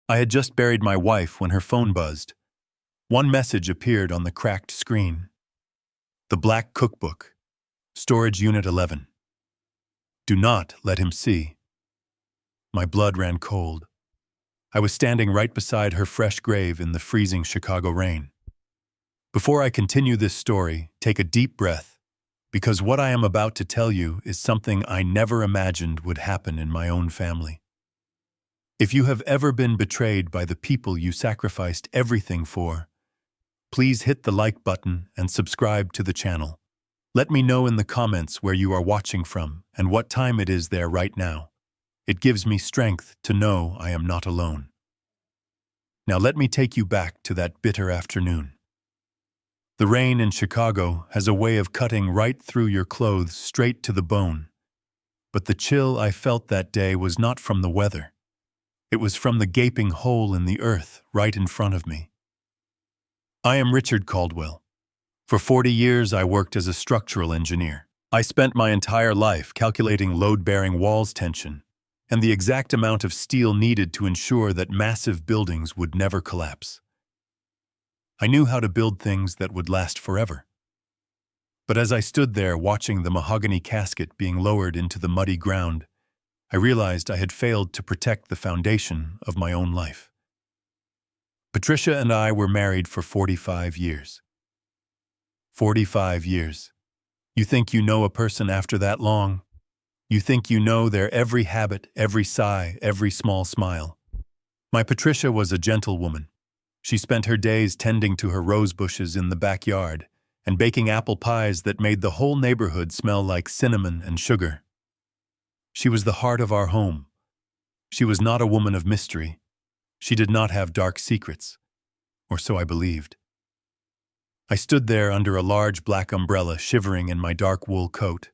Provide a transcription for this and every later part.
I had just buried my wife when her phone buzzed. One message appeared on the cracked screen. The Black Cookbook, Storage Unit 11. Do not let him see. My blood ran cold. I was standing right beside her fresh grave in the freezing Chicago rain. Before I continue this story, take a deep breath, because what I am about to tell you is something I never imagined would happen in my own family. If you have ever been betrayed by the people you sacrificed everything for, please hit the like button and subscribe to the channel. Let me know in the comments where you are watching from and what time it is there right now. It gives me strength to know I am not alone. Now let me take you back to that bitter afternoon. The rain in Chicago has a way of cutting right through your clothes straight to the bone. But the chill I felt that day was not from the weather. It was from the gaping hole in the earth right in front of me. I am Richard Caldwell. For 40 years I worked as a structural engineer. I spent my entire life calculating load-bearing walls tension and the exact amount of steel needed to ensure that massive buildings would never collapse. I knew how to build things that would last forever. But as I stood there watching the mahogany casket being lowered into the muddy ground, I realized I had failed to protect the foundation of my own life. Patricia and I were married for 45 years. 45 years. You think you know a person after that long? You think you know their every habit, every sigh, every small smile. My Patricia was a gentle woman. She spent her days tending to her rose bushes in the backyard and baking apple pies that made the whole neighborhood smell like cinnamon and sugar. She was the heart of our home. She was not a woman of mystery. She did not have dark secrets, or so I believed. I stood there under a large black umbrella, shivering in my dark wool coat.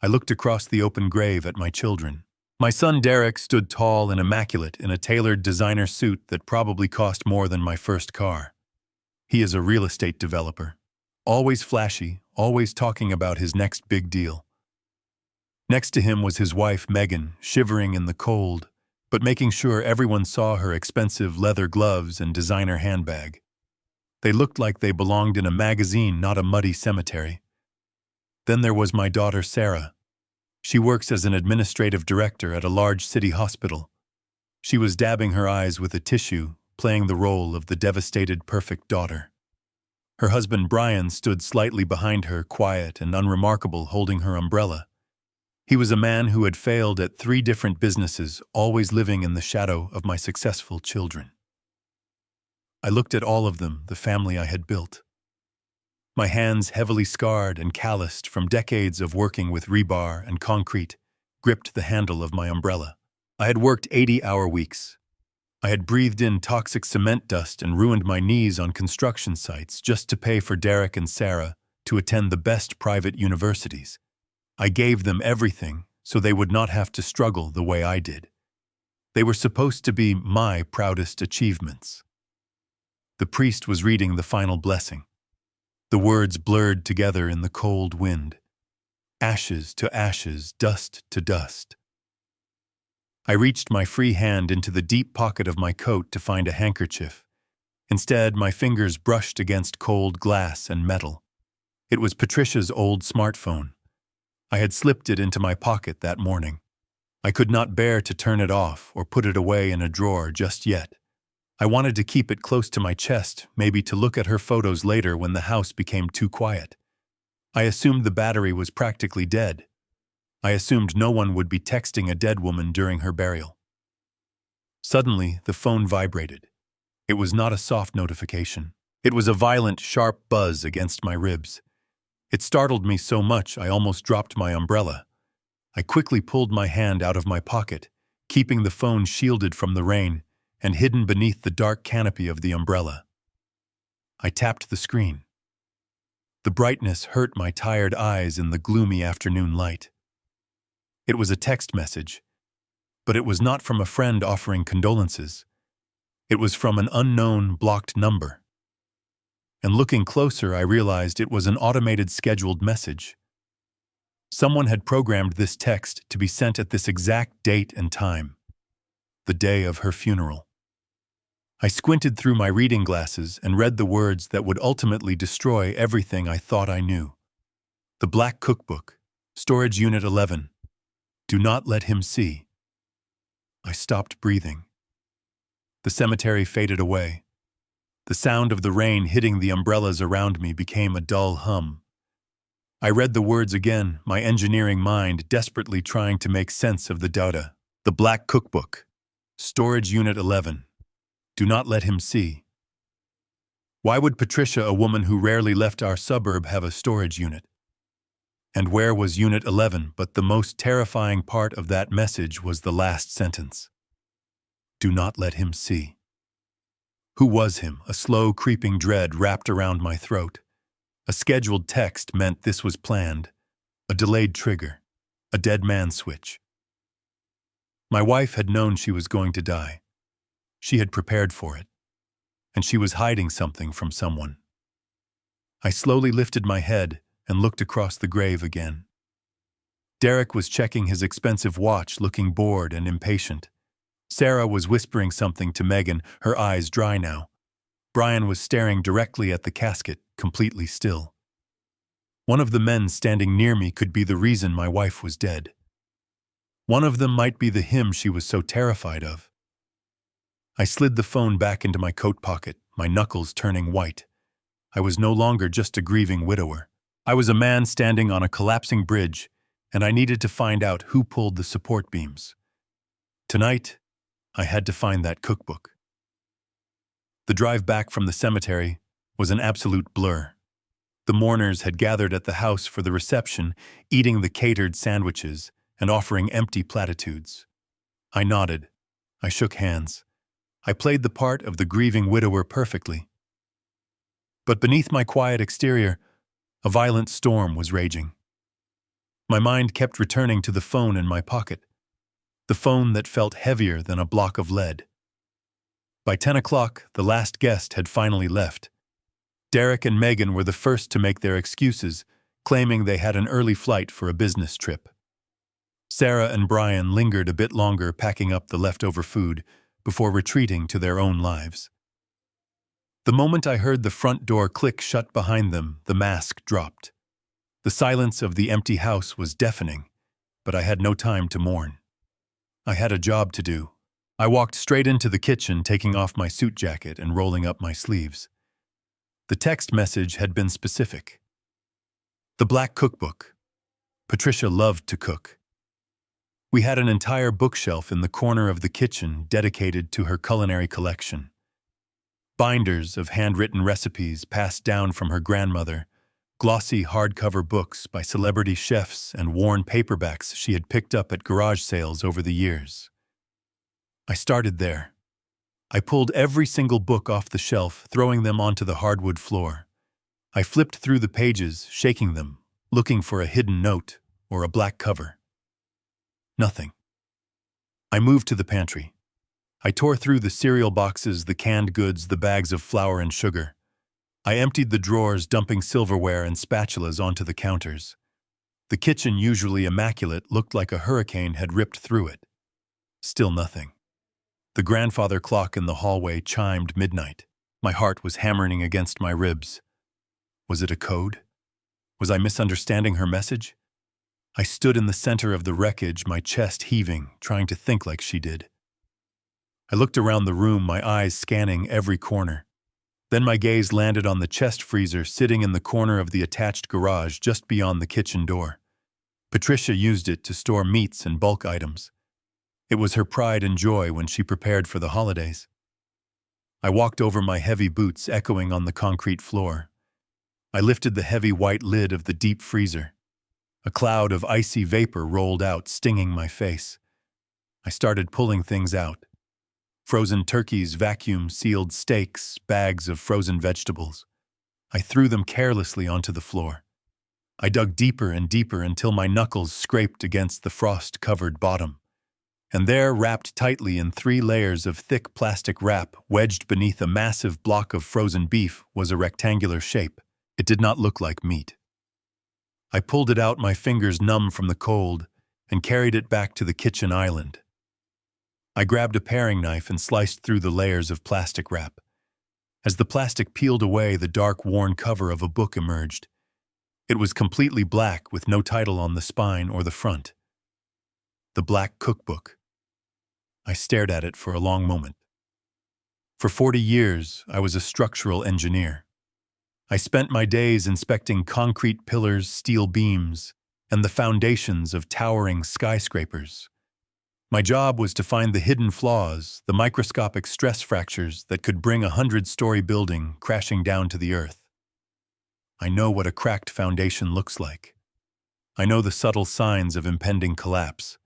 I looked across the open grave at my children. My son Derek stood tall and immaculate in a tailored designer suit that probably cost more than my first car. He is a real estate developer. Always flashy, always talking about his next big deal. Next to him was his wife Megan, shivering in the cold, but making sure everyone saw her expensive leather gloves and designer handbag. They looked like they belonged in a magazine, not a muddy cemetery. Then there was my daughter Sarah. She works as an administrative director at a large city hospital. She was dabbing her eyes with a tissue, playing the role of the devastated perfect daughter. Her husband Brian stood slightly behind her, quiet and unremarkable, holding her umbrella. He was a man who had failed at 3 different businesses, always living in the shadow of my successful children. I looked at all of them, the family I had built. My hands, heavily scarred and calloused from decades of working with rebar and concrete, gripped the handle of my umbrella. I had worked 80-hour weeks. I had breathed in toxic cement dust and ruined my knees on construction sites just to pay for Derek and Sarah to attend the best private universities. I gave them everything so they would not have to struggle the way I did. They were supposed to be my proudest achievements. The priest was reading the final blessing. The words blurred together in the cold wind. Ashes to ashes, dust to dust. I reached my free hand into the deep pocket of my coat to find a handkerchief. Instead, my fingers brushed against cold glass and metal. It was Patricia's old smartphone. I had slipped it into my pocket that morning. I could not bear to turn it off or put it away in a drawer just yet. I wanted to keep it close to my chest, maybe to look at her photos later when the house became too quiet. I assumed the battery was practically dead. I assumed no one would be texting a dead woman during her burial. Suddenly, the phone vibrated. It was not a soft notification. It was a violent, sharp buzz against my ribs. It startled me so much I almost dropped my umbrella. I quickly pulled my hand out of my pocket, keeping the phone shielded from the rain and hidden beneath the dark canopy of the umbrella. I tapped the screen. The brightness hurt my tired eyes in the gloomy afternoon light. It was a text message, but it was not from a friend offering condolences. It was from an unknown, blocked number. And looking closer, I realized it was an automated scheduled message. Someone had programmed this text to be sent at this exact date and time, the day of her funeral. I squinted through my reading glasses and read the words that would ultimately destroy everything I thought I knew. The Black Cookbook, Storage Unit 11. Do not let him see. I stopped breathing. The cemetery faded away. The sound of the rain hitting the umbrellas around me became a dull hum. I read the words again, my engineering mind desperately trying to make sense of the data. The Black Cookbook, Storage Unit 11. Do not let him see. Why would Patricia, a woman who rarely left our suburb, have a storage unit? And where was Unit 11? But the most terrifying part of that message was the last sentence. Do not let him see. Who was him? A slow, creeping dread wrapped around my throat. A scheduled text meant this was planned. A delayed trigger. A dead man switch. My wife had known she was going to die. She had prepared for it. And she was hiding something from someone. I slowly lifted my head and looked across the grave again. Derek was checking his expensive watch, looking bored and impatient. Sarah was whispering something to Megan, her eyes dry now. Brian was staring directly at the casket, completely still. One of the men standing near me could be the reason my wife was dead. One of them might be the him she was so terrified of. I slid the phone back into my coat pocket, my knuckles turning white. I was no longer just a grieving widower. I was a man standing on a collapsing bridge, and I needed to find out who pulled the support beams. Tonight, I had to find that cookbook. The drive back from the cemetery was an absolute blur. The mourners had gathered at the house for the reception, eating the catered sandwiches and offering empty platitudes. I nodded. I shook hands. I played the part of the grieving widower perfectly. But beneath my quiet exterior, a violent storm was raging. My mind kept returning to the phone in my pocket, the phone that felt heavier than a block of lead. By 10 o'clock, the last guest had finally left. Derek and Megan were the first to make their excuses, claiming they had an early flight for a business trip. Sarah and Brian lingered a bit longer, packing up the leftover food before retreating to their own lives. The moment I heard the front door click shut behind them, the mask dropped. The silence of the empty house was deafening, but I had no time to mourn. I had a job to do. I walked straight into the kitchen, taking off my suit jacket and rolling up my sleeves. The text message had been specific. The Black Cookbook. Patricia loved to cook. We had an entire bookshelf in the corner of the kitchen dedicated to her culinary collection. Binders of handwritten recipes passed down from her grandmother, glossy hardcover books by celebrity chefs, and worn paperbacks she had picked up at garage sales over the years. I started there. I pulled every single book off the shelf, throwing them onto the hardwood floor. I flipped through the pages, shaking them, looking for a hidden note or a black cover. Nothing. I moved to the pantry. I tore through the cereal boxes, the canned goods, the bags of flour and sugar. I emptied the drawers, dumping silverware and spatulas onto the counters. The kitchen, usually immaculate, looked like a hurricane had ripped through it. Still nothing. The grandfather clock in the hallway chimed midnight. My heart was hammering against my ribs. Was it a code? Was I misunderstanding her message? I stood in the center of the wreckage, my chest heaving, trying to think like she did. I looked around the room, my eyes scanning every corner. Then my gaze landed on the chest freezer sitting in the corner of the attached garage just beyond the kitchen door. Patricia used it to store meats and bulk items. It was her pride and joy when she prepared for the holidays. I walked over my heavy boots echoing on the concrete floor. I lifted the heavy white lid of the deep freezer. A cloud of icy vapor rolled out, stinging my face. I started pulling things out. Frozen turkeys, vacuum-sealed steaks, bags of frozen vegetables. I threw them carelessly onto the floor. I dug deeper and deeper until my knuckles scraped against the frost-covered bottom. And there, wrapped tightly in 3 layers of thick plastic wrap, wedged beneath a massive block of frozen beef, was a rectangular shape. It did not look like meat. I pulled it out, my fingers numb from the cold, and carried it back to the kitchen island. I grabbed a paring knife and sliced through the layers of plastic wrap. As the plastic peeled away, the dark, worn cover of a book emerged. It was completely black with no title on the spine or the front. The Black Cookbook. I stared at it for a long moment. For 40 years, I was a structural engineer. I spent my days inspecting concrete pillars, steel beams, and the foundations of towering skyscrapers. My job was to find the hidden flaws, the microscopic stress fractures that could bring a 100-story building crashing down to the earth. I know what a cracked foundation looks like. I know the subtle signs of impending collapse.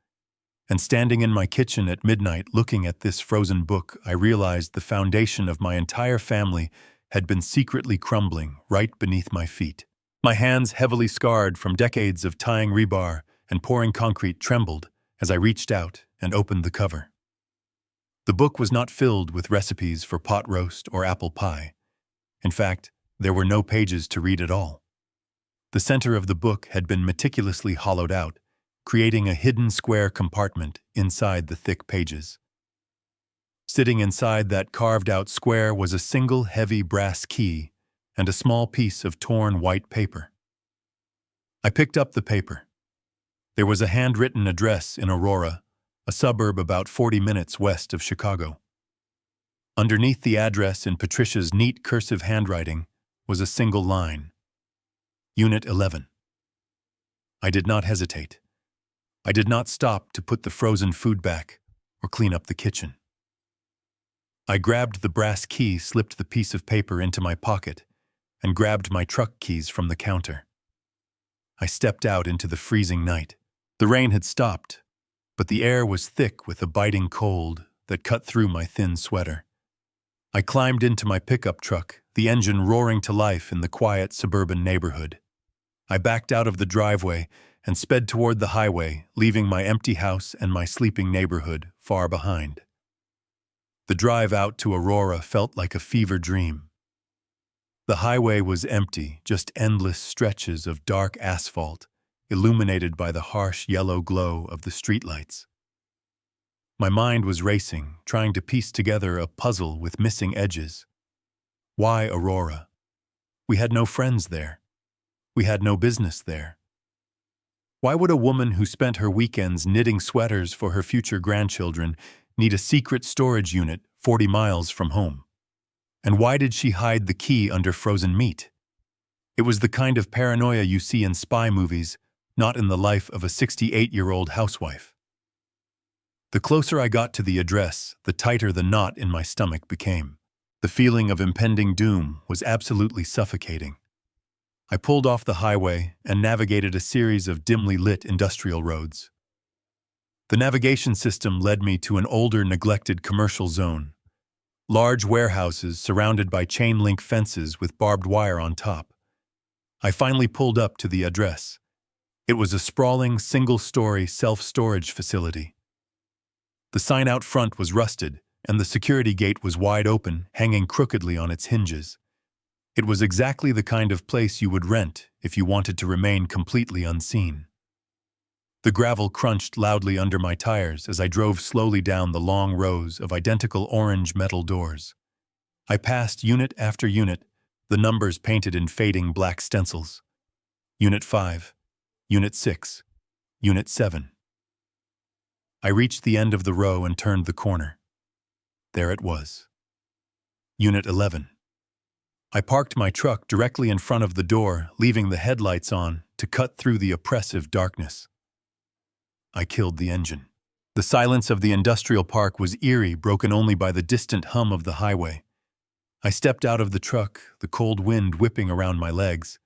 And standing in my kitchen at midnight looking at this frozen book, I realized the foundation of my entire family had been secretly crumbling right beneath my feet. My hands, heavily scarred from decades of tying rebar and pouring concrete, trembled as I reached out and opened the cover. The book was not filled with recipes for pot roast or apple pie. In fact, there were no pages to read at all. The center of the book had been meticulously hollowed out, creating a hidden square compartment inside the thick pages. Sitting inside that carved-out square was a single heavy brass key and a small piece of torn white paper. I picked up the paper. There was a handwritten address in Aurora, a suburb about 40 minutes west of Chicago. Underneath the address in Patricia's neat cursive handwriting was a single line: Unit 11. I did not hesitate. I did not stop to put the frozen food back or clean up the kitchen. I grabbed the brass key, slipped the piece of paper into my pocket, and grabbed my truck keys from the counter. I stepped out into the freezing night. The rain had stopped, but the air was thick with a biting cold that cut through my thin sweater. I climbed into my pickup truck, the engine roaring to life in the quiet suburban neighborhood. I backed out of the driveway and sped toward the highway, leaving my empty house and my sleeping neighborhood far behind. The drive out to Aurora felt like a fever dream. The highway was empty, just endless stretches of dark asphalt, illuminated by the harsh yellow glow of the streetlights. My mind was racing, trying to piece together a puzzle with missing edges. Why Aurora? We had no friends there. We had no business there. Why would a woman who spent her weekends knitting sweaters for her future grandchildren need a secret storage unit 40 miles from home? And why did she hide the key under frozen meat? It was the kind of paranoia you see in spy movies, not in the life of a 68-year-old housewife. The closer I got to the address, the tighter the knot in my stomach became. The feeling of impending doom was absolutely suffocating. I pulled off the highway and navigated a series of dimly lit industrial roads. The navigation system led me to an older, neglected commercial zone. Large warehouses surrounded by chain-link fences with barbed wire on top. I finally pulled up to the address. It was a sprawling, single-story self-storage facility. The sign out front was rusted, and the security gate was wide open, hanging crookedly on its hinges. It was exactly the kind of place you would rent if you wanted to remain completely unseen. The gravel crunched loudly under my tires as I drove slowly down the long rows of identical orange metal doors. I passed unit after unit, the numbers painted in fading black stencils. Unit 5, Unit 6, Unit 7. I reached the end of the row and turned the corner. There it was. Unit 11. I parked my truck directly in front of the door, leaving the headlights on to cut through the oppressive darkness. I killed the engine. The silence of the industrial park was eerie, broken only by the distant hum of the highway. I stepped out of the truck, the cold wind whipping around my legs.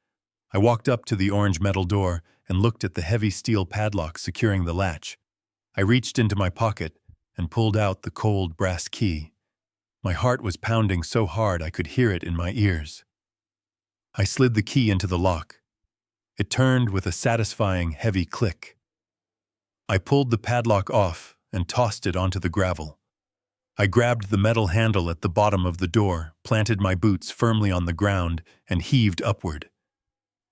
I walked up to the orange metal door and looked at the heavy steel padlock securing the latch. I reached into my pocket and pulled out the cold brass key. My heart was pounding so hard I could hear it in my ears. I slid the key into the lock. It turned with a satisfying heavy click. I pulled the padlock off and tossed it onto the gravel. I grabbed the metal handle at the bottom of the door, planted my boots firmly on the ground, and heaved upward.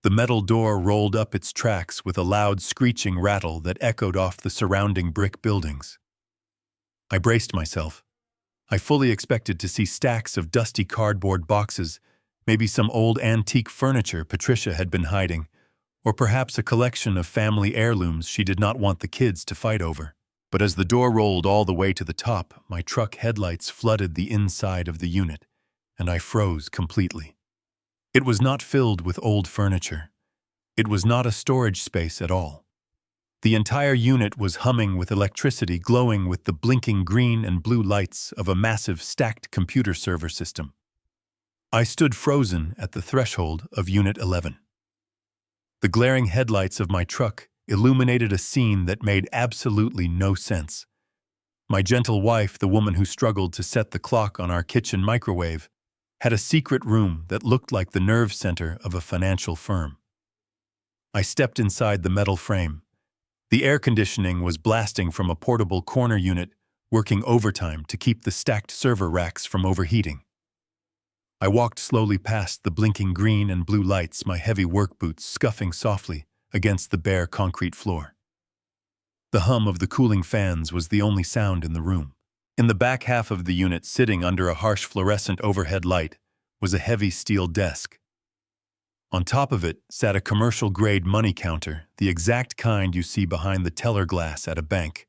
The metal door rolled up its tracks with a loud screeching rattle that echoed off the surrounding brick buildings. I braced myself. I fully expected to see stacks of dusty cardboard boxes, maybe some old antique furniture Patricia had been hiding, or perhaps a collection of family heirlooms she did not want the kids to fight over. But as the door rolled all the way to the top, my truck headlights flooded the inside of the unit, and I froze completely. It was not filled with old furniture. It was not a storage space at all. The entire unit was humming with electricity, glowing with the blinking green and blue lights of a massive stacked computer server system. I stood frozen at the threshold of Unit 11. The glaring headlights of my truck illuminated a scene that made absolutely no sense. My gentle wife, the woman who struggled to set the clock on our kitchen microwave, had a secret room that looked like the nerve center of a financial firm. I stepped inside the metal frame. The air conditioning was blasting from a portable corner unit, working overtime to keep the stacked server racks from overheating. I walked slowly past the blinking green and blue lights, my heavy work boots scuffing softly against the bare concrete floor. The hum of the cooling fans was the only sound in the room. In the back half of the unit, sitting under a harsh fluorescent overhead light, was a heavy steel desk. On top of it sat a commercial-grade money counter, the exact kind you see behind the teller glass at a bank.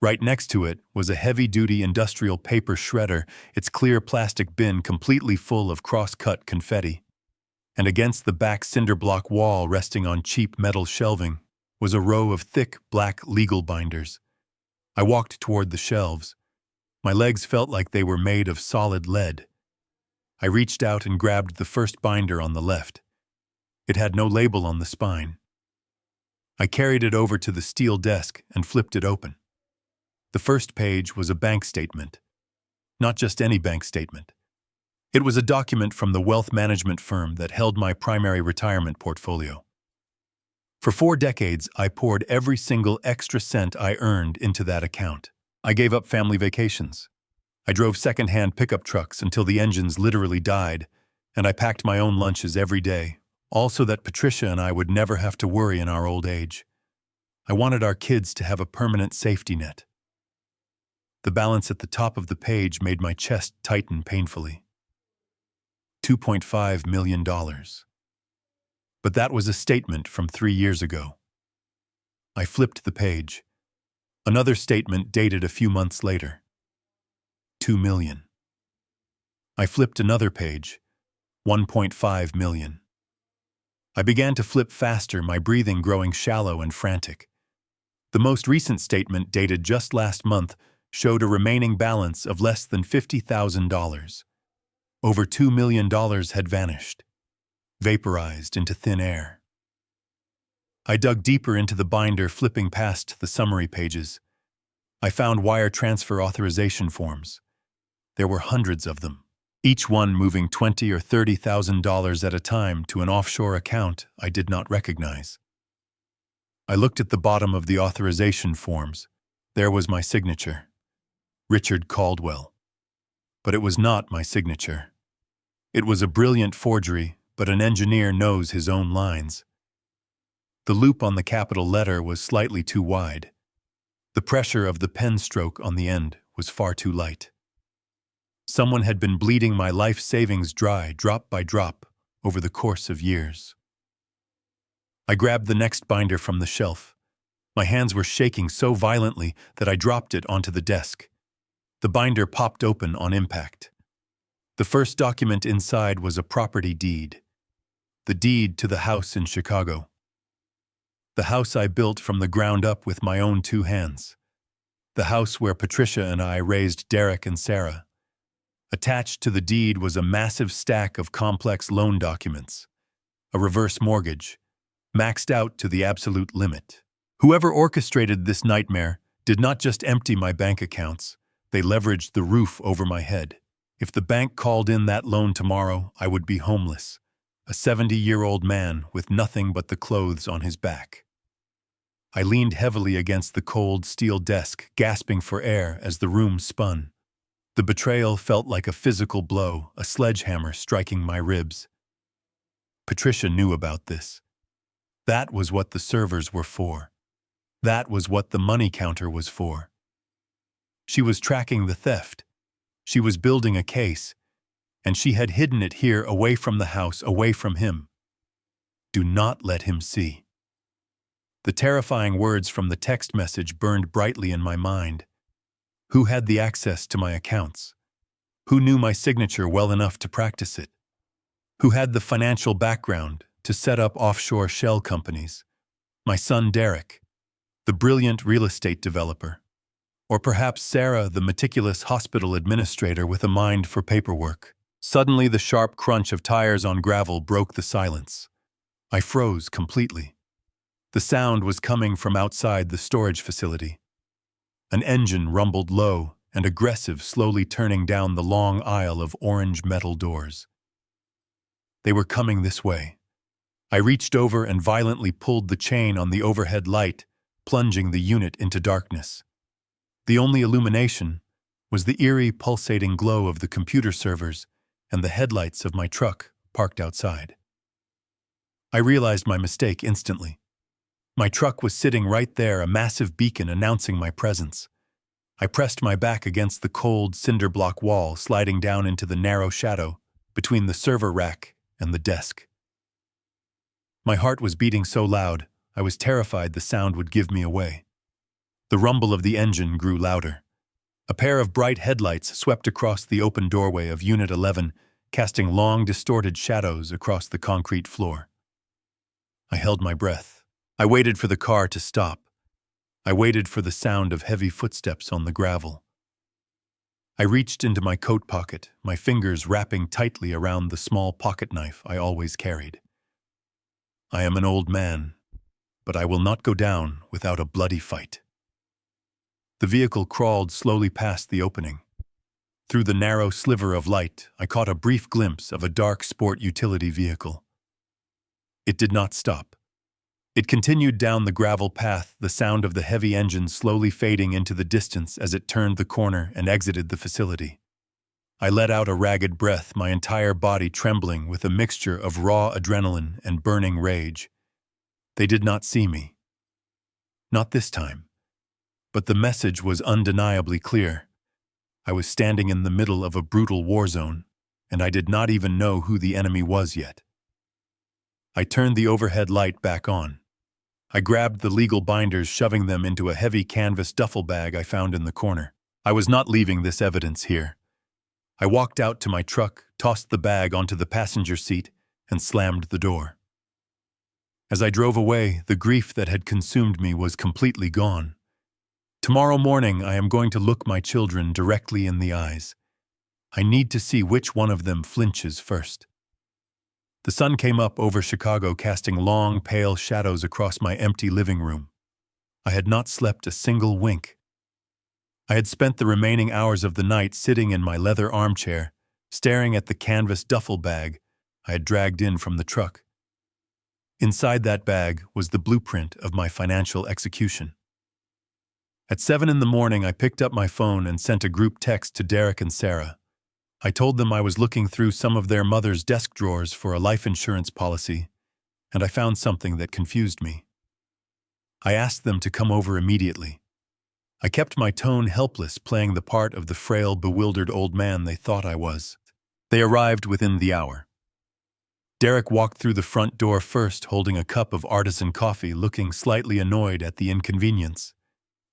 Right next to it was a heavy-duty industrial paper shredder, its clear plastic bin completely full of cross-cut confetti. And against the back cinder-block wall, resting on cheap metal shelving, was a row of thick black legal binders. I walked toward the shelves. My legs felt like they were made of solid lead. I reached out and grabbed the first binder on the left. It had no label on the spine. I carried it over to the steel desk and flipped it open. The first page was a bank statement. Not just any bank statement. It was a document from the wealth management firm that held my primary retirement portfolio. For 4 decades, I poured every single extra cent I earned into that account. I gave up family vacations. I drove second-hand pickup trucks until the engines literally died, and I packed my own lunches every day, all so that Patricia and I would never have to worry in our old age. I wanted our kids to have a permanent safety net. The balance at the top of the page made my chest tighten painfully. $2.5 million. But that was a statement from 3 years ago. I flipped the page. Another statement dated a few months later. $2 million. I flipped another page. $1.5 million. I began to flip faster, my breathing growing shallow and frantic. The most recent statement, dated just last month, showed a remaining balance of less than $50,000. Over $2 million had vanished, vaporized into thin air. I dug deeper into the binder, flipping past the summary pages. I found wire transfer authorization forms. There were hundreds of them, each one moving $20,000 or $30,000 at a time to an offshore account I did not recognize. I looked at the bottom of the authorization forms. There was my signature, Richard Caldwell. But it was not my signature. It was a brilliant forgery, but an engineer knows his own lines. The loop on the capital letter was slightly too wide. The pressure of the pen stroke on the end was far too light. Someone had been bleeding my life savings dry, drop by drop, over the course of years. I grabbed the next binder from the shelf. My hands were shaking so violently that I dropped it onto the desk. The binder popped open on impact. The first document inside was a property deed. The deed to the house in Chicago. The house I built from the ground up with my own 2 hands. The house where Patricia and I raised Derek and Sarah. Attached to the deed was a massive stack of complex loan documents. A reverse mortgage, maxed out to the absolute limit. Whoever orchestrated this nightmare did not just empty my bank accounts, they leveraged the roof over my head. If the bank called in that loan tomorrow, I would be homeless, a 70-year-old man with nothing but the clothes on his back. I leaned heavily against the cold steel desk, gasping for air as the room spun. The betrayal felt like a physical blow, a sledgehammer striking my ribs. Patricia knew about this. That was what the servers were for. That was what the money counter was for. She was tracking the theft. She was building a case, and she had hidden it here away from the house, away from him. Do not let him see. The terrifying words from the text message burned brightly in my mind. Who had the access to my accounts? Who knew my signature well enough to practice it? Who had the financial background to set up offshore shell companies? My son Derek, the brilliant real estate developer. Or perhaps Sarah, the meticulous hospital administrator with a mind for paperwork. Suddenly, the sharp crunch of tires on gravel broke the silence. I froze completely. The sound was coming from outside the storage facility. An engine rumbled low and aggressive, slowly turning down the long aisle of orange metal doors. They were coming this way. I reached over and violently pulled the chain on the overhead light, plunging the unit into darkness. The only illumination was the eerie, pulsating glow of the computer servers and the headlights of my truck parked outside. I realized my mistake instantly. My truck was sitting right there, a massive beacon announcing my presence. I pressed my back against the cold, cinder block wall, sliding down into the narrow shadow between the server rack and the desk. My heart was beating so loud, I was terrified the sound would give me away. The rumble of the engine grew louder. A pair of bright headlights swept across the open doorway of Unit 11, casting long, distorted shadows across the concrete floor. I held my breath. I waited for the car to stop. I waited for the sound of heavy footsteps on the gravel. I reached into my coat pocket, my fingers wrapping tightly around the small pocket knife I always carried. I am an old man, but I will not go down without a bloody fight. The vehicle crawled slowly past the opening. Through the narrow sliver of light, I caught a brief glimpse of a dark sport utility vehicle. It did not stop. It continued down the gravel path, the sound of the heavy engine slowly fading into the distance as it turned the corner and exited the facility. I let out a ragged breath, my entire body trembling with a mixture of raw adrenaline and burning rage. They did not see me. Not this time. But the message was undeniably clear. I was standing in the middle of a brutal war zone, and I did not even know who the enemy was yet. I turned the overhead light back on. I grabbed the legal binders, shoving them into a heavy canvas duffel bag I found in the corner. I was not leaving this evidence here. I walked out to my truck, tossed the bag onto the passenger seat, and slammed the door. As I drove away, the grief that had consumed me was completely gone. Tomorrow morning, I am going to look my children directly in the eyes. I need to see which one of them flinches first. The sun came up over Chicago, casting long, pale shadows across my empty living room. I had not slept a single wink. I had spent the remaining hours of the night sitting in my leather armchair, staring at the canvas duffel bag I had dragged in from the truck. Inside that bag was the blueprint of my financial execution. At 7 in the morning, I picked up my phone and sent a group text to Derek and Sarah. I told them I was looking through some of their mother's desk drawers for a life insurance policy, and I found something that confused me. I asked them to come over immediately. I kept my tone helpless, playing the part of the frail, bewildered old man they thought I was. They arrived within the hour. Derek walked through the front door first, holding a cup of artisan coffee, looking slightly annoyed at the inconvenience.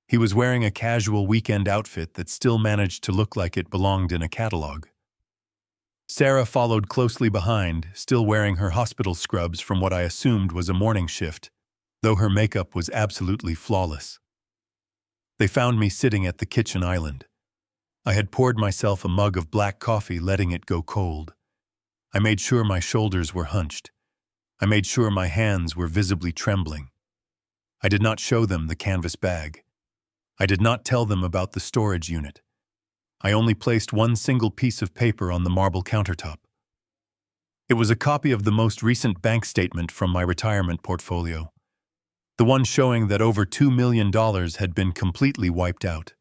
He was wearing a casual weekend outfit that still managed to look like it belonged in a catalog. Sarah followed closely behind, still wearing her hospital scrubs from what I assumed was a morning shift, though her makeup was absolutely flawless. They found me sitting at the kitchen island. I had poured myself a mug of black coffee, letting it go cold. I made sure my shoulders were hunched. I made sure my hands were visibly trembling. I did not show them the canvas bag. I did not tell them about the storage unit. I only placed one single piece of paper on the marble countertop. It was a copy of the most recent bank statement from my retirement portfolio, the one showing that over $2 million had been completely wiped out.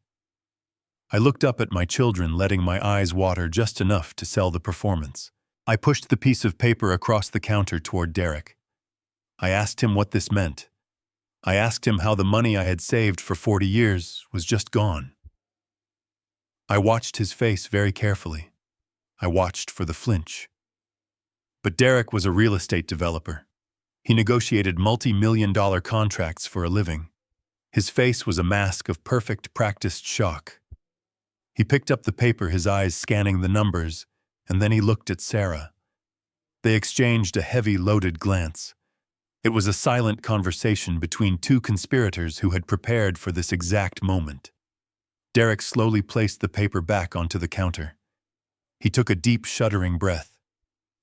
I looked up at my children, letting my eyes water just enough to sell the performance. I pushed the piece of paper across the counter toward Derek. I asked him what this meant. I asked him how the money I had saved for 40 years was just gone. I watched his face very carefully. I watched for the flinch. But Derek was a real estate developer. He negotiated multi-million-dollar contracts for a living. His face was a mask of perfect practiced shock. He picked up the paper, his eyes scanning the numbers, and then he looked at Sarah. They exchanged a heavy, loaded glance. It was a silent conversation between two conspirators who had prepared for this exact moment. Derek slowly placed the paper back onto the counter. He took a deep, shuddering breath.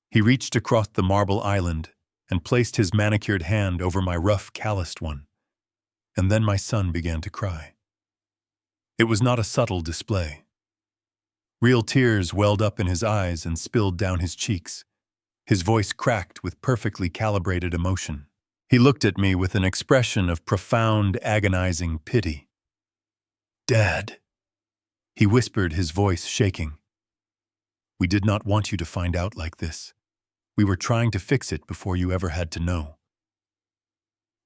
He reached across the marble island and placed his manicured hand over my rough, calloused one. And then my son began to cry. It was not a subtle display. Real tears welled up in his eyes and spilled down his cheeks. His voice cracked with perfectly calibrated emotion. He looked at me with an expression of profound, agonizing pity. "Dad," he whispered, his voice shaking. "We did not want you to find out like this. We were trying to fix it before you ever had to know."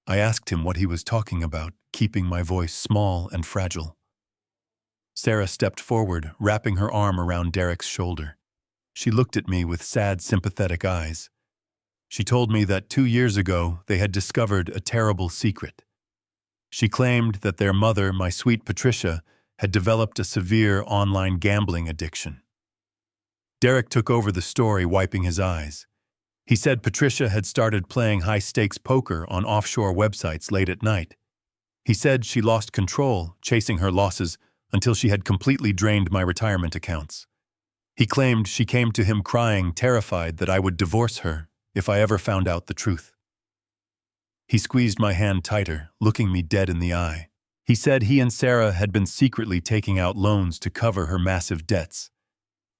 I asked him what he was talking about, keeping my voice small and fragile. Sarah stepped forward, wrapping her arm around Derek's shoulder. She looked at me with sad, sympathetic eyes. She told me that 2 years ago they had discovered a terrible secret. She claimed that their mother, my sweet Patricia, had developed a severe online gambling addiction. Derek took over the story, wiping his eyes. He said Patricia had started playing high-stakes poker on offshore websites late at night. He said she lost control, chasing her losses until she had completely drained my retirement accounts. He claimed she came to him crying, terrified that I would divorce her if I ever found out the truth. He squeezed my hand tighter, looking me dead in the eye. He said he and Sarah had been secretly taking out loans to cover her massive debts.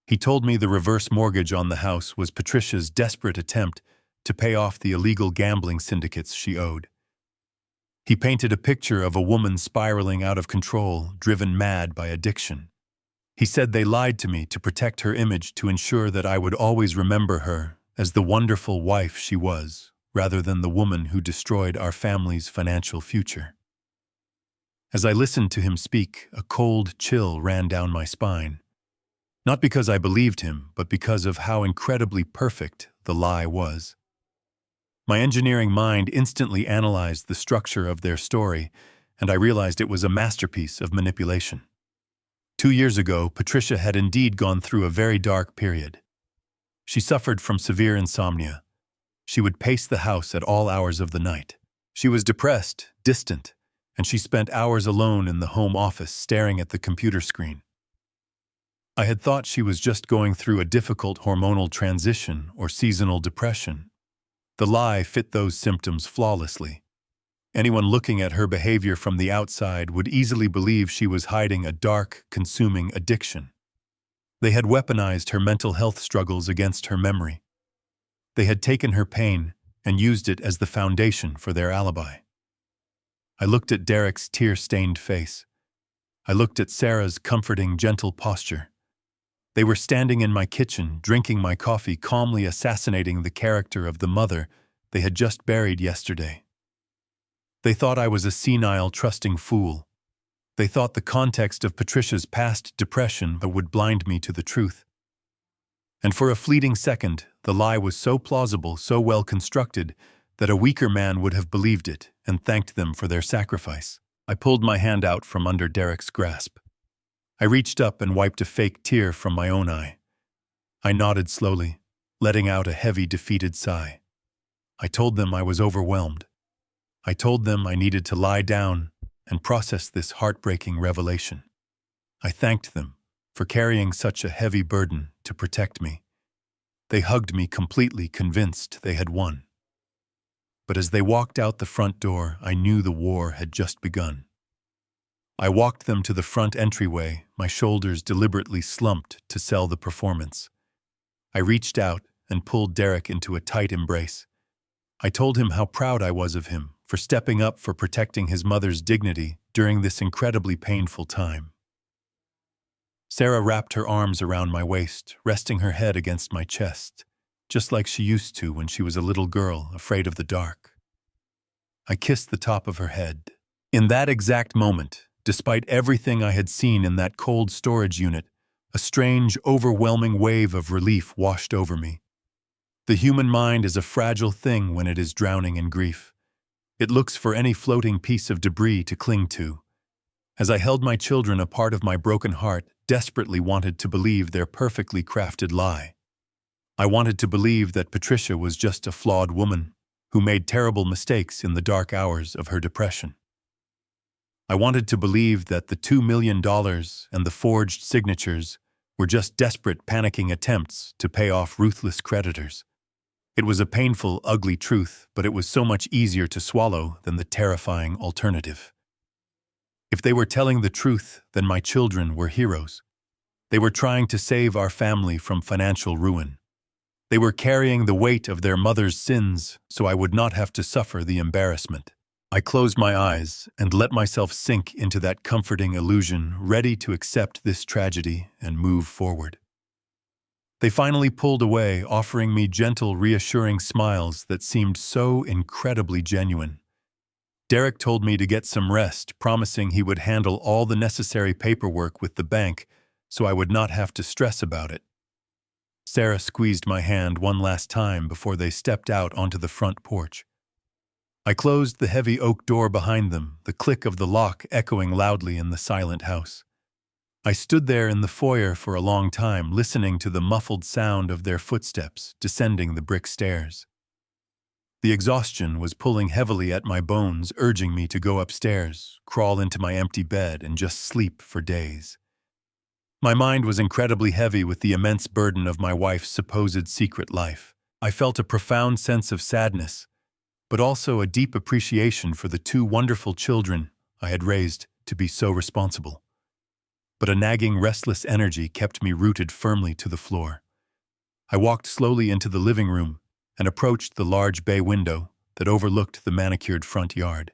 He told me the reverse mortgage on the house was Patricia's desperate attempt to pay off the illegal gambling syndicates she owed. He painted a picture of a woman spiraling out of control, driven mad by addiction. He said they lied to me to protect her image, to ensure that I would always remember her as the wonderful wife she was, rather than the woman who destroyed our family's financial future. As I listened to him speak, a cold chill ran down my spine. Not because I believed him, but because of how incredibly perfect the lie was. My engineering mind instantly analyzed the structure of their story, and I realized it was a masterpiece of manipulation. 2 years ago, Patricia had indeed gone through a very dark period. She suffered from severe insomnia. She would pace the house at all hours of the night. She was depressed, distant, and she spent hours alone in the home office staring at the computer screen. I had thought she was just going through a difficult hormonal transition or seasonal depression. The lie fit those symptoms flawlessly. Anyone looking at her behavior from the outside would easily believe she was hiding a dark, consuming addiction. They had weaponized her mental health struggles against her memory. They had taken her pain and used it as the foundation for their alibi. I looked at Derek's tear-stained face. I looked at Sarah's comforting, gentle posture. They were standing in my kitchen, drinking my coffee, calmly assassinating the character of the mother they had just buried yesterday. They thought I was a senile, trusting fool. They thought the context of Patricia's past depression would blind me to the truth. And for a fleeting second, the lie was so plausible, so well constructed, that a weaker man would have believed it and thanked them for their sacrifice. I pulled my hand out from under Derek's grasp. I reached up and wiped a fake tear from my own eye. I nodded slowly, letting out a heavy, defeated sigh. I told them I was overwhelmed. I told them I needed to lie down and process this heartbreaking revelation. I thanked them for carrying such a heavy burden to protect me. They hugged me, completely convinced they had won. But as they walked out the front door, I knew the war had just begun. I walked them to the front entryway, my shoulders deliberately slumped to sell the performance. I reached out and pulled Derek into a tight embrace. I told him how proud I was of him for stepping up, for protecting his mother's dignity during this incredibly painful time. Sarah wrapped her arms around my waist, resting her head against my chest, just like she used to when she was a little girl afraid of the dark. I kissed the top of her head. In that exact moment, Despite everything I had seen in that cold storage unit, a strange, overwhelming wave of relief washed over me. The human mind is a fragile thing when it is drowning in grief. It looks for any floating piece of debris to cling to. As I held my children, a part of my broken heart desperately wanted to believe their perfectly crafted lie. I wanted to believe that Patricia was just a flawed woman who made terrible mistakes in the dark hours of her depression. I wanted to believe that the $2 million and the forged signatures were just desperate, panicking attempts to pay off ruthless creditors. It was a painful, ugly truth, but it was so much easier to swallow than the terrifying alternative. If they were telling the truth, then my children were heroes. They were trying to save our family from financial ruin. They were carrying the weight of their mother's sins so I would not have to suffer the embarrassment. I closed my eyes and let myself sink into that comforting illusion, ready to accept this tragedy and move forward. They finally pulled away, offering me gentle, reassuring smiles that seemed so incredibly genuine. Derek told me to get some rest, promising he would handle all the necessary paperwork with the bank so I would not have to stress about it. Sarah squeezed my hand one last time before they stepped out onto the front porch. I closed the heavy oak door behind them, the click of the lock echoing loudly in the silent house. I stood there in the foyer for a long time, listening to the muffled sound of their footsteps descending the brick stairs. The exhaustion was pulling heavily at my bones, urging me to go upstairs, crawl into my empty bed, and just sleep for days. My mind was incredibly heavy with the immense burden of my wife's supposed secret life. I felt a profound sense of sadness, but also a deep appreciation for the two wonderful children I had raised to be so responsible. But a nagging, restless energy kept me rooted firmly to the floor. I walked slowly into the living room and approached the large bay window that overlooked the manicured front yard.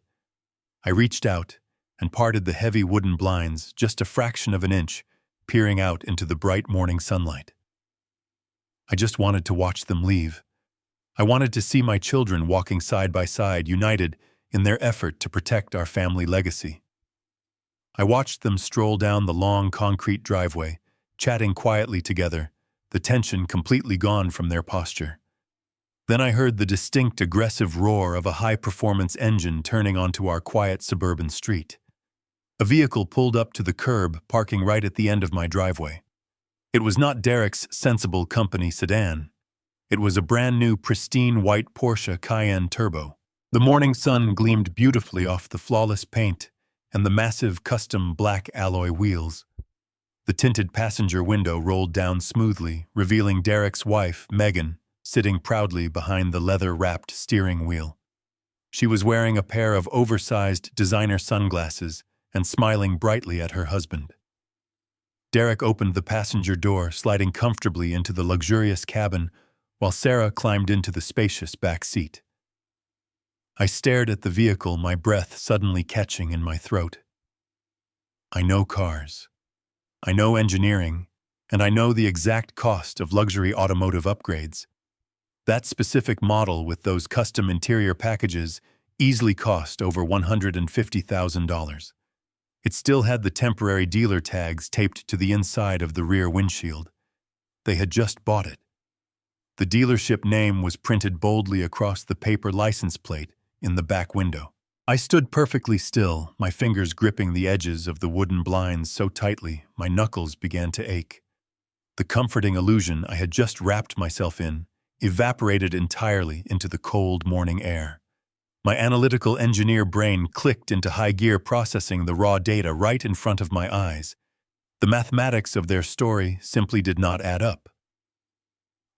I reached out and parted the heavy wooden blinds just a fraction of an inch, peering out into the bright morning sunlight. I just wanted to watch them leave. I wanted to see my children walking side by side, united in their effort to protect our family legacy. I watched them stroll down the long concrete driveway, chatting quietly together, the tension completely gone from their posture. Then I heard the distinct, aggressive roar of a high-performance engine turning onto our quiet suburban street. A vehicle pulled up to the curb, parking right at the end of my driveway. It was not Derek's sensible company sedan. It was a brand-new, pristine white Porsche Cayenne Turbo. The morning sun gleamed beautifully off the flawless paint and the massive custom black alloy wheels. The tinted passenger window rolled down smoothly, revealing Derek's wife, Megan, sitting proudly behind the leather-wrapped steering wheel. She was wearing a pair of oversized designer sunglasses and smiling brightly at her husband. Derek opened the passenger door, sliding comfortably into the luxurious cabin, while Sarah climbed into the spacious back seat. I stared at the vehicle, my breath suddenly catching in my throat. I know cars. I know engineering, and I know the exact cost of luxury automotive upgrades. That specific model with those custom interior packages easily cost over $150,000. It still had the temporary dealer tags taped to the inside of the rear windshield. They had just bought it. The dealership name was printed boldly across the paper license plate in the back window. I stood perfectly still, my fingers gripping the edges of the wooden blinds so tightly my knuckles began to ache. The comforting illusion I had just wrapped myself in evaporated entirely into the cold morning air. My analytical engineer brain clicked into high gear, processing the raw data right in front of my eyes. The mathematics of their story simply did not add up.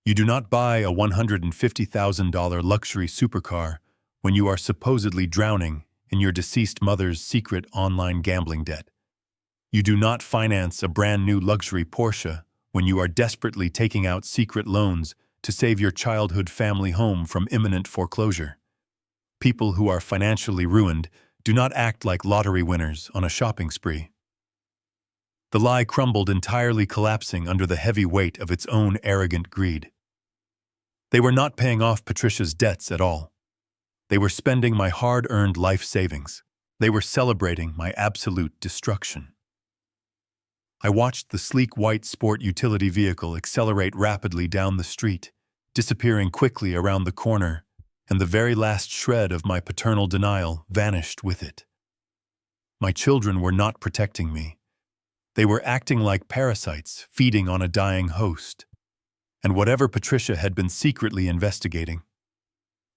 You do not buy a $150,000 luxury supercar when you are supposedly drowning in your deceased mother's secret online gambling debt. You do not finance a brand new luxury Porsche when you are desperately taking out secret loans to save your childhood family home from imminent foreclosure. People who are financially ruined do not act like lottery winners on a shopping spree. The lie crumbled, entirely collapsing under the heavy weight of its own arrogant greed. They were not paying off Patricia's debts at all. They were spending my hard-earned life savings. They were celebrating my absolute destruction. I watched the sleek white sport utility vehicle accelerate rapidly down the street, disappearing quickly around the corner, and the very last shred of my paternal denial vanished with it. My children were not protecting me. They were acting like parasites, feeding on a dying host. And whatever Patricia had been secretly investigating,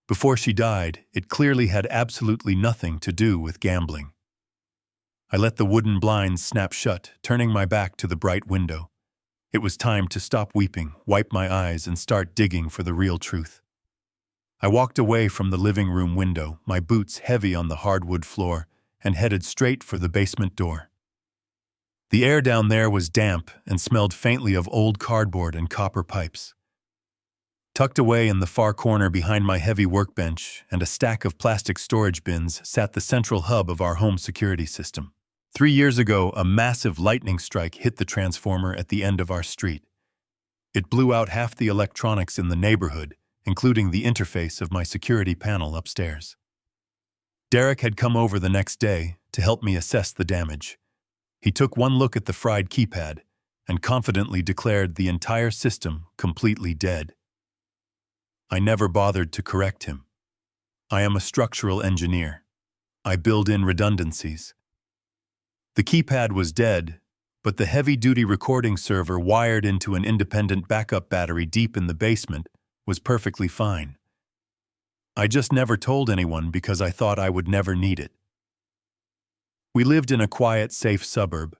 before she died, it clearly had absolutely nothing to do with gambling. I let the wooden blinds snap shut, turning my back to the bright window. It was time to stop weeping, wipe my eyes, and start digging for the real truth. I walked away from the living room window, my boots heavy on the hardwood floor, and headed straight for the basement door. The air down there was damp and smelled faintly of old cardboard and copper pipes. Tucked away in the far corner behind my heavy workbench and a stack of plastic storage bins sat the central hub of our home security system. 3 years ago, a massive lightning strike hit the transformer at the end of our street. It blew out half the electronics in the neighborhood, including the interface of my security panel upstairs. Derek had come over the next day to help me assess the damage. He took one look at the fried keypad and confidently declared the entire system completely dead. I never bothered to correct him. I am a structural engineer. I build in redundancies. The keypad was dead, but the heavy-duty recording server wired into an independent backup battery deep in the basement was perfectly fine. I just never told anyone because I thought I would never need it. We lived in a quiet, safe suburb.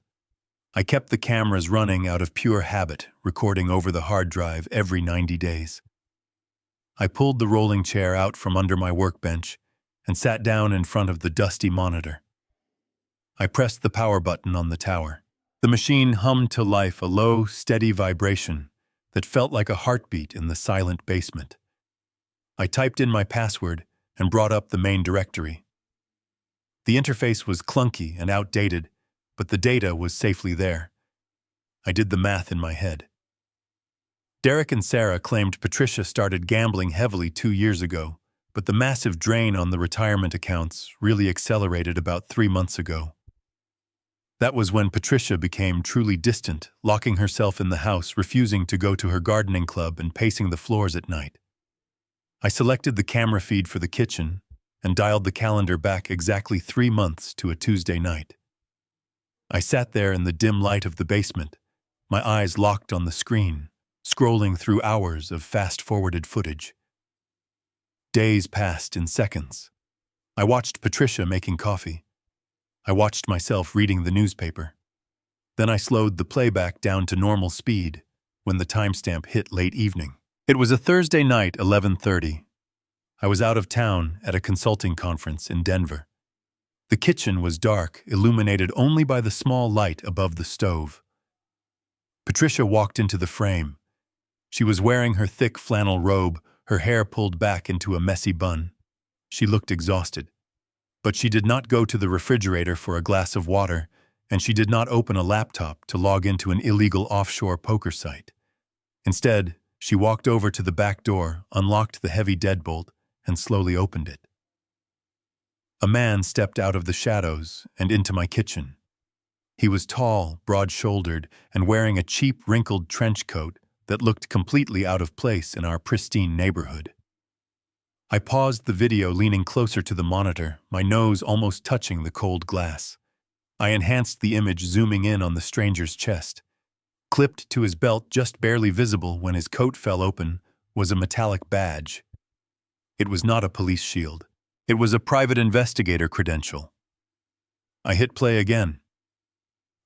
I kept the cameras running out of pure habit, recording over the hard drive every 90 days. I pulled the rolling chair out from under my workbench and sat down in front of the dusty monitor. I pressed the power button on the tower. The machine hummed to life, a low, steady vibration that felt like a heartbeat in the silent basement. I typed in my password and brought up the main directory. The interface was clunky and outdated, but the data was safely there. I did the math in my head. Derek and Sarah claimed Patricia started gambling heavily 2 years ago, but the massive drain on the retirement accounts really accelerated about 3 months ago. That was when Patricia became truly distant, locking herself in the house, refusing to go to her gardening club and pacing the floors at night. I selected the camera feed for the kitchen and dialed the calendar back exactly 3 months to a Tuesday night. I sat there in the dim light of the basement, my eyes locked on the screen, scrolling through hours of fast-forwarded footage. Days passed in seconds. I watched Patricia making coffee. I watched myself reading the newspaper. Then I slowed the playback down to normal speed when the timestamp hit late evening. It was a Thursday night, 11:30. I was out of town at a consulting conference in Denver. The kitchen was dark, illuminated only by the small light above the stove. Patricia walked into the frame. She was wearing her thick flannel robe, her hair pulled back into a messy bun. She looked exhausted. But she did not go to the refrigerator for a glass of water, and she did not open a laptop to log into an illegal offshore poker site. Instead, she walked over to the back door, unlocked the heavy deadbolt, and slowly opened it. A man stepped out of the shadows and into my kitchen. He was tall, broad-shouldered, and wearing a cheap, wrinkled trench coat that looked completely out of place in our pristine neighborhood. I paused the video, leaning closer to the monitor, my nose almost touching the cold glass. I enhanced the image, zooming in on the stranger's chest. Clipped to his belt, just barely visible when his coat fell open, was a metallic badge. It was not a police shield. It was a private investigator credential. I hit play again.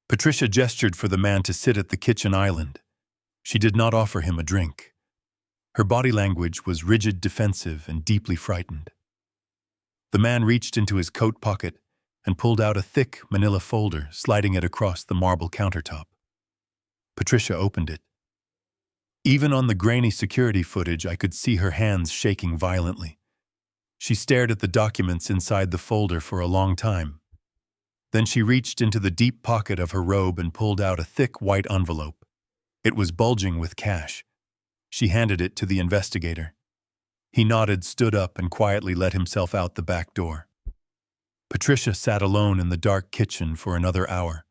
Patricia gestured for the man to sit at the kitchen island. She did not offer him a drink. Her body language was rigid, defensive, and deeply frightened. The man reached into his coat pocket and pulled out a thick manila folder, sliding it across the marble countertop. Patricia opened it. Even on the grainy security footage, I could see her hands shaking violently. She stared at the documents inside the folder for a long time. Then she reached into the deep pocket of her robe and pulled out a thick white envelope. It was bulging with cash. She handed it to the investigator. He nodded, stood up, and quietly let himself out the back door. Patricia sat alone in the dark kitchen for another hour,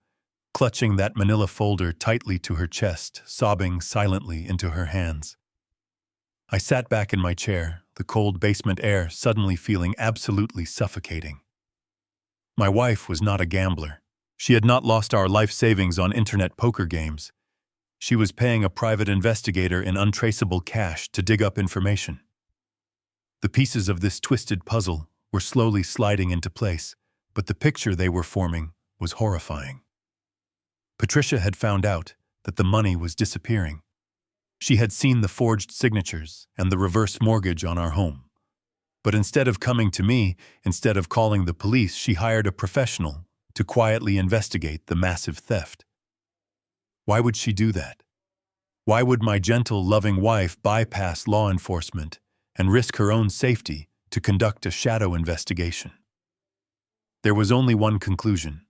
clutching that manila folder tightly to her chest, sobbing silently into her hands. I sat back in my chair, the cold basement air suddenly feeling absolutely suffocating. My wife was not a gambler. She had not lost our life savings on internet poker games. She was paying a private investigator in untraceable cash to dig up information. The pieces of this twisted puzzle were slowly sliding into place, but the picture they were forming was horrifying. Patricia had found out that the money was disappearing. She had seen the forged signatures and the reverse mortgage on our home. But instead of coming to me, instead of calling the police, she hired a professional to quietly investigate the massive theft. Why would she do that? Why would my gentle, loving wife bypass law enforcement and risk her own safety to conduct a shadow investigation? There was only one conclusion.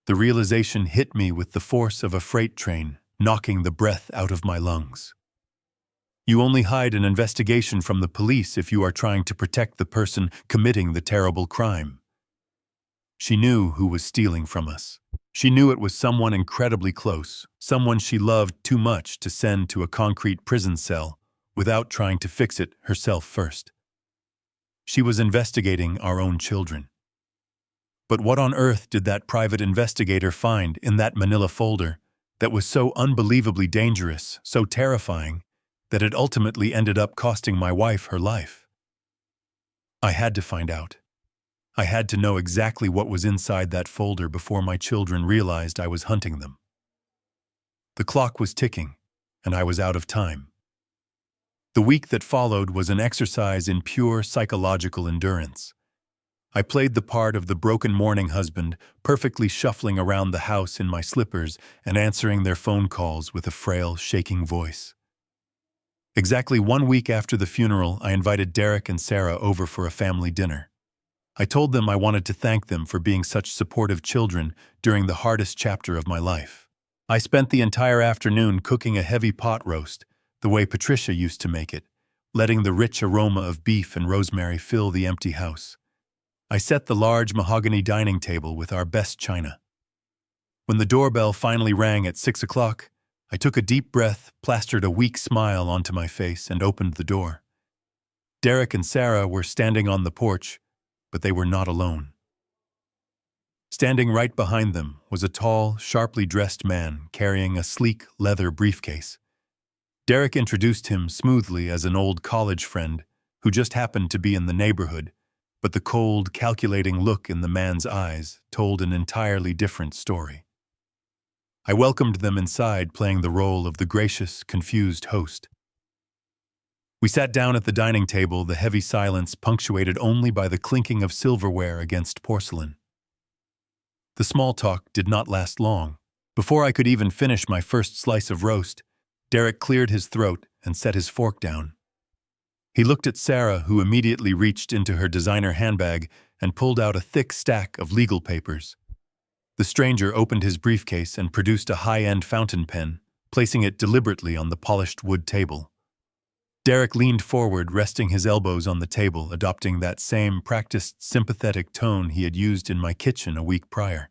The realization hit me with the force of a freight train, knocking the breath out of my lungs. You only hide an investigation from the police if you are trying to protect the person committing the terrible crime. She knew who was stealing from us. She knew it was someone incredibly close, someone she loved too much to send to a concrete prison cell without trying to fix it herself first. She was investigating our own children. But what on earth did that private investigator find in that manila folder that was so unbelievably dangerous, so terrifying, that it ultimately ended up costing my wife her life? I had to find out. I had to know exactly what was inside that folder before my children realized I was hunting them. The clock was ticking, and I was out of time. The week that followed was an exercise in pure psychological endurance. I played the part of the broken morning husband, perfectly shuffling around the house in my slippers and answering their phone calls with a frail, shaking voice. Exactly 1 week after the funeral, I invited Derek and Sarah over for a family dinner. I told them I wanted to thank them for being such supportive children during the hardest chapter of my life. I spent the entire afternoon cooking a heavy pot roast, the way Patricia used to make it, letting the rich aroma of beef and rosemary fill the empty house. I set the large mahogany dining table with our best china. When the doorbell finally rang at 6 o'clock, I took a deep breath, plastered a weak smile onto my face, and opened the door. Derek and Sarah were standing on the porch, but they were not alone. Standing right behind them was a tall, sharply dressed man carrying a sleek leather briefcase. Derek introduced him smoothly as an old college friend who just happened to be in the neighborhood, but the cold, calculating look in the man's eyes told an entirely different story. I welcomed them inside, playing the role of the gracious, confused host. We sat down at the dining table, the heavy silence punctuated only by the clinking of silverware against porcelain. The small talk did not last long. Before I could even finish my first slice of roast, Derek cleared his throat and set his fork down. He looked at Sarah, who immediately reached into her designer handbag and pulled out a thick stack of legal papers. The stranger opened his briefcase and produced a high-end fountain pen, placing it deliberately on the polished wood table. Derek leaned forward, resting his elbows on the table, adopting that same practiced, sympathetic tone he had used in my kitchen a week prior.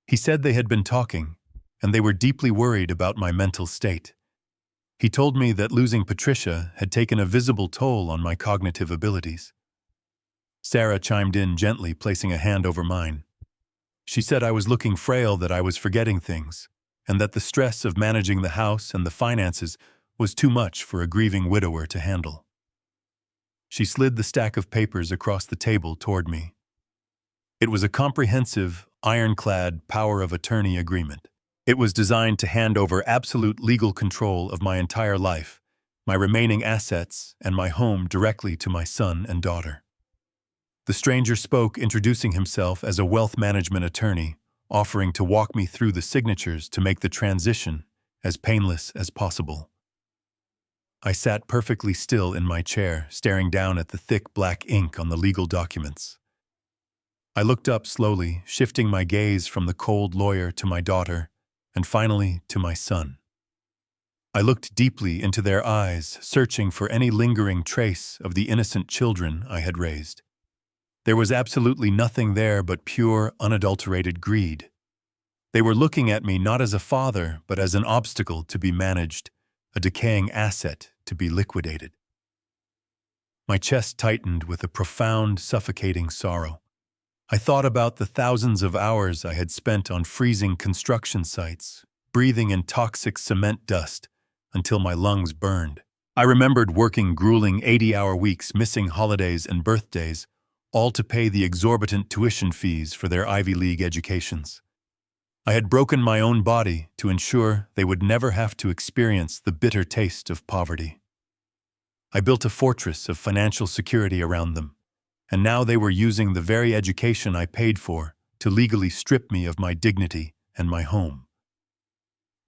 He said they had been talking, and they were deeply worried about my mental state. He told me that losing Patricia had taken a visible toll on my cognitive abilities. Sarah chimed in gently, placing a hand over mine. She said I was looking frail, that I was forgetting things, and that the stress of managing the house and the finances was too much for a grieving widower to handle. She slid the stack of papers across the table toward me. It was a comprehensive, ironclad power of attorney agreement. It was designed to hand over absolute legal control of my entire life, my remaining assets, and my home directly to my son and daughter. The stranger spoke, introducing himself as a wealth management attorney, offering to walk me through the signatures to make the transition as painless as possible. I sat perfectly still in my chair, staring down at the thick black ink on the legal documents. I looked up slowly, shifting my gaze from the cold lawyer to my daughter, and finally to my son. I looked deeply into their eyes, searching for any lingering trace of the innocent children I had raised. There was absolutely nothing there but pure, unadulterated greed. They were looking at me not as a father, but as an obstacle to be managed, a decaying asset to be liquidated. My chest tightened with a profound, suffocating sorrow. I thought about the thousands of hours I had spent on freezing construction sites, breathing in toxic cement dust until my lungs burned. I remembered working grueling 80-hour weeks, missing holidays and birthdays, all to pay the exorbitant tuition fees for their Ivy League educations. I had broken my own body to ensure they would never have to experience the bitter taste of poverty. I built a fortress of financial security around them, and now they were using the very education I paid for to legally strip me of my dignity and my home.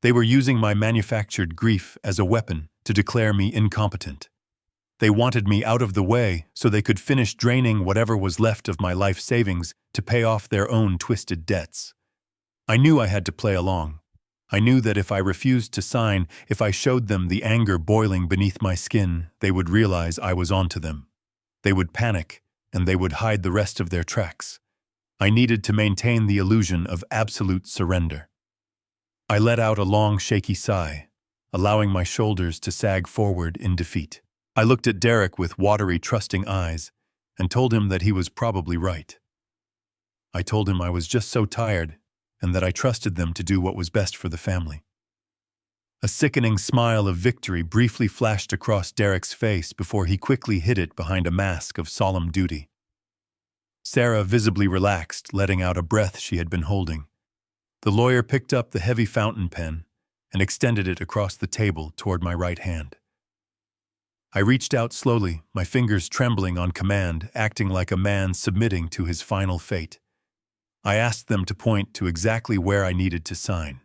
They were using my manufactured grief as a weapon to declare me incompetent. They wanted me out of the way so they could finish draining whatever was left of my life savings to pay off their own twisted debts. I knew I had to play along. I knew that if I refused to sign, if I showed them the anger boiling beneath my skin, they would realize I was onto them. They would panic, and they would hide the rest of their tracks. I needed to maintain the illusion of absolute surrender. I let out a long, shaky sigh, allowing my shoulders to sag forward in defeat. I looked at Derek with watery, trusting eyes and told him that he was probably right. I told him I was just so tired and that I trusted them to do what was best for the family. A sickening smile of victory briefly flashed across Derek's face before he quickly hid it behind a mask of solemn duty. Sarah visibly relaxed, letting out a breath she had been holding. The lawyer picked up the heavy fountain pen and extended it across the table toward my right hand. I reached out slowly, my fingers trembling on command, acting like a man submitting to his final fate. I asked them to point to exactly where I needed to sign.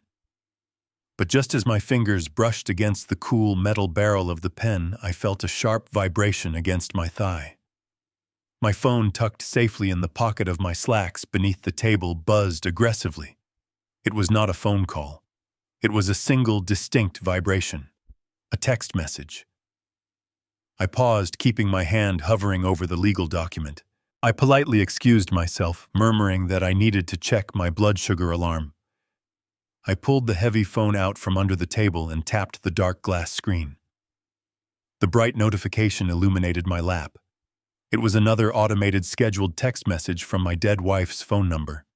But just as my fingers brushed against the cool metal barrel of the pen, I felt a sharp vibration against my thigh. My phone, tucked safely in the pocket of my slacks beneath the table, buzzed aggressively. It was not a phone call. It was a single, distinct vibration. A text message. I paused, keeping my hand hovering over the legal document. I politely excused myself, murmuring that I needed to check my blood sugar alarm. I pulled the heavy phone out from under the table and tapped the dark glass screen. The bright notification illuminated my lap. It was another automated scheduled text message from my dead wife's phone number.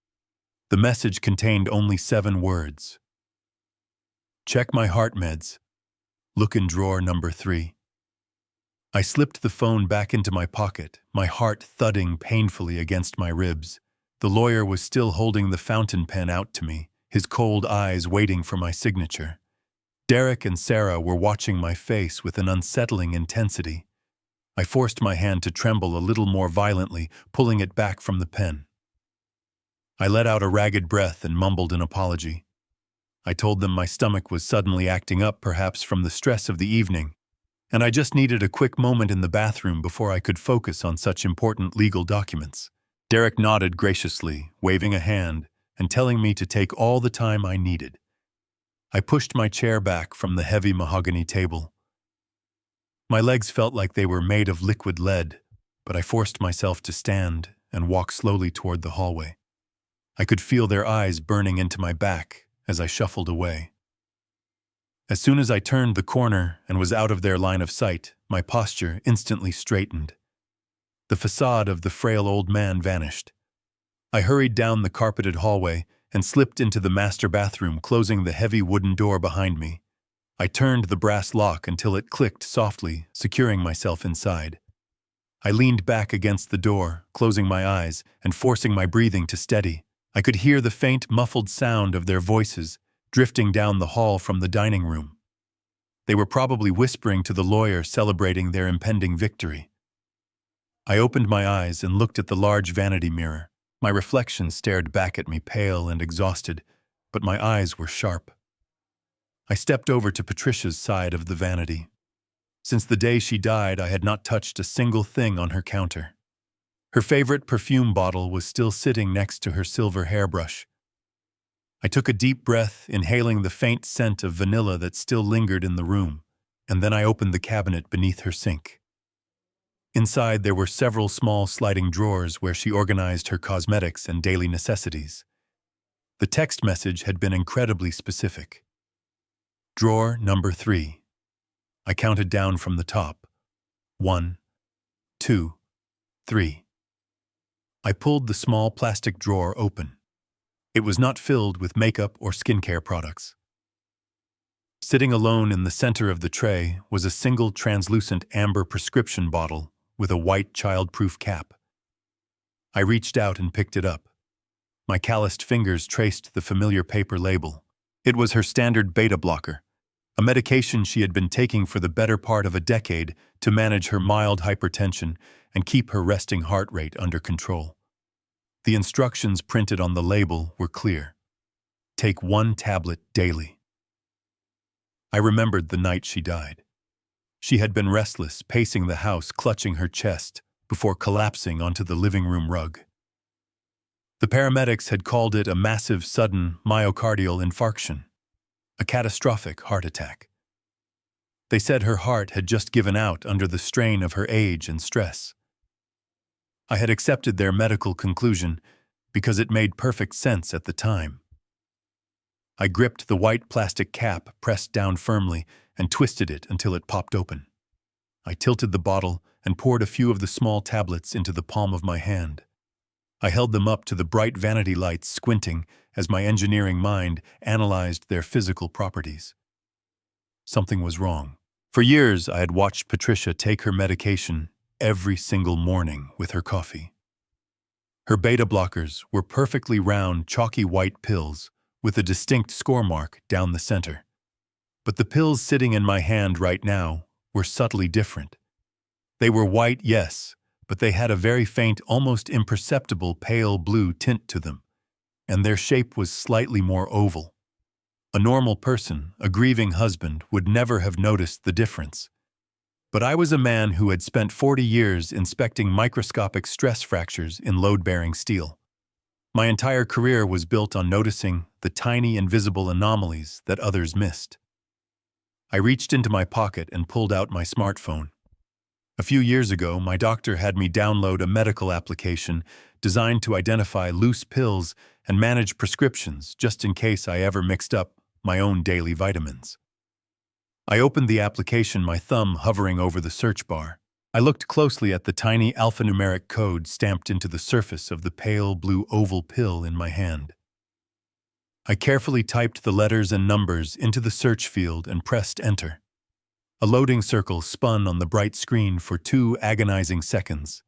The message contained only 7 words. Check my heart meds. Look in drawer number 3. I slipped the phone back into my pocket, my heart thudding painfully against my ribs. The lawyer was still holding the fountain pen out to me, his cold eyes waiting for my signature. Derek and Sarah were watching my face with an unsettling intensity. I forced my hand to tremble a little more violently, pulling it back from the pen. I let out a ragged breath and mumbled an apology. I told them my stomach was suddenly acting up, perhaps from the stress of the evening, and I just needed a quick moment in the bathroom before I could focus on such important legal documents. Derek nodded graciously, waving a hand and telling me to take all the time I needed. I pushed my chair back from the heavy mahogany table. My legs felt like they were made of liquid lead, but I forced myself to stand and walk slowly toward the hallway. I could feel their eyes burning into my back as I shuffled away. As soon as I turned the corner and was out of their line of sight, my posture instantly straightened. The facade of the frail old man vanished. I hurried down the carpeted hallway and slipped into the master bathroom, closing the heavy wooden door behind me. I turned the brass lock until it clicked softly, securing myself inside. I leaned back against the door, closing my eyes and forcing my breathing to steady. I could hear the faint, muffled sound of their voices drifting down the hall from the dining room. They were probably whispering to the lawyer, celebrating their impending victory. I opened my eyes and looked at the large vanity mirror. My reflection stared back at me, pale and exhausted, but my eyes were sharp. I stepped over to Patricia's side of the vanity. Since the day she died, I had not touched a single thing on her counter. Her favorite perfume bottle was still sitting next to her silver hairbrush. I took a deep breath, inhaling the faint scent of vanilla that still lingered in the room, and then I opened the cabinet beneath her sink. Inside, there were several small sliding drawers where she organized her cosmetics and daily necessities. The text message had been incredibly specific. Drawer number 3. I counted down from the top. 1, 2, 3. I pulled the small plastic drawer open. It was not filled with makeup or skincare products. Sitting alone in the center of the tray was a single translucent amber prescription bottle with a white child-proof cap. I reached out and picked it up. My calloused fingers traced the familiar paper label. It was her standard beta blocker, a medication she had been taking for the better part of a decade to manage her mild hypertension and keep her resting heart rate under control. The instructions printed on the label were clear. Take 1 tablet daily. I remembered the night she died. She had been restless, pacing the house, clutching her chest, before collapsing onto the living room rug. The paramedics had called it a massive, sudden myocardial infarction, a catastrophic heart attack. They said her heart had just given out under the strain of her age and stress. I had accepted their medical conclusion because it made perfect sense at the time. I gripped the white plastic cap pressed down firmly and twisted it until it popped open. I tilted the bottle and poured a few of the small tablets into the palm of my hand. I held them up to the bright vanity lights, squinting as my engineering mind analyzed their physical properties. Something was wrong. For years, I had watched Patricia take her medication every single morning with her coffee. Her beta blockers were perfectly round, chalky white pills with a distinct score mark down the center. But the pills sitting in my hand right now were subtly different. They were white, yes, but they had a very faint, almost imperceptible pale blue tint to them, and their shape was slightly more oval. A normal person, a grieving husband, would never have noticed the difference. But I was a man who had spent 40 years inspecting microscopic stress fractures in load-bearing steel. My entire career was built on noticing the tiny invisible anomalies that others missed. I reached into my pocket and pulled out my smartphone. A few years ago, my doctor had me download a medical application designed to identify loose pills and manage prescriptions just in case I ever mixed up my own daily vitamins. I opened the application, my thumb hovering over the search bar. I looked closely at the tiny alphanumeric code stamped into the surface of the pale blue oval pill in my hand. I carefully typed the letters and numbers into the search field and pressed enter. A loading circle spun on the bright screen for 2 agonizing seconds.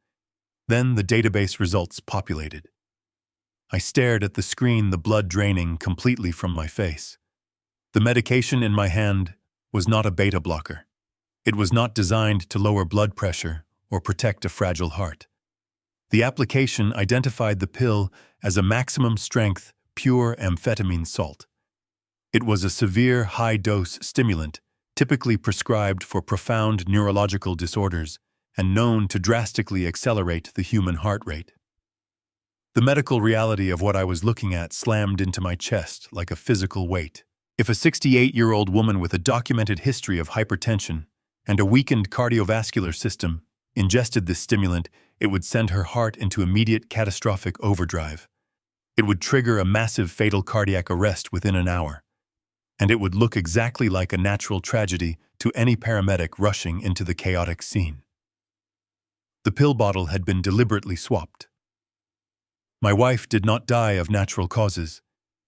Then the database results populated. I stared at the screen, the blood draining completely from my face. The medication in my hand was not a beta blocker. It was not designed to lower blood pressure or protect a fragile heart. The application identified the pill as a maximum-strength, pure amphetamine salt. It was a severe, high-dose stimulant, typically prescribed for profound neurological disorders and known to drastically accelerate the human heart rate. The medical reality of what I was looking at slammed into my chest like a physical weight. If a 68-year-old woman with a documented history of hypertension and a weakened cardiovascular system ingested this stimulant, it would send her heart into immediate catastrophic overdrive. It would trigger a massive fatal cardiac arrest within an hour. And it would look exactly like a natural tragedy to any paramedic rushing into the chaotic scene. The pill bottle had been deliberately swapped. My wife did not die of natural causes.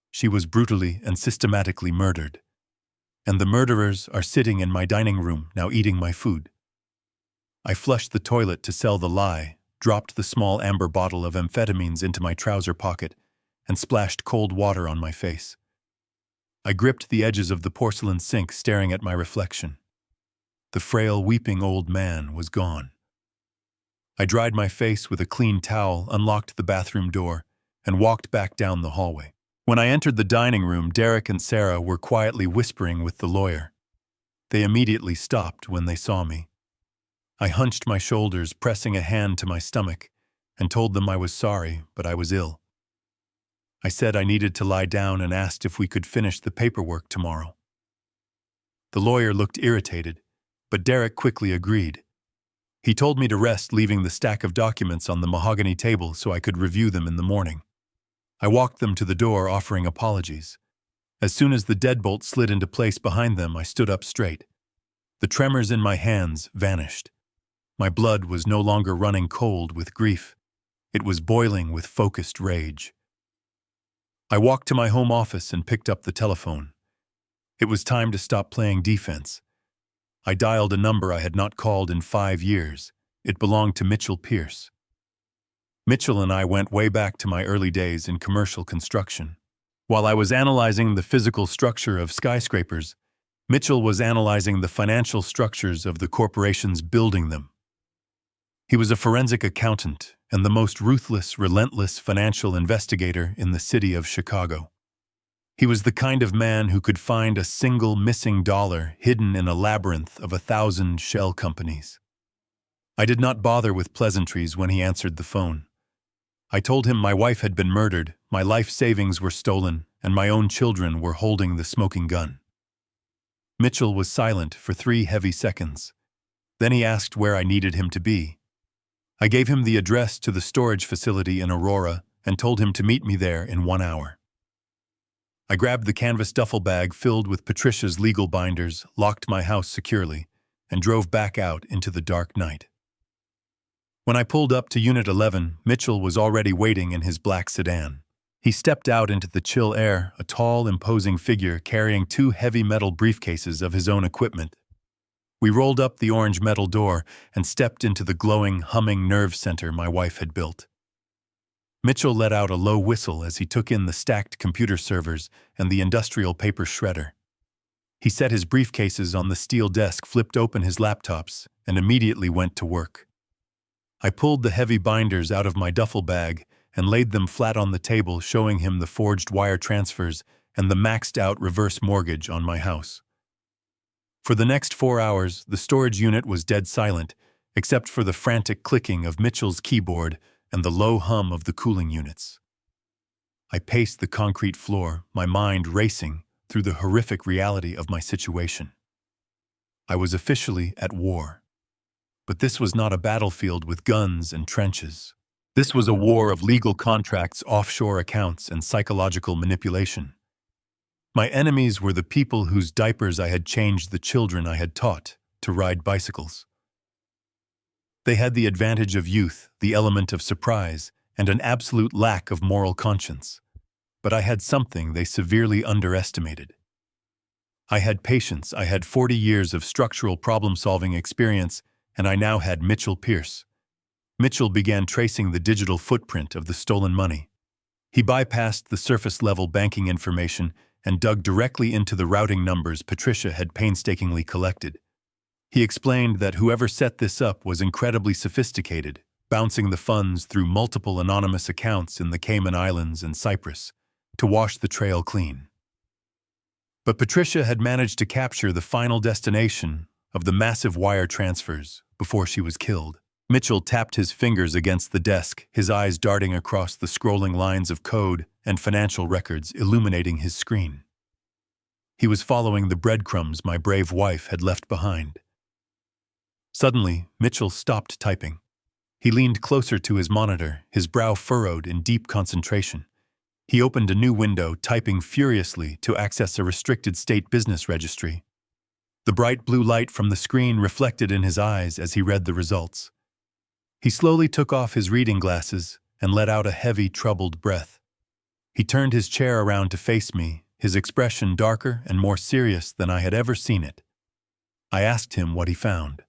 She was brutally and systematically murdered. And the murderers are sitting in my dining room now eating my food. I flushed the toilet to sell the lie, dropped the small amber bottle of amphetamines into my trouser pocket, and splashed cold water on my face. I gripped the edges of the porcelain sink, staring at my reflection. The frail, weeping old man was gone. I dried my face with a clean towel, unlocked the bathroom door, and walked back down the hallway. When I entered the dining room, Derek and Sarah were quietly whispering with the lawyer. They immediately stopped when they saw me. I hunched my shoulders, pressing a hand to my stomach, and told them I was sorry, but I was ill. I said I needed to lie down and asked if we could finish the paperwork tomorrow. The lawyer looked irritated, but Derek quickly agreed. He told me to rest, leaving the stack of documents on the mahogany table so I could review them in the morning. I walked them to the door, offering apologies. As soon as the deadbolt slid into place behind them, I stood up straight. The tremors in my hands vanished. My blood was no longer running cold with grief. It was boiling with focused rage. I walked to my home office and picked up the telephone. It was time to stop playing defense. I dialed a number I had not called in 5 years. It belonged to Mitchell Pierce. Mitchell and I went way back to my early days in commercial construction. While I was analyzing the physical structure of skyscrapers, Mitchell was analyzing the financial structures of the corporations building them. He was a forensic accountant and the most ruthless, relentless financial investigator in the city of Chicago. He was the kind of man who could find a single missing dollar hidden in a labyrinth of 1,000 shell companies. I did not bother with pleasantries when he answered the phone. I told him my wife had been murdered, my life savings were stolen, and my own children were holding the smoking gun. Mitchell was silent for 3 heavy seconds. Then he asked where I needed him to be. I gave him the address to the storage facility in Aurora and told him to meet me there in 1 hour. I grabbed the canvas duffel bag filled with Patricia's legal binders, locked my house securely, and drove back out into the dark night. When I pulled up to Unit 11, Mitchell was already waiting in his black sedan. He stepped out into the chill air, a tall, imposing figure carrying 2 heavy metal briefcases of his own equipment. We rolled up the orange metal door and stepped into the glowing, humming nerve center my wife had built. Mitchell let out a low whistle as he took in the stacked computer servers and the industrial paper shredder. He set his briefcases on the steel desk, flipped open his laptops, and immediately went to work. I pulled the heavy binders out of my duffel bag and laid them flat on the table, showing him the forged wire transfers and the maxed-out reverse mortgage on my house. For the next 4 hours, the storage unit was dead silent, except for the frantic clicking of Mitchell's keyboard and the low hum of the cooling units. I paced the concrete floor, my mind racing through the horrific reality of my situation. I was officially at war. But this was not a battlefield with guns and trenches. This was a war of legal contracts, offshore accounts, and psychological manipulation. My enemies were the people whose diapers I had changed the children I had taught to ride bicycles. They had the advantage of youth, the element of surprise, and an absolute lack of moral conscience. But I had something they severely underestimated. I had patience, I had 40 years of structural problem-solving experience, and I now had Mitchell Pierce. Mitchell began tracing the digital footprint of the stolen money. He bypassed the surface-level banking information and dug directly into the routing numbers Patricia had painstakingly collected. He explained that whoever set this up was incredibly sophisticated, bouncing the funds through multiple anonymous accounts in the Cayman Islands and Cyprus to wash the trail clean. But Patricia had managed to capture the final destination of the massive wire transfers before she was killed. Mitchell tapped his fingers against the desk, his eyes darting across the scrolling lines of code and financial records illuminating his screen. He was following the breadcrumbs my brave wife had left behind. Suddenly, Mitchell stopped typing. He leaned closer to his monitor, his brow furrowed in deep concentration. He opened a new window, typing furiously to access a restricted state business registry. The bright blue light from the screen reflected in his eyes as he read the results. He slowly took off his reading glasses and let out a heavy, troubled breath. He turned his chair around to face me, his expression darker and more serious than I had ever seen it. I asked him what he found.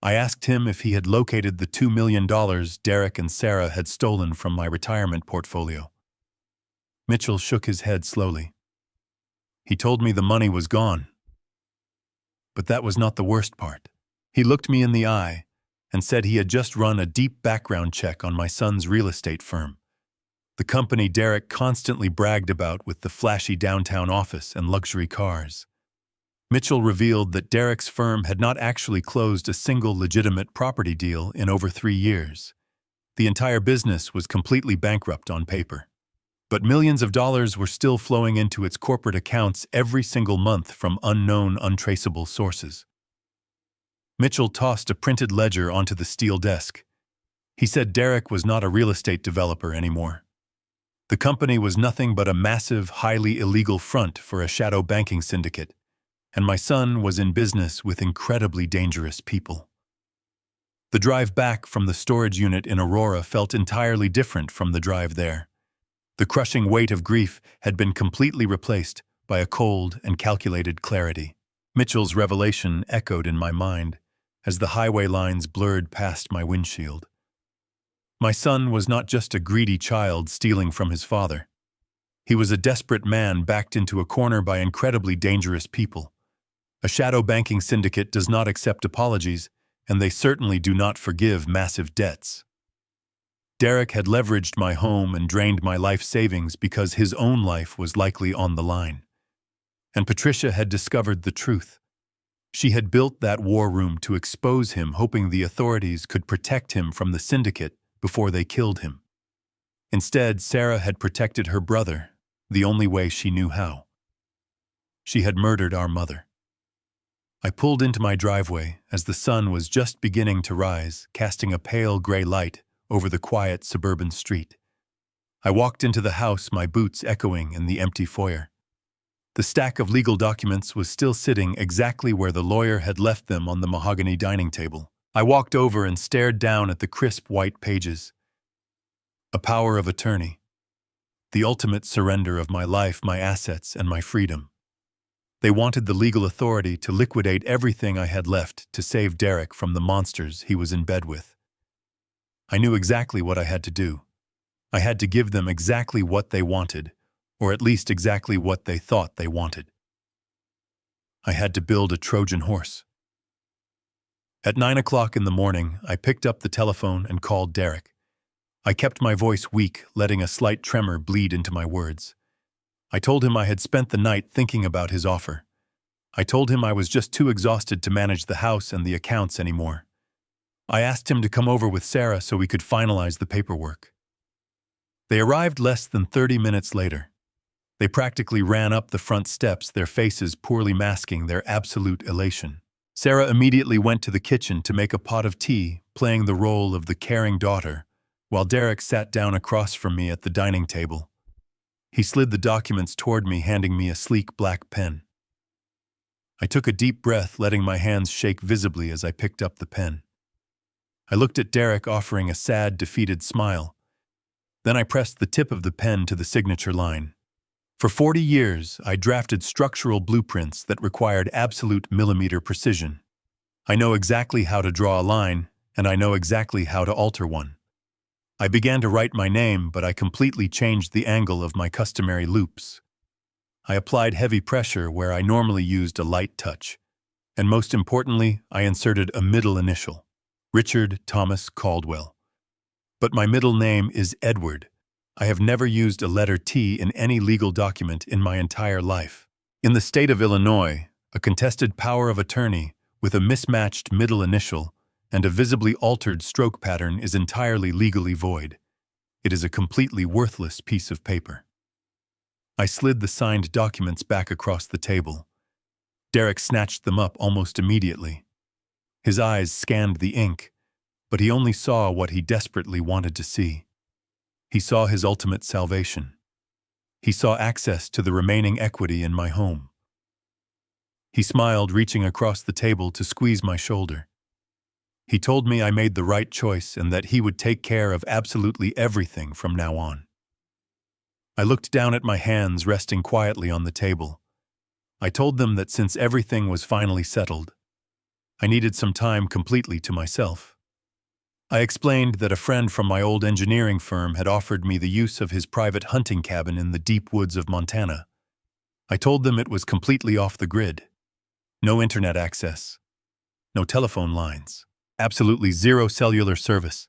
I asked him if he had located the $2 million Derek and Sarah had stolen from my retirement portfolio. Mitchell shook his head slowly. He told me the money was gone. But that was not the worst part. He looked me in the eye and said he had just run a deep background check on my son's real estate firm, the company Derek constantly bragged about with the flashy downtown office and luxury cars. Mitchell revealed that Derek's firm had not actually closed a single legitimate property deal in over 3 years. The entire business was completely bankrupt on paper. But millions of dollars were still flowing into its corporate accounts every single month from unknown, untraceable sources. Mitchell tossed a printed ledger onto the steel desk. He said Derek was not a real estate developer anymore. The company was nothing but a massive, highly illegal front for a shadow banking syndicate, and my son was in business with incredibly dangerous people. The drive back from the storage unit in Aurora felt entirely different from the drive there. The crushing weight of grief had been completely replaced by a cold and calculated clarity. Mitchell's revelation echoed in my mind as the highway lines blurred past my windshield. My son was not just a greedy child stealing from his father. He was a desperate man backed into a corner by incredibly dangerous people. A shadow banking syndicate does not accept apologies, and they certainly do not forgive massive debts. Derek had leveraged my home and drained my life savings because his own life was likely on the line. And Patricia had discovered the truth. She had built that war room to expose him, hoping the authorities could protect him from the syndicate before they killed him. Instead, Sarah had protected her brother, the only way she knew how. She had murdered our mother. I pulled into my driveway as the sun was just beginning to rise, casting a pale gray light over the quiet suburban street. I walked into the house, my boots echoing in the empty foyer. The stack of legal documents was still sitting exactly where the lawyer had left them on the mahogany dining table. I walked over and stared down at the crisp white pages. A power of attorney. The ultimate surrender of my life, my assets, and my freedom. They wanted the legal authority to liquidate everything I had left to save Derek from the monsters he was in bed with. I knew exactly what I had to do. I had to give them exactly what they wanted, or at least exactly what they thought they wanted. I had to build a Trojan horse. At 9 o'clock in the morning, I picked up the telephone and called Derek. I kept my voice weak, letting a slight tremor bleed into my words. I told him I had spent the night thinking about his offer. I told him I was just too exhausted to manage the house and the accounts anymore. I asked him to come over with Sarah so we could finalize the paperwork. They arrived less than 30 minutes later. They practically ran up the front steps, their faces poorly masking their absolute elation. Sarah immediately went to the kitchen to make a pot of tea, playing the role of the caring daughter, while Derek sat down across from me at the dining table. He slid the documents toward me, handing me a sleek black pen. I took a deep breath, letting my hands shake visibly as I picked up the pen. I looked at Derek, offering a sad, defeated smile. Then I pressed the tip of the pen to the signature line. For 40 years, I drafted structural blueprints that required absolute millimeter precision. I know exactly how to draw a line, and I know exactly how to alter one. I began to write my name, but I completely changed the angle of my customary loops. I applied heavy pressure where I normally used a light touch. And most importantly, I inserted a middle initial, Richard Thomas Caldwell. But my middle name is Edward. I have never used a letter T in any legal document in my entire life. In the state of Illinois, a contested power of attorney with a mismatched middle initial and a visibly altered stroke pattern is entirely legally void. It is a completely worthless piece of paper. I slid the signed documents back across the table. Derek snatched them up almost immediately. His eyes scanned the ink, but he only saw what he desperately wanted to see. He saw his ultimate salvation. He saw access to the remaining equity in my home. He smiled, reaching across the table to squeeze my shoulder. He told me I made the right choice and that he would take care of absolutely everything from now on. I looked down at my hands resting quietly on the table. I told them that since everything was finally settled, I needed some time completely to myself. I explained that a friend from my old engineering firm had offered me the use of his private hunting cabin in the deep woods of Montana. I told them it was completely off the grid. No internet access. No telephone lines. Absolutely zero cellular service.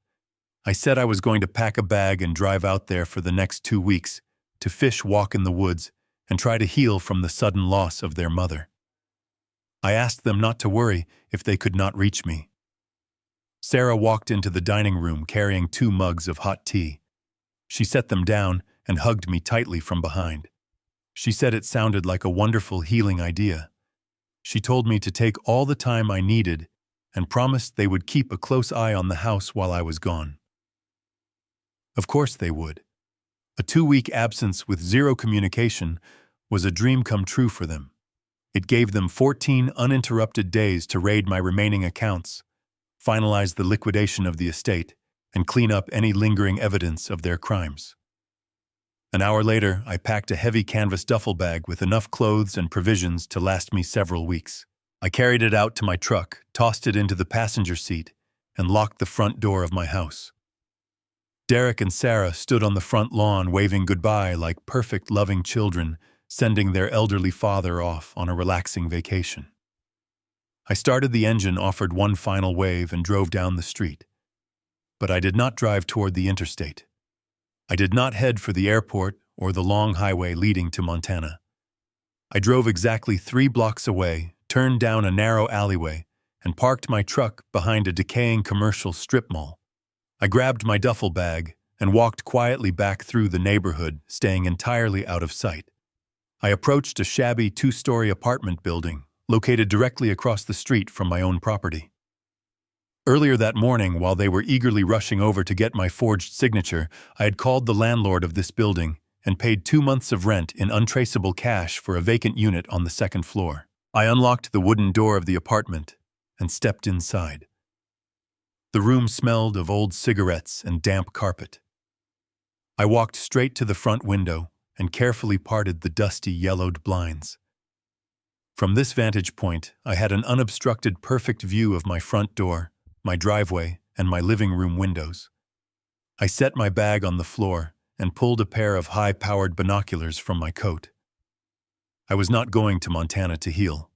I said I was going to pack a bag and drive out there for the next 2 weeks to fish, walk in the woods, and try to heal from the sudden loss of their mother. I asked them not to worry if they could not reach me. Sarah walked into the dining room carrying 2 mugs of hot tea. She set them down and hugged me tightly from behind. She said it sounded like a wonderful healing idea. She told me to take all the time I needed and promised they would keep a close eye on the house while I was gone. Of course they would. A 2-week absence with zero communication was a dream come true for them. It gave them 14 uninterrupted days to raid my remaining accounts, finalize the liquidation of the estate, and clean up any lingering evidence of their crimes. An hour later, I packed a heavy canvas duffel bag with enough clothes and provisions to last me several weeks. I carried it out to my truck, tossed it into the passenger seat, and locked the front door of my house. Derek and Sarah stood on the front lawn waving goodbye like perfect, loving children, sending their elderly father off on a relaxing vacation. I started the engine, offered one final wave, and drove down the street. But I did not drive toward the interstate. I did not head for the airport or the long highway leading to Montana. I drove exactly 3 blocks away, turned down a narrow alleyway, and parked my truck behind a decaying commercial strip mall. I grabbed my duffel bag and walked quietly back through the neighborhood, staying entirely out of sight. I approached a shabby 2-story apartment building located directly across the street from my own property. Earlier that morning, while they were eagerly rushing over to get my forged signature, I had called the landlord of this building and paid 2 months of rent in untraceable cash for a vacant unit on the 2nd floor. I unlocked the wooden door of the apartment and stepped inside. The room smelled of old cigarettes and damp carpet. I walked straight to the front window and carefully parted the dusty, yellowed blinds. From this vantage point, I had an unobstructed, perfect view of my front door, my driveway, and my living room windows. I set my bag on the floor and pulled a pair of high-powered binoculars from my coat. I was not going to Montana to heal.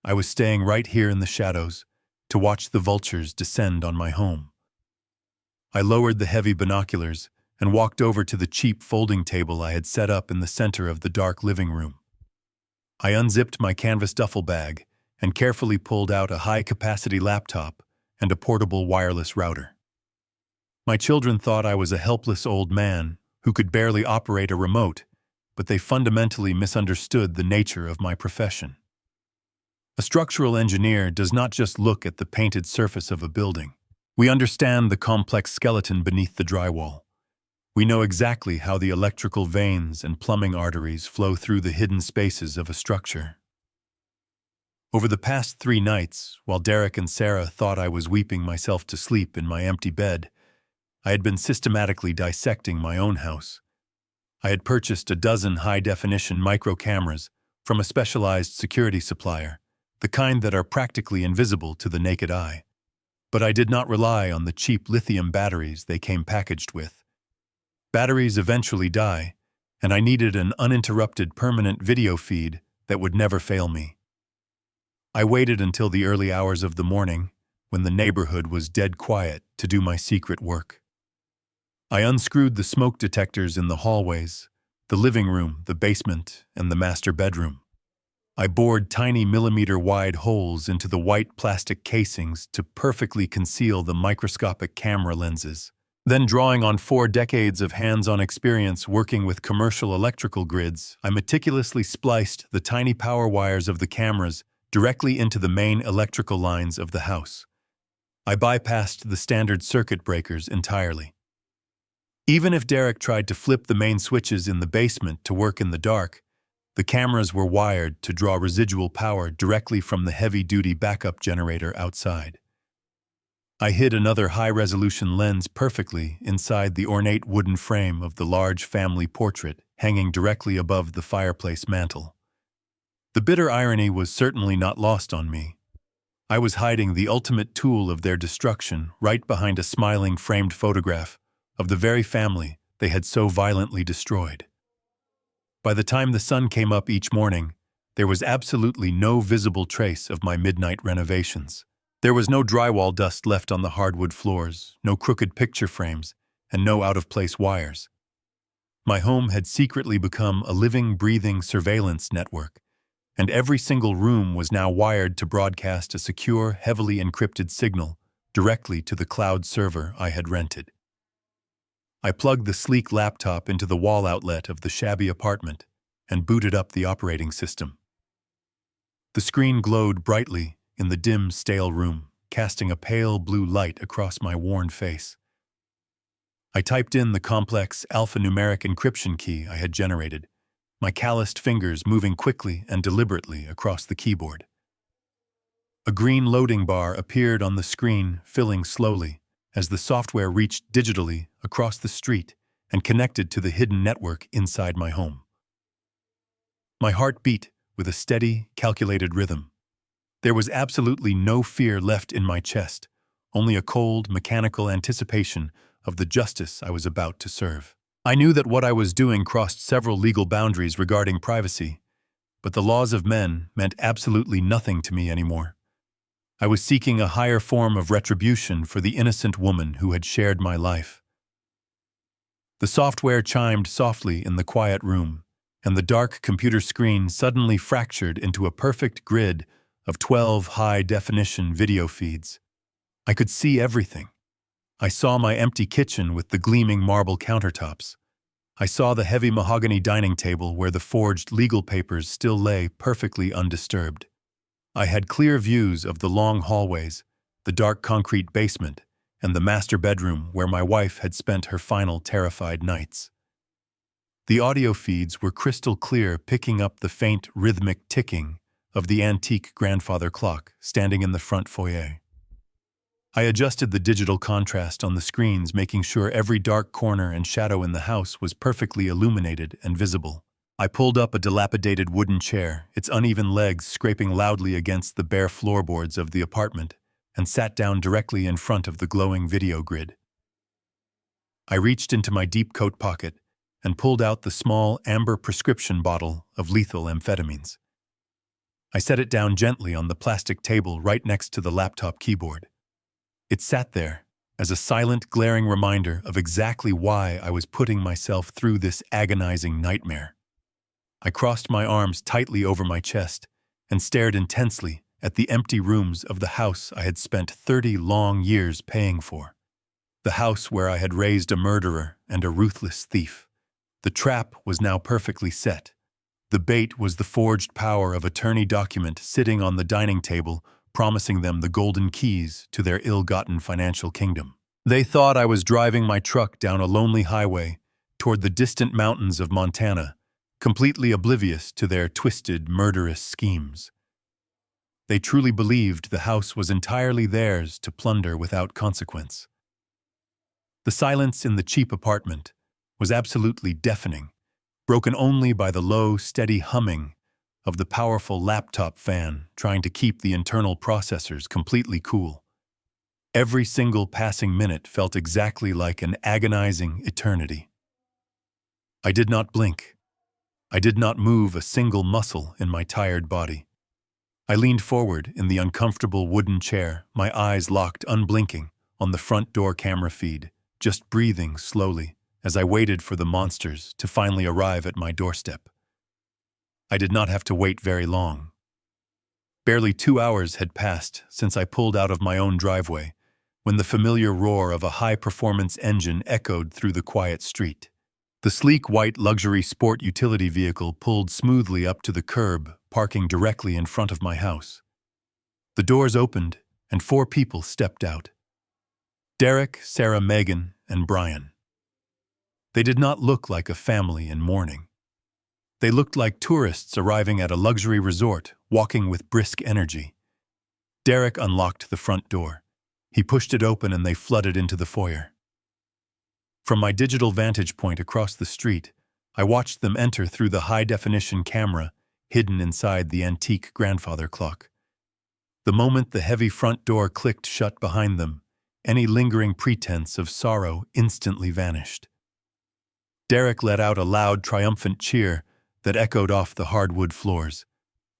I was staying right here in the shadows to watch the vultures descend on my home. I lowered the heavy binoculars and walked over to the cheap folding table I had set up in the center of the dark living room. I unzipped my canvas duffel bag and carefully pulled out a high-capacity laptop and a portable wireless router. My children thought I was a helpless old man who could barely operate a remote, but they fundamentally misunderstood the nature of my profession. A structural engineer does not just look at the painted surface of a building. We understand the complex skeleton beneath the drywall. We know exactly how the electrical veins and plumbing arteries flow through the hidden spaces of a structure. Over the past 3 nights, while Derek and Sarah thought I was weeping myself to sleep in my empty bed, I had been systematically dissecting my own house. I had purchased a dozen high-definition micro cameras from a specialized security supplier, the kind that are practically invisible to the naked eye. But I did not rely on the cheap lithium batteries they came packaged with. Batteries eventually die, and I needed an uninterrupted permanent video feed that would never fail me. I waited until the early hours of the morning, when the neighborhood was dead quiet, to do my secret work. I unscrewed the smoke detectors in the hallways, the living room, the basement, and the master bedroom. I bored tiny millimeter-wide holes into the white plastic casings to perfectly conceal the microscopic camera lenses. Then, drawing on 4 decades of hands-on experience working with commercial electrical grids, I meticulously spliced the tiny power wires of the cameras directly into the main electrical lines of the house. I bypassed the standard circuit breakers entirely. Even if Derek tried to flip the main switches in the basement to work in the dark, the cameras were wired to draw residual power directly from the heavy-duty backup generator outside. I hid another high-resolution lens perfectly inside the ornate wooden frame of the large family portrait hanging directly above the fireplace mantel. The bitter irony was certainly not lost on me. I was hiding the ultimate tool of their destruction right behind a smiling framed photograph of the very family they had so violently destroyed. By the time the sun came up each morning, there was absolutely no visible trace of my midnight renovations. There was no drywall dust left on the hardwood floors, no crooked picture frames, and no out-of-place wires. My home had secretly become a living, breathing surveillance network, and every single room was now wired to broadcast a secure, heavily encrypted signal directly to the cloud server I had rented. I plugged the sleek laptop into the wall outlet of the shabby apartment and booted up the operating system. The screen glowed brightly in the dim, stale room, casting a pale blue light across my worn face. I typed in the complex alphanumeric encryption key I had generated, my calloused fingers moving quickly and deliberately across the keyboard. A green loading bar appeared on the screen, filling slowly, as the software reached digitally across the street and connected to the hidden network inside my home. My heart beat with a steady, calculated rhythm. There was absolutely no fear left in my chest, only a cold, mechanical anticipation of the justice I was about to serve. I knew that what I was doing crossed several legal boundaries regarding privacy, but the laws of men meant absolutely nothing to me anymore. I was seeking a higher form of retribution for the innocent woman who had shared my life. The software chimed softly in the quiet room, and the dark computer screen suddenly fractured into a perfect grid of 12 high-definition video feeds. I could see everything. I saw my empty kitchen with the gleaming marble countertops. I saw the heavy mahogany dining table where the forged legal papers still lay perfectly undisturbed. I had clear views of the long hallways, the dark concrete basement, and the master bedroom where my wife had spent her final terrified nights. The audio feeds were crystal clear, picking up the faint rhythmic ticking of the antique grandfather clock standing in the front foyer. I adjusted the digital contrast on the screens, making sure every dark corner and shadow in the house was perfectly illuminated and visible. I pulled up a dilapidated wooden chair, its uneven legs scraping loudly against the bare floorboards of the apartment, and sat down directly in front of the glowing video grid. I reached into my deep coat pocket and pulled out the small amber prescription bottle of lethal amphetamines. I set it down gently on the plastic table right next to the laptop keyboard. It sat there as a silent, glaring reminder of exactly why I was putting myself through this agonizing nightmare. I crossed my arms tightly over my chest and stared intensely at the empty rooms of the house I had spent 30 long years paying for. The house where I had raised a murderer and a ruthless thief. The trap was now perfectly set. The bait was the forged power of attorney document sitting on the dining table, promising them the golden keys to their ill-gotten financial kingdom. They thought I was driving my truck down a lonely highway toward the distant mountains of Montana, completely oblivious to their twisted, murderous schemes. They truly believed the house was entirely theirs to plunder without consequence. The silence in the cheap apartment was absolutely deafening, broken only by the low, steady humming of the powerful laptop fan trying to keep the internal processors completely cool. Every single passing minute felt exactly like an agonizing eternity. I did not blink. I did not move a single muscle in my tired body. I leaned forward in the uncomfortable wooden chair, my eyes locked unblinking on the front door camera feed, just breathing slowly as I waited for the monsters to finally arrive at my doorstep. I did not have to wait very long. Barely 2 hours had passed since I pulled out of my own driveway, when the familiar roar of a high-performance engine echoed through the quiet street. The sleek white luxury sport utility vehicle pulled smoothly up to the curb, parking directly in front of my house. The doors opened, and 4 people stepped out. Derek, Sarah, Megan, and Brian. They did not look like a family in mourning. They looked like tourists arriving at a luxury resort, walking with brisk energy. Derek unlocked the front door. He pushed it open and they flooded into the foyer. From my digital vantage point across the street, I watched them enter through the high-definition camera hidden inside the antique grandfather clock. The moment the heavy front door clicked shut behind them, any lingering pretense of sorrow instantly vanished. Derek let out a loud, triumphant cheer that echoed off the hardwood floors.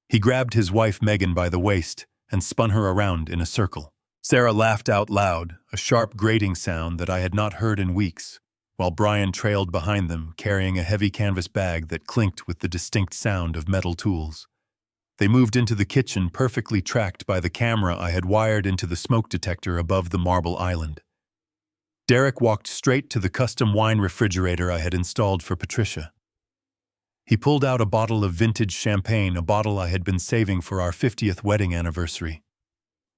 He grabbed his wife Megan by the waist and spun her around in a circle. Sarah laughed out loud, a sharp grating sound that I had not heard in weeks, while Brian trailed behind them, carrying a heavy canvas bag that clinked with the distinct sound of metal tools. They moved into the kitchen, perfectly tracked by the camera I had wired into the smoke detector above the marble island. Derek walked straight to the custom wine refrigerator I had installed for Patricia. He pulled out a bottle of vintage champagne, a bottle I had been saving for our 50th wedding anniversary.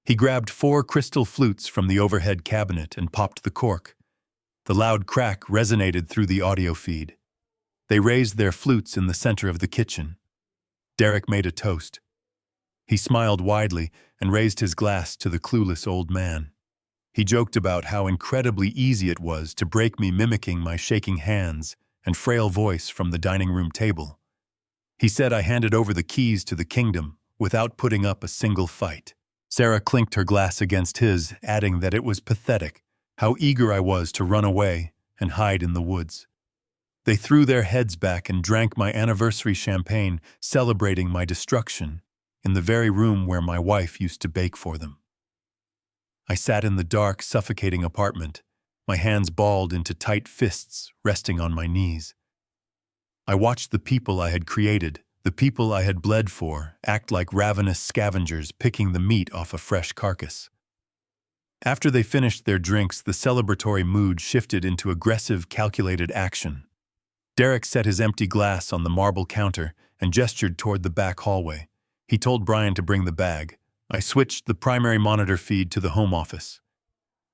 He grabbed 4 crystal flutes from the overhead cabinet and popped the cork. The loud crack resonated through the audio feed. They raised their flutes in the center of the kitchen. Derek made a toast. He smiled widely and raised his glass to the clueless old man. He joked about how incredibly easy it was to break me, mimicking my shaking hands and frail voice from the dining room table. He said I handed over the keys to the kingdom without putting up a single fight. Sarah clinked her glass against his, adding that it was pathetic how eager I was to run away and hide in the woods. They threw their heads back and drank my anniversary champagne, celebrating my destruction, in the very room where my wife used to bake for them. I sat in the dark, suffocating apartment, my hands balled into tight fists, resting on my knees. I watched the people I had created, the people I had bled for, act like ravenous scavengers picking the meat off a fresh carcass. After they finished their drinks, the celebratory mood shifted into aggressive, calculated action. Derek set his empty glass on the marble counter and gestured toward the back hallway. He told Brian to bring the bag. I switched the primary monitor feed to the home office.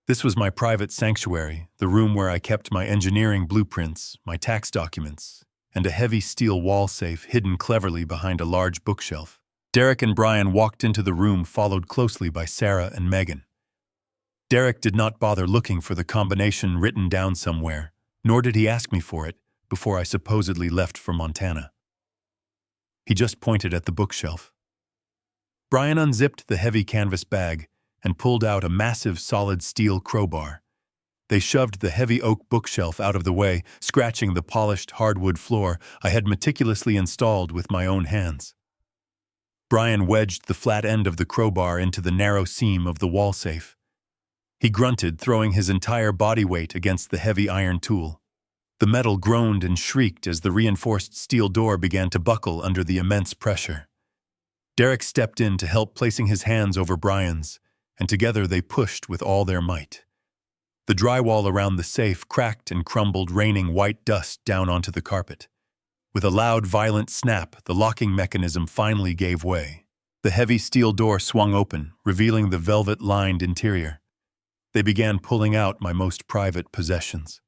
This was my private sanctuary, the room where I kept my engineering blueprints, my tax documents, and a heavy steel wall safe hidden cleverly behind a large bookshelf. Derek and Brian walked into the room, followed closely by Sarah and Megan. Derek did not bother looking for the combination written down somewhere, nor did he ask me for it before I supposedly left for Montana. He just pointed at the bookshelf. Brian unzipped the heavy canvas bag and pulled out a massive solid steel crowbar. They shoved the heavy oak bookshelf out of the way, scratching the polished hardwood floor I had meticulously installed with my own hands. Brian wedged the flat end of the crowbar into the narrow seam of the wall safe. He grunted, throwing his entire body weight against the heavy iron tool. The metal groaned and shrieked as the reinforced steel door began to buckle under the immense pressure. Derek stepped in to help, placing his hands over Brian's, and together they pushed with all their might. The drywall around the safe cracked and crumbled, raining white dust down onto the carpet. With a loud, violent snap, the locking mechanism finally gave way. The heavy steel door swung open, revealing the velvet-lined interior. They began pulling out my most private possessions.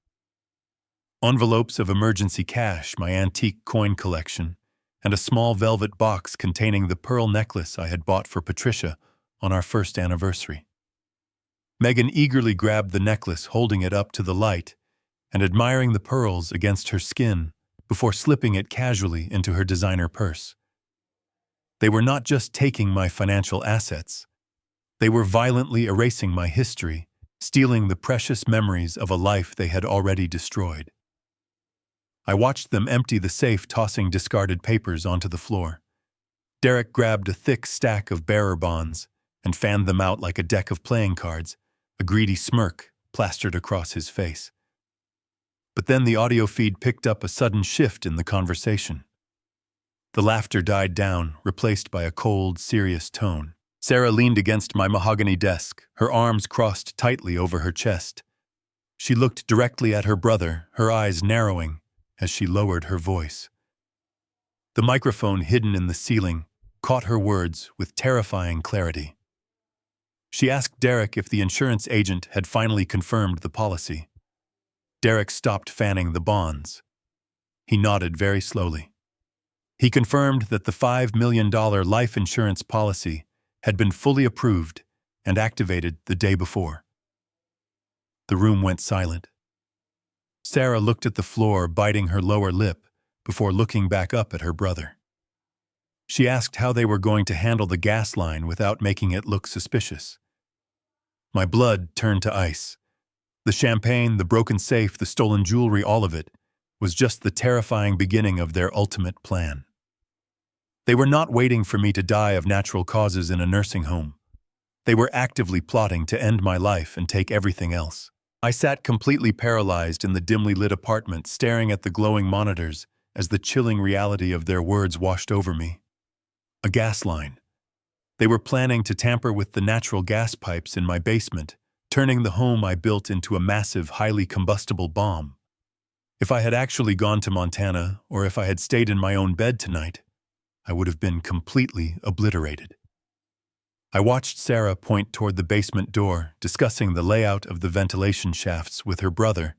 Envelopes of emergency cash, my antique coin collection, and a small velvet box containing the pearl necklace I had bought for Patricia on our first anniversary. Megan eagerly grabbed the necklace, holding it up to the light and admiring the pearls against her skin before slipping it casually into her designer purse. They were not just taking my financial assets. They were violently erasing my history, stealing the precious memories of a life they had already destroyed. I watched them empty the safe, tossing discarded papers onto the floor. Derek grabbed a thick stack of bearer bonds and fanned them out like a deck of playing cards, a greedy smirk plastered across his face. But then the audio feed picked up a sudden shift in the conversation. The laughter died down, replaced by a cold, serious tone. Sarah leaned against my mahogany desk, her arms crossed tightly over her chest. She looked directly at her brother, her eyes narrowing as she lowered her voice. The microphone hidden in the ceiling caught her words with terrifying clarity. She asked Derek if the insurance agent had finally confirmed the policy. Derek stopped fanning the bonds. He nodded very slowly. He confirmed that the $5 million life insurance policy had been fully approved and activated the day before. The room went silent. Sarah looked at the floor, biting her lower lip, before looking back up at her brother. She asked how they were going to handle the gas line without making it look suspicious. My blood turned to ice. The champagne, the broken safe, the stolen jewelry, all of it was just the terrifying beginning of their ultimate plan. They were not waiting for me to die of natural causes in a nursing home. They were actively plotting to end my life and take everything else. I sat completely paralyzed in the dimly lit apartment, staring at the glowing monitors as the chilling reality of their words washed over me. A gas line. They were planning to tamper with the natural gas pipes in my basement, turning the home I built into a massive, highly combustible bomb. If I had actually gone to Montana, or if I had stayed in my own bed tonight, I would have been completely obliterated. I watched Sarah point toward the basement door, discussing the layout of the ventilation shafts with her brother,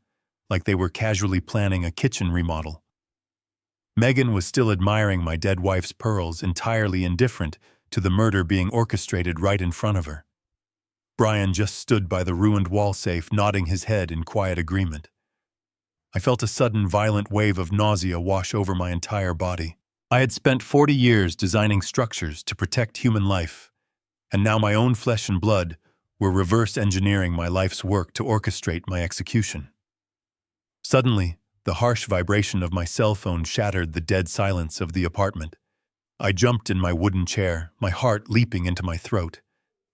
like they were casually planning a kitchen remodel. Megan was still admiring my dead wife's pearls, entirely indifferent to the murder being orchestrated right in front of her. Brian just stood by the ruined wall safe, nodding his head in quiet agreement. I felt a sudden violent wave of nausea wash over my entire body. I had spent 40 years designing structures to protect human life, and now my own flesh and blood were reverse engineering my life's work to orchestrate my execution. Suddenly, the harsh vibration of my cell phone shattered the dead silence of the apartment. I jumped in my wooden chair, my heart leaping into my throat.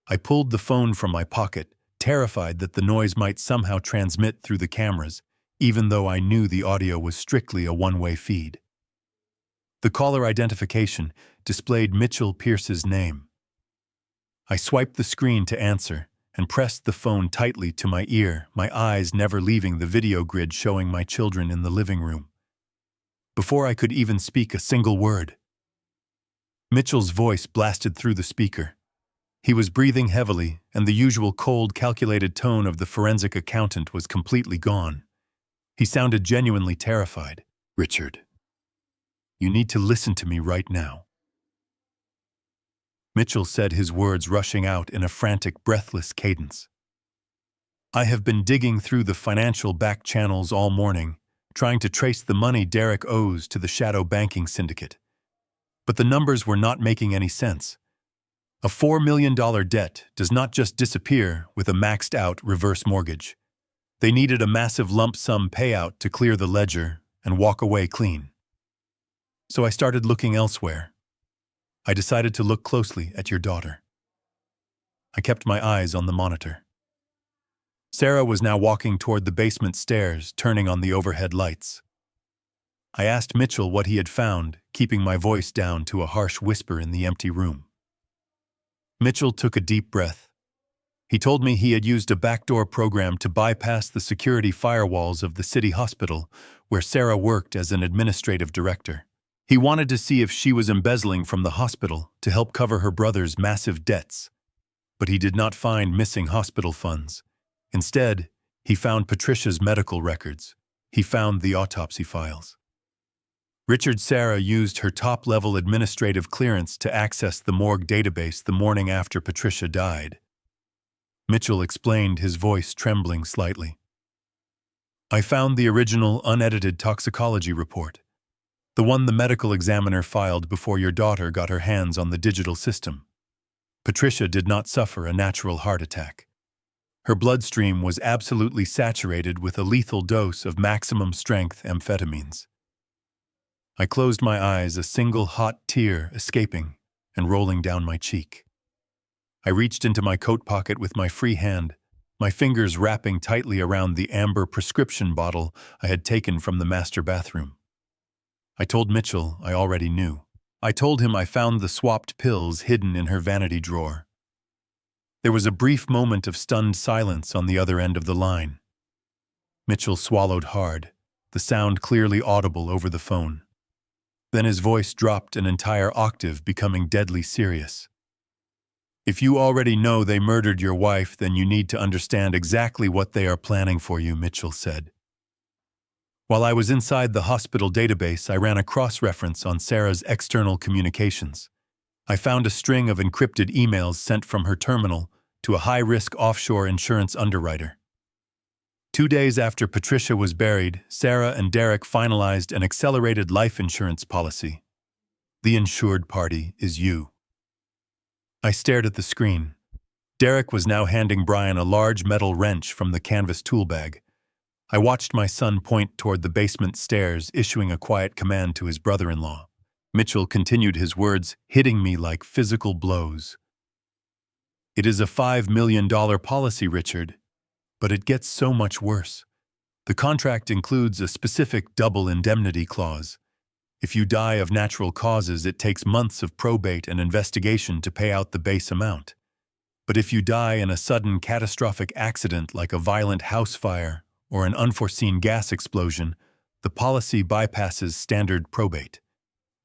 I pulled the phone from my pocket, terrified that the noise might somehow transmit through the cameras, even though I knew the audio was strictly a one-way feed. The caller identification displayed Mitchell Pierce's name. I swiped the screen to answer and pressed the phone tightly to my ear, my eyes never leaving the video grid showing my children in the living room. Before I could even speak a single word, Mitchell's voice blasted through the speaker. He was breathing heavily, and the usual cold, calculated tone of the forensic accountant was completely gone. He sounded genuinely terrified. "Richard, you need to listen to me right now." Mitchell said, his words rushing out in a frantic, breathless cadence. "I have been digging through the financial back channels all morning, trying to trace the money Derek owes to the shadow banking syndicate. But the numbers were not making any sense. A $4 million debt does not just disappear with a maxed-out reverse mortgage. They needed a massive lump sum payout to clear the ledger and walk away clean. So I started looking elsewhere. I decided to look closely at your daughter." I kept my eyes on the monitor. Sarah was now walking toward the basement stairs, turning on the overhead lights. I asked Mitchell what he had found, keeping my voice down to a harsh whisper in the empty room. Mitchell took a deep breath. He told me he had used a backdoor program to bypass the security firewalls of the city hospital, where Sarah worked as an administrative director. He wanted to see if she was embezzling from the hospital to help cover her brother's massive debts. But he did not find missing hospital funds. Instead, he found Patricia's medical records. He found the autopsy files. Richard, Sarah used her top-level administrative clearance to access the morgue database the morning after Patricia died. Mitchell explained, his voice trembling slightly. "I found the original unedited toxicology report. The one the medical examiner filed before your daughter got her hands on the digital system. Patricia did not suffer a natural heart attack. Her bloodstream was absolutely saturated with a lethal dose of maximum-strength amphetamines." I closed my eyes, a single hot tear escaping and rolling down my cheek. I reached into my coat pocket with my free hand, my fingers wrapping tightly around the amber prescription bottle I had taken from the master bathroom. I told Mitchell I already knew. I told him I found the swapped pills hidden in her vanity drawer. There was a brief moment of stunned silence on the other end of the line. Mitchell swallowed hard, the sound clearly audible over the phone. Then his voice dropped an entire octave, becoming deadly serious. "If you already know they murdered your wife, then you need to understand exactly what they are planning for you," Mitchell said. While I was inside the hospital database, I ran a cross-reference on Sarah's external communications. I found a string of encrypted emails sent from her terminal to a high-risk offshore insurance underwriter. 2 days after Patricia was buried, Sarah and Derek finalized an accelerated life insurance policy. The insured party is you. I stared at the screen. Derek was now handing Brian a large metal wrench from the canvas tool bag. I watched my son point toward the basement stairs, issuing a quiet command to his brother-in-law. Mitchell continued his words, hitting me like physical blows. "It is a $5 million policy, Richard, but it gets so much worse. The contract includes a specific double indemnity clause. If you die of natural causes, it takes months of probate and investigation to pay out the base amount. But if you die in a sudden catastrophic accident like a violent house fire or an unforeseen gas explosion, the policy bypasses standard probate.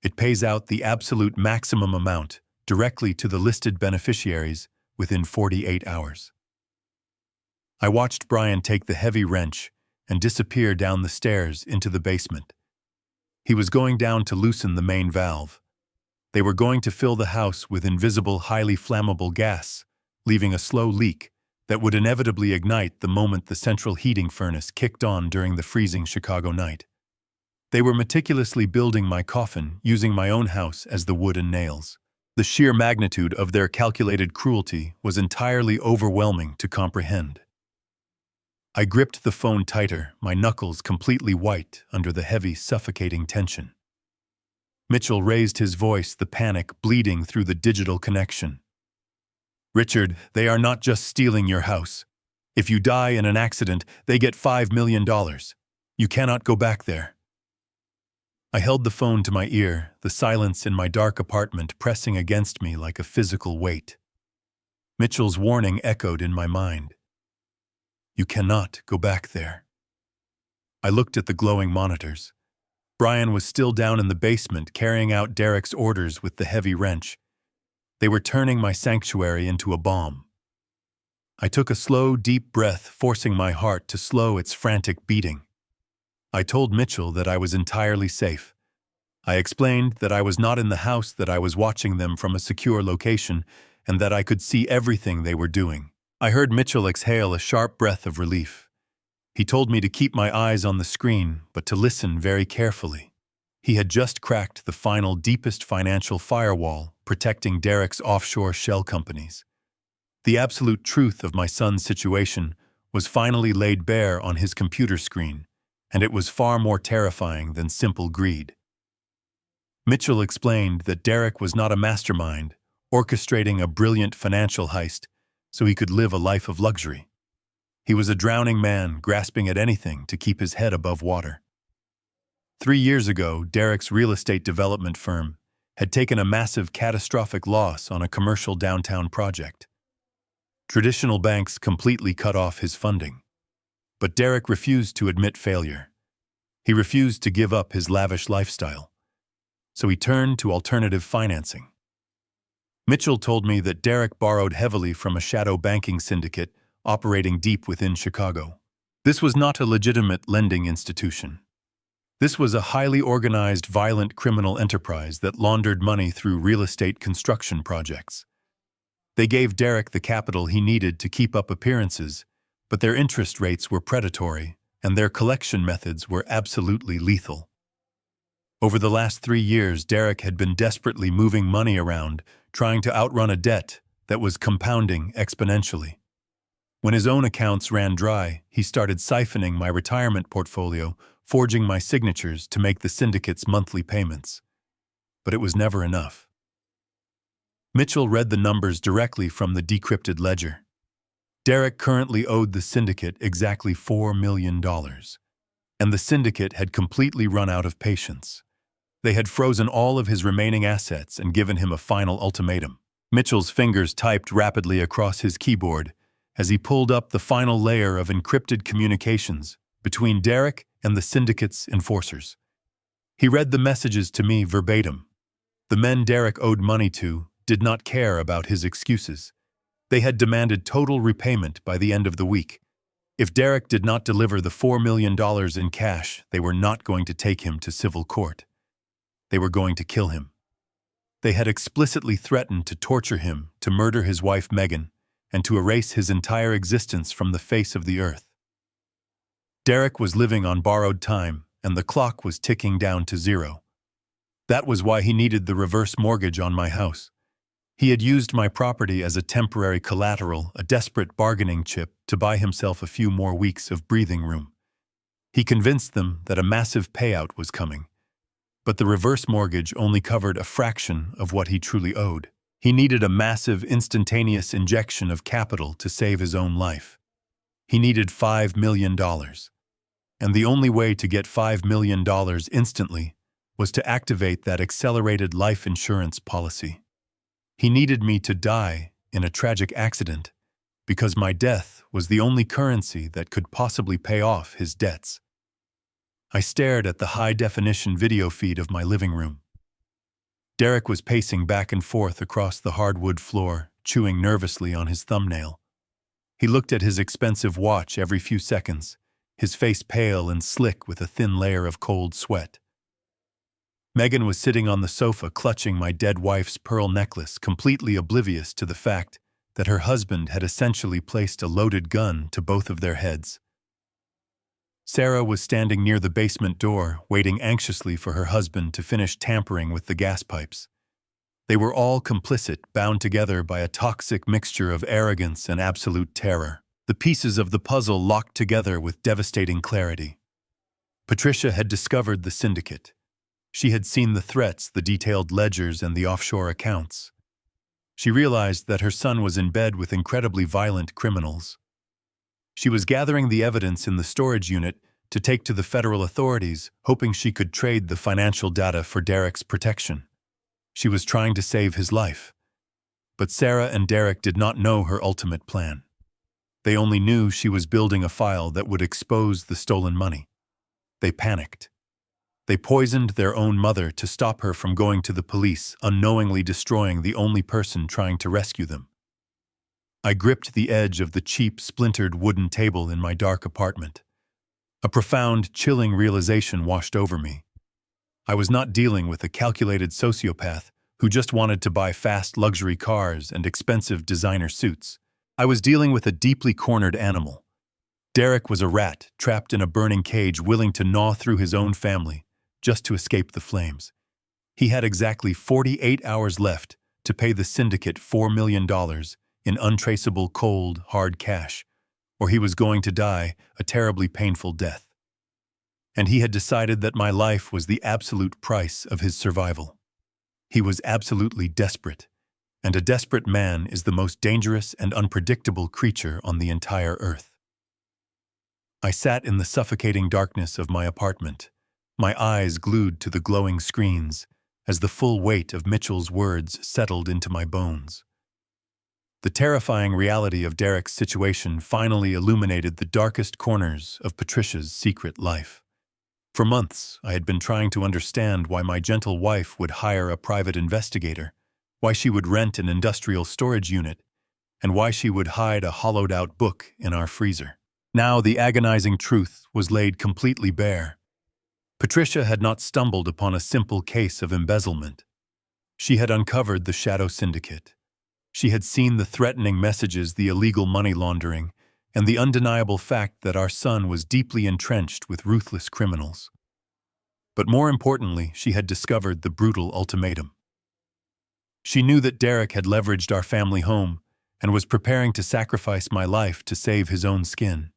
It pays out the absolute maximum amount directly to the listed beneficiaries within 48 hours. I watched Brian take the heavy wrench and disappear down the stairs into the basement. He was going down to loosen the main valve. They were going to fill the house with invisible, highly flammable gas, leaving a slow leak that would inevitably ignite the moment the central heating furnace kicked on during the freezing Chicago night. They were meticulously building my coffin, using my own house as the wood and nails. The sheer magnitude of their calculated cruelty was entirely overwhelming to comprehend. I gripped the phone tighter, my knuckles completely white under the heavy, suffocating tension. Mitchell raised his voice, the panic bleeding through the digital connection. "Richard, they are not just stealing your house. If you die in an accident, they get $5 million. You cannot go back there." I held the phone to my ear, the silence in my dark apartment pressing against me like a physical weight. Mitchell's warning echoed in my mind. "You cannot go back there." I looked at the glowing monitors. Brian was still down in the basement carrying out Derek's orders with the heavy wrench. They were turning my sanctuary into a bomb. I took a slow, deep breath, forcing my heart to slow its frantic beating. I told Mitchell that I was entirely safe. I explained that I was not in the house, that I was watching them from a secure location, and that I could see everything they were doing. I heard Mitchell exhale a sharp breath of relief. He told me to keep my eyes on the screen, but to listen very carefully. He had just cracked the final, deepest financial firewall, protecting Derek's offshore shell companies. The absolute truth of my son's situation was finally laid bare on his computer screen, and it was far more terrifying than simple greed. Mitchell explained that Derek was not a mastermind, orchestrating a brilliant financial heist so he could live a life of luxury. He was a drowning man grasping at anything to keep his head above water. 3 years ago, Derek's real estate development firm had taken a massive catastrophic loss on a commercial downtown project. Traditional banks completely cut off his funding. But Derek refused to admit failure. He refused to give up his lavish lifestyle. So he turned to alternative financing. Mitchell told me that Derek borrowed heavily from a shadow banking syndicate operating deep within Chicago. This was not a legitimate lending institution. This was a highly organized, violent criminal enterprise that laundered money through real estate construction projects. They gave Derek the capital he needed to keep up appearances, but their interest rates were predatory, and their collection methods were absolutely lethal. Over the last 3 years, Derek had been desperately moving money around, trying to outrun a debt that was compounding exponentially. When his own accounts ran dry, he started siphoning my retirement portfolio, forging my signatures to make the syndicate's monthly payments. But it was never enough. Mitchell read the numbers directly from the decrypted ledger. Derek currently owed the syndicate exactly $4 million, and the syndicate had completely run out of patience. They had frozen all of his remaining assets and given him a final ultimatum. Mitchell's fingers typed rapidly across his keyboard as he pulled up the final layer of encrypted communications between Derek and the syndicate's enforcers. He read the messages to me verbatim. The men Derek owed money to did not care about his excuses. They had demanded total repayment by the end of the week. If Derek did not deliver the $4 million in cash, they were not going to take him to civil court. They were going to kill him. They had explicitly threatened to torture him, to murder his wife Megan, and to erase his entire existence from the face of the earth. Derek was living on borrowed time, and the clock was ticking down to zero. That was why he needed the reverse mortgage on my house. He had used my property as a temporary collateral, a desperate bargaining chip to buy himself a few more weeks of breathing room. He convinced them that a massive payout was coming. But the reverse mortgage only covered a fraction of what he truly owed. He needed a massive, instantaneous injection of capital to save his own life. He needed $5 million. And the only way to get $5 million instantly was to activate that accelerated life insurance policy. He needed me to die in a tragic accident because my death was the only currency that could possibly pay off his debts. I stared at the high-definition video feed of my living room. Derek was pacing back and forth across the hardwood floor, chewing nervously on his thumbnail. He looked at his expensive watch every few seconds, his face pale and slick with a thin layer of cold sweat. Megan was sitting on the sofa clutching my dead wife's pearl necklace, completely oblivious to the fact that her husband had essentially placed a loaded gun to both of their heads. Sarah was standing near the basement door, waiting anxiously for her husband to finish tampering with the gas pipes. They were all complicit, bound together by a toxic mixture of arrogance and absolute terror. The pieces of the puzzle locked together with devastating clarity. Patricia had discovered the syndicate. She had seen the threats, the detailed ledgers, and the offshore accounts. She realized that her son was in bed with incredibly violent criminals. She was gathering the evidence in the storage unit to take to the federal authorities, hoping she could trade the financial data for Derek's protection. She was trying to save his life. But Sarah and Derek did not know her ultimate plan. They only knew she was building a file that would expose the stolen money. They panicked. They poisoned their own mother to stop her from going to the police, unknowingly destroying the only person trying to rescue them. I gripped the edge of the cheap, splintered wooden table in my dark apartment. A profound, chilling realization washed over me. I was not dealing with a calculated sociopath who just wanted to buy fast luxury cars and expensive designer suits. I was dealing with a deeply cornered animal. Derek was a rat trapped in a burning cage, willing to gnaw through his own family just to escape the flames. He had exactly 48 hours left to pay the syndicate $4 million in untraceable, cold, hard cash, or he was going to die a terribly painful death. And he had decided that my life was the absolute price of his survival. He was absolutely desperate, and a desperate man is the most dangerous and unpredictable creature on the entire earth. I sat in the suffocating darkness of my apartment, my eyes glued to the glowing screens, as the full weight of Mitchell's words settled into my bones. The terrifying reality of Derek's situation finally illuminated the darkest corners of Patricia's secret life. For months, I had been trying to understand why my gentle wife would hire a private investigator, why she would rent an industrial storage unit, and why she would hide a hollowed-out book in our freezer. Now the agonizing truth was laid completely bare. Patricia had not stumbled upon a simple case of embezzlement. She had uncovered the shadow syndicate. She had seen the threatening messages, the illegal money laundering, and the undeniable fact that our son was deeply entrenched with ruthless criminals. But more importantly, she had discovered the brutal ultimatum. She knew that Derek had leveraged our family home and was preparing to sacrifice my life to save his own skin.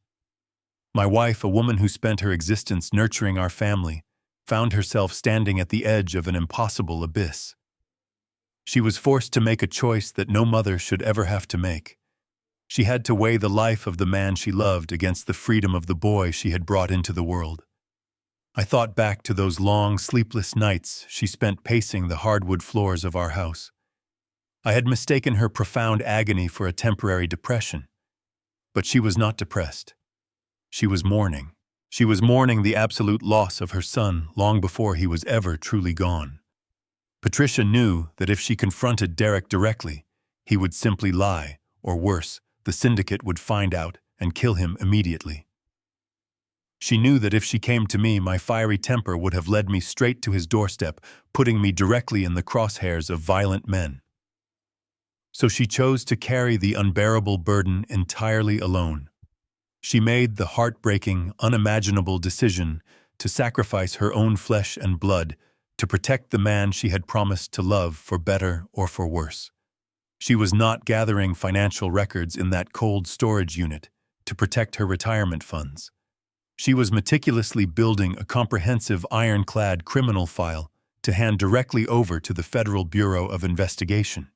My wife, a woman who spent her existence nurturing our family, found herself standing at the edge of an impossible abyss. She was forced to make a choice that no mother should ever have to make. She had to weigh the life of the man she loved against the freedom of the boy she had brought into the world. I thought back to those long, sleepless nights she spent pacing the hardwood floors of our house. I had mistaken her profound agony for a temporary depression. But she was not depressed. She was mourning. She was mourning the absolute loss of her son long before he was ever truly gone. Patricia knew that if she confronted Derek directly, he would simply lie, or worse, the syndicate would find out and kill him immediately. She knew that if she came to me, my fiery temper would have led me straight to his doorstep, putting me directly in the crosshairs of violent men. So she chose to carry the unbearable burden entirely alone. She made the heartbreaking, unimaginable decision to sacrifice her own flesh and blood to protect the man she had promised to love, for better or for worse. She was not gathering financial records in that cold storage unit to protect her retirement funds. She was meticulously building a comprehensive ironclad criminal file to hand directly over to the Federal Bureau of Investigation.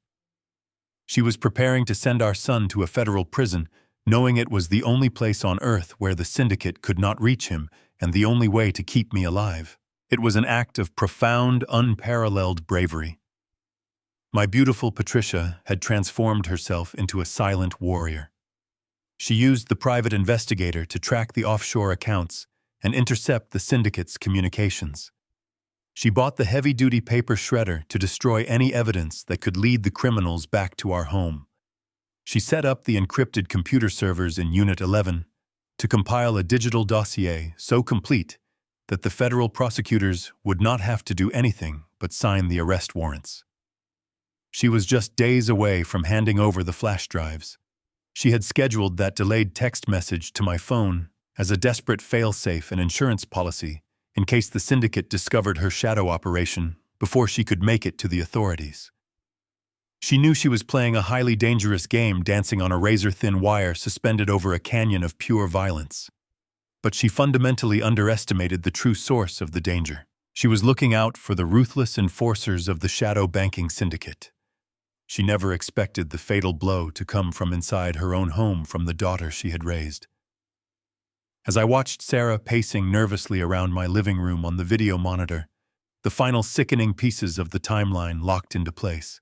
She was preparing to send our son to a federal prison, knowing it was the only place on earth where the syndicate could not reach him and the only way to keep me alive. It was an act of profound, unparalleled bravery. My beautiful Patricia had transformed herself into a silent warrior. She used the private investigator to track the offshore accounts and intercept the syndicate's communications. She bought the heavy-duty paper shredder to destroy any evidence that could lead the criminals back to our home. She set up the encrypted computer servers in Unit 11 to compile a digital dossier so complete that the federal prosecutors would not have to do anything but sign the arrest warrants. She was just days away from handing over the flash drives. She had scheduled that delayed text message to my phone as a desperate fail-safe and insurance policy in case the syndicate discovered her shadow operation before she could make it to the authorities. She knew she was playing a highly dangerous game, dancing on a razor-thin wire suspended over a canyon of pure violence. But she fundamentally underestimated the true source of the danger. She was looking out for the ruthless enforcers of the shadow banking syndicate. She never expected the fatal blow to come from inside her own home from the daughter she had raised. As I watched Sarah pacing nervously around my living room on the video monitor, the final sickening pieces of the timeline locked into place.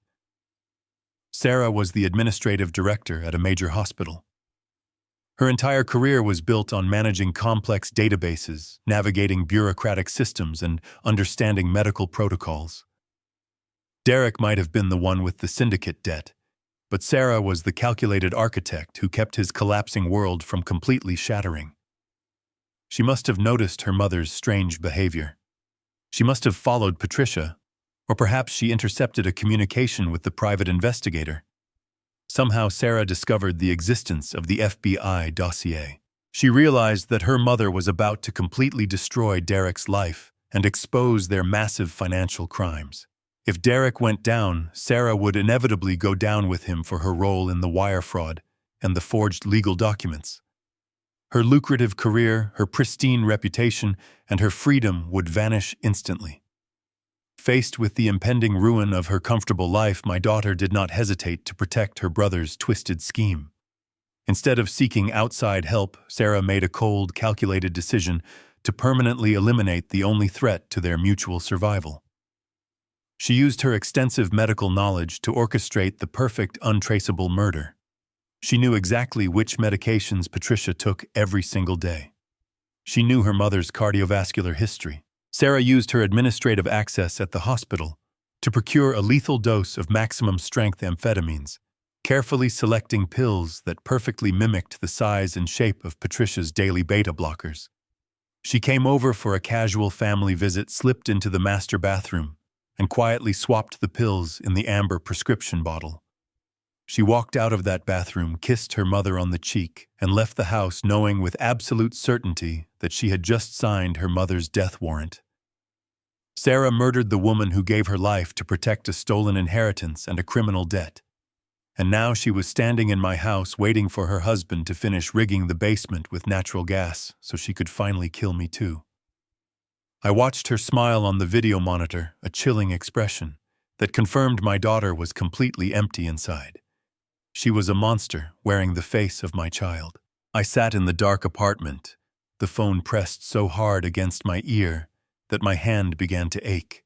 Sarah was the administrative director at a major hospital. Her entire career was built on managing complex databases, navigating bureaucratic systems, and understanding medical protocols. Derek might have been the one with the syndicate debt, but Sarah was the calculated architect who kept his collapsing world from completely shattering. She must have noticed her mother's strange behavior. She must have followed Patricia, or perhaps she intercepted a communication with the private investigator. Somehow Sarah discovered the existence of the FBI dossier. She realized that her mother was about to completely destroy Derek's life and expose their massive financial crimes. If Derek went down, Sarah would inevitably go down with him for her role in the wire fraud and the forged legal documents. Her lucrative career, her pristine reputation, and her freedom would vanish instantly. Faced with the impending ruin of her comfortable life, my daughter did not hesitate to protect her brother's twisted scheme. Instead of seeking outside help, Sarah made a cold, calculated decision to permanently eliminate the only threat to their mutual survival. She used her extensive medical knowledge to orchestrate the perfect, untraceable murder. She knew exactly which medications Patricia took every single day. She knew her mother's cardiovascular history. Sarah used her administrative access at the hospital to procure a lethal dose of maximum-strength amphetamines, carefully selecting pills that perfectly mimicked the size and shape of Patricia's daily beta blockers. She came over for a casual family visit, slipped into the master bathroom, and quietly swapped the pills in the amber prescription bottle. She walked out of that bathroom, kissed her mother on the cheek, and left the house knowing with absolute certainty that she had just signed her mother's death warrant. Sarah murdered the woman who gave her life to protect a stolen inheritance and a criminal debt. And now she was standing in my house waiting for her husband to finish rigging the basement with natural gas so she could finally kill me too. I watched her smile on the video monitor, a chilling expression that confirmed my daughter was completely empty inside. She was a monster wearing the face of my child. I sat in the dark apartment, the phone pressed so hard against my ear that my hand began to ache.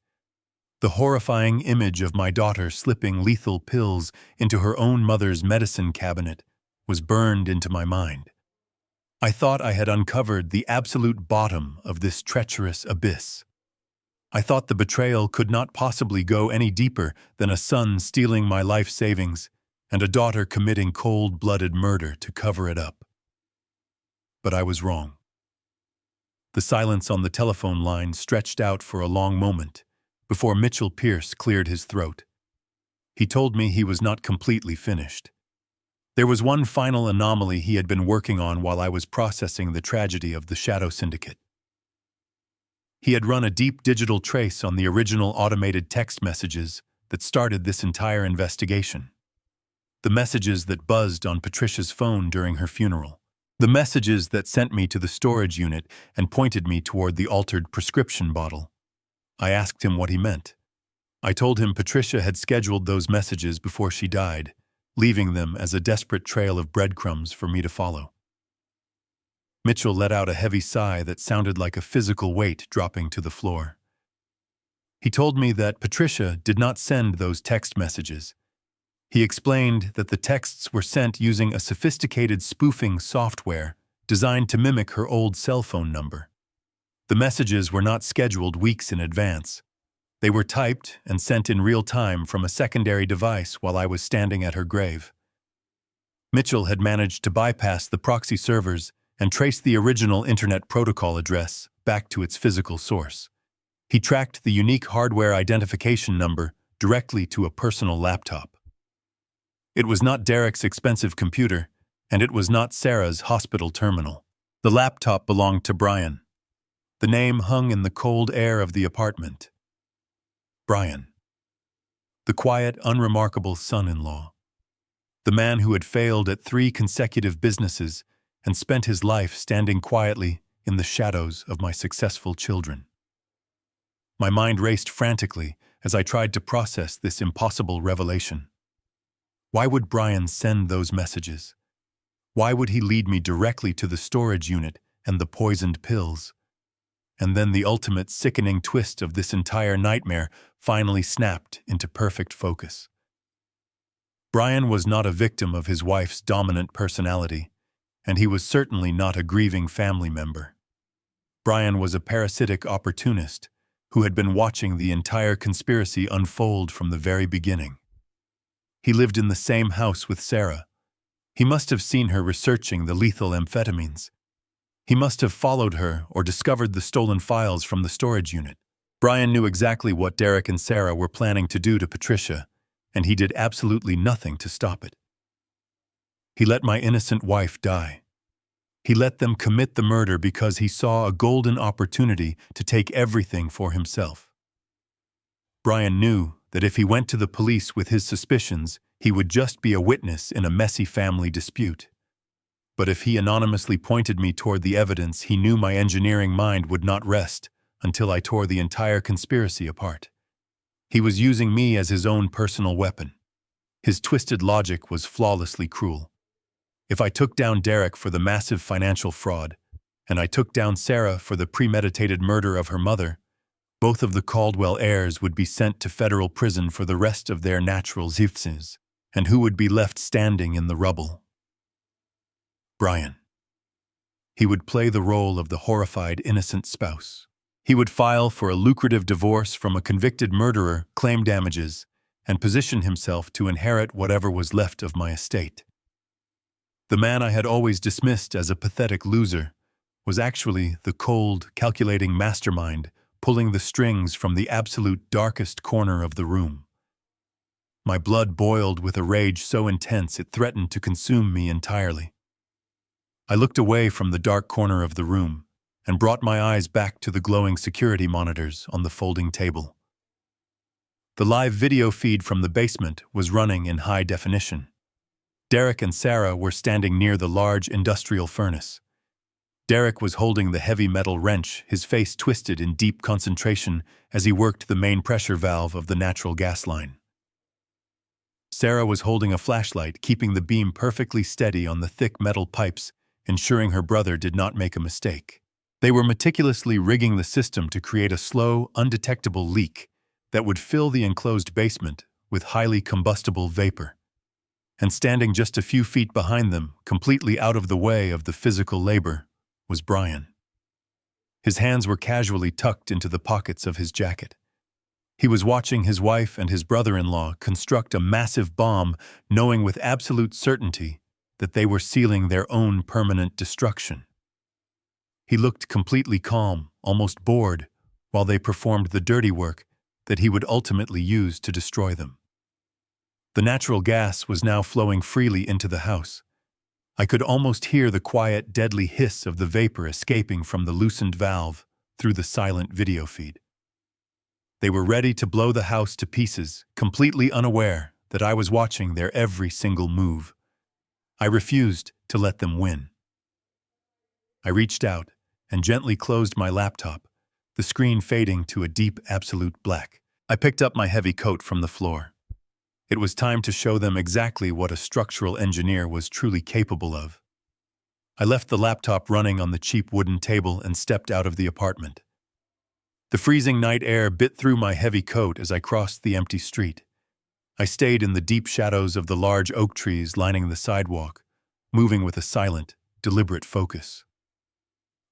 The horrifying image of my daughter slipping lethal pills into her own mother's medicine cabinet was burned into my mind. I thought I had uncovered the absolute bottom of this treacherous abyss. I thought the betrayal could not possibly go any deeper than a son stealing my life savings and a daughter committing cold-blooded murder to cover it up. But I was wrong. The silence on the telephone line stretched out for a long moment before Mitchell Pierce cleared his throat. He told me he was not completely finished. There was one final anomaly he had been working on while I was processing the tragedy of the Shadow Syndicate. He had run a deep digital trace on the original automated text messages that started this entire investigation. The messages that buzzed on Patricia's phone during her funeral. The messages that sent me to the storage unit and pointed me toward the altered prescription bottle. I asked him what he meant. I told him Patricia had scheduled those messages before she died, leaving them as a desperate trail of breadcrumbs for me to follow. Mitchell let out a heavy sigh that sounded like a physical weight dropping to the floor. He told me that Patricia did not send those text messages. He explained that the texts were sent using a sophisticated spoofing software designed to mimic her old cell phone number. The messages were not scheduled weeks in advance. They were typed and sent in real time from a secondary device while I was standing at her grave. Mitchell had managed to bypass the proxy servers and trace the original Internet Protocol address back to its physical source. He tracked the unique hardware identification number directly to a personal laptop. It was not Derek's expensive computer, and it was not Sarah's hospital terminal. The laptop belonged to Brian. The name hung in the cold air of the apartment. Brian. The quiet, unremarkable son-in-law. The man who had failed at 3 consecutive businesses and spent his life standing quietly in the shadows of my successful children. My mind raced frantically as I tried to process this impossible revelation. Why would Brian send those messages? Why would he lead me directly to the storage unit and the poisoned pills? And then the ultimate sickening twist of this entire nightmare finally snapped into perfect focus. Brian was not a victim of his wife's dominant personality, and he was certainly not a grieving family member. Brian was a parasitic opportunist who had been watching the entire conspiracy unfold from the very beginning. He lived in the same house with Sarah. He must have seen her researching the lethal amphetamines. He must have followed her or discovered the stolen files from the storage unit. Brian knew exactly what Derek and Sarah were planning to do to Patricia, and he did absolutely nothing to stop it. He let my innocent wife die. He let them commit the murder because he saw a golden opportunity to take everything for himself. Brian knew that if he went to the police with his suspicions, he would just be a witness in a messy family dispute. But if he anonymously pointed me toward the evidence, he knew my engineering mind would not rest until I tore the entire conspiracy apart. He was using me as his own personal weapon. His twisted logic was flawlessly cruel. If I took down Derek for the massive financial fraud, and I took down Sarah for the premeditated murder of her mother, both of the Caldwell heirs would be sent to federal prison for the rest of their natural lives, and who would be left standing in the rubble? Brian. He would play the role of the horrified innocent spouse. He would file for a lucrative divorce from a convicted murderer, claim damages, and position himself to inherit whatever was left of my estate. The man I had always dismissed as a pathetic loser was actually the cold, calculating mastermind pulling the strings from the absolute darkest corner of the room. My blood boiled with a rage so intense it threatened to consume me entirely. I looked away from the dark corner of the room and brought my eyes back to the glowing security monitors on the folding table. The live video feed from the basement was running in high definition. Derek and Sarah were standing near the large industrial furnace. Derek was holding the heavy metal wrench, his face twisted in deep concentration as he worked the main pressure valve of the natural gas line. Sarah was holding a flashlight, keeping the beam perfectly steady on the thick metal pipes, ensuring her brother did not make a mistake. They were meticulously rigging the system to create a slow, undetectable leak that would fill the enclosed basement with highly combustible vapor. And standing just a few feet behind them, completely out of the way of the physical labor, was Brian. His hands were casually tucked into the pockets of his jacket. He was watching his wife and his brother-in-law construct a massive bomb, knowing with absolute certainty that they were sealing their own permanent destruction. He looked completely calm, almost bored, while they performed the dirty work that he would ultimately use to destroy them. The natural gas was now flowing freely into the house. I could almost hear the quiet, deadly hiss of the vapor escaping from the loosened valve through the silent video feed. They were ready to blow the house to pieces, completely unaware that I was watching their every single move. I refused to let them win. I reached out and gently closed my laptop, the screen fading to a deep, absolute black. I picked up my heavy coat from the floor. It was time to show them exactly what a structural engineer was truly capable of. I left the laptop running on the cheap wooden table and stepped out of the apartment. The freezing night air bit through my heavy coat as I crossed the empty street. I stayed in the deep shadows of the large oak trees lining the sidewalk, moving with a silent, deliberate focus.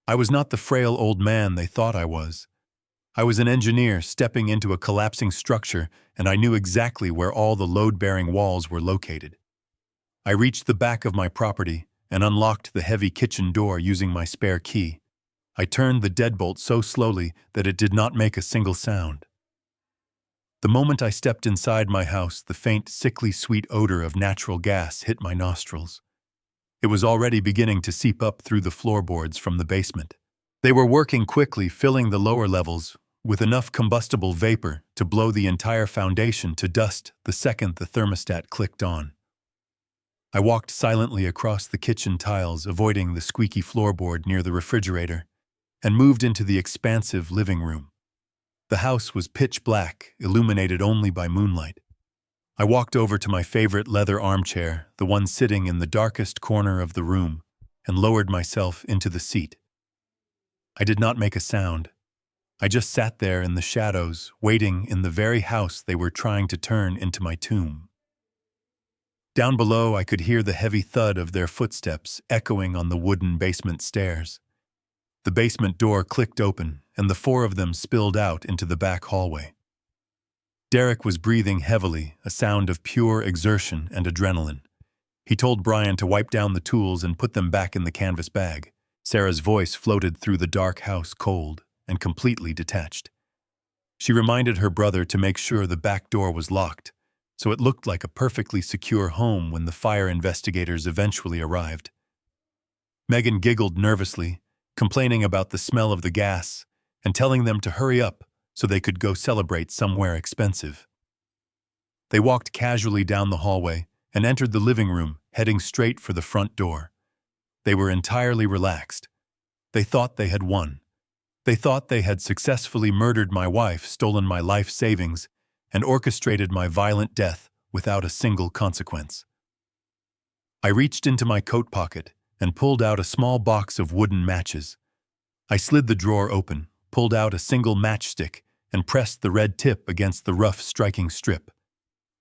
I was not the frail old man they thought I was. I was an engineer stepping into a collapsing structure, and I knew exactly where all the load-bearing walls were located. I reached the back of my property and unlocked the heavy kitchen door using my spare key. I turned the deadbolt so slowly that it did not make a single sound. The moment I stepped inside my house, the faint, sickly sweet odor of natural gas hit my nostrils. It was already beginning to seep up through the floorboards from the basement. They were working quickly, filling the lower levels with enough combustible vapor to blow the entire foundation to dust the second the thermostat clicked on. I walked silently across the kitchen tiles, avoiding the squeaky floorboard near the refrigerator, and moved into the expansive living room. The house was pitch black, illuminated only by moonlight. I walked over to my favorite leather armchair, the one sitting in the darkest corner of the room, and lowered myself into the seat. I did not make a sound. I just sat there in the shadows, waiting in the very house they were trying to turn into my tomb. Down below, I could hear the heavy thud of their footsteps echoing on the wooden basement stairs. The basement door clicked open, and the four of them spilled out into the back hallway. Derek was breathing heavily, a sound of pure exertion and adrenaline. He told Brian to wipe down the tools and put them back in the canvas bag. Sarah's voice floated through the dark house, cold and completely detached. She reminded her brother to make sure the back door was locked, so it looked like a perfectly secure home when the fire investigators eventually arrived. Megan giggled nervously, complaining about the smell of the gas and telling them to hurry up so they could go celebrate somewhere expensive. They walked casually down the hallway and entered the living room, heading straight for the front door. They were entirely relaxed. They thought they had won. They thought they had successfully murdered my wife, stolen my life savings, and orchestrated my violent death without a single consequence. I reached into my coat pocket and pulled out a small box of wooden matches. I slid the drawer open, pulled out a single matchstick, and pressed the red tip against the rough striking strip.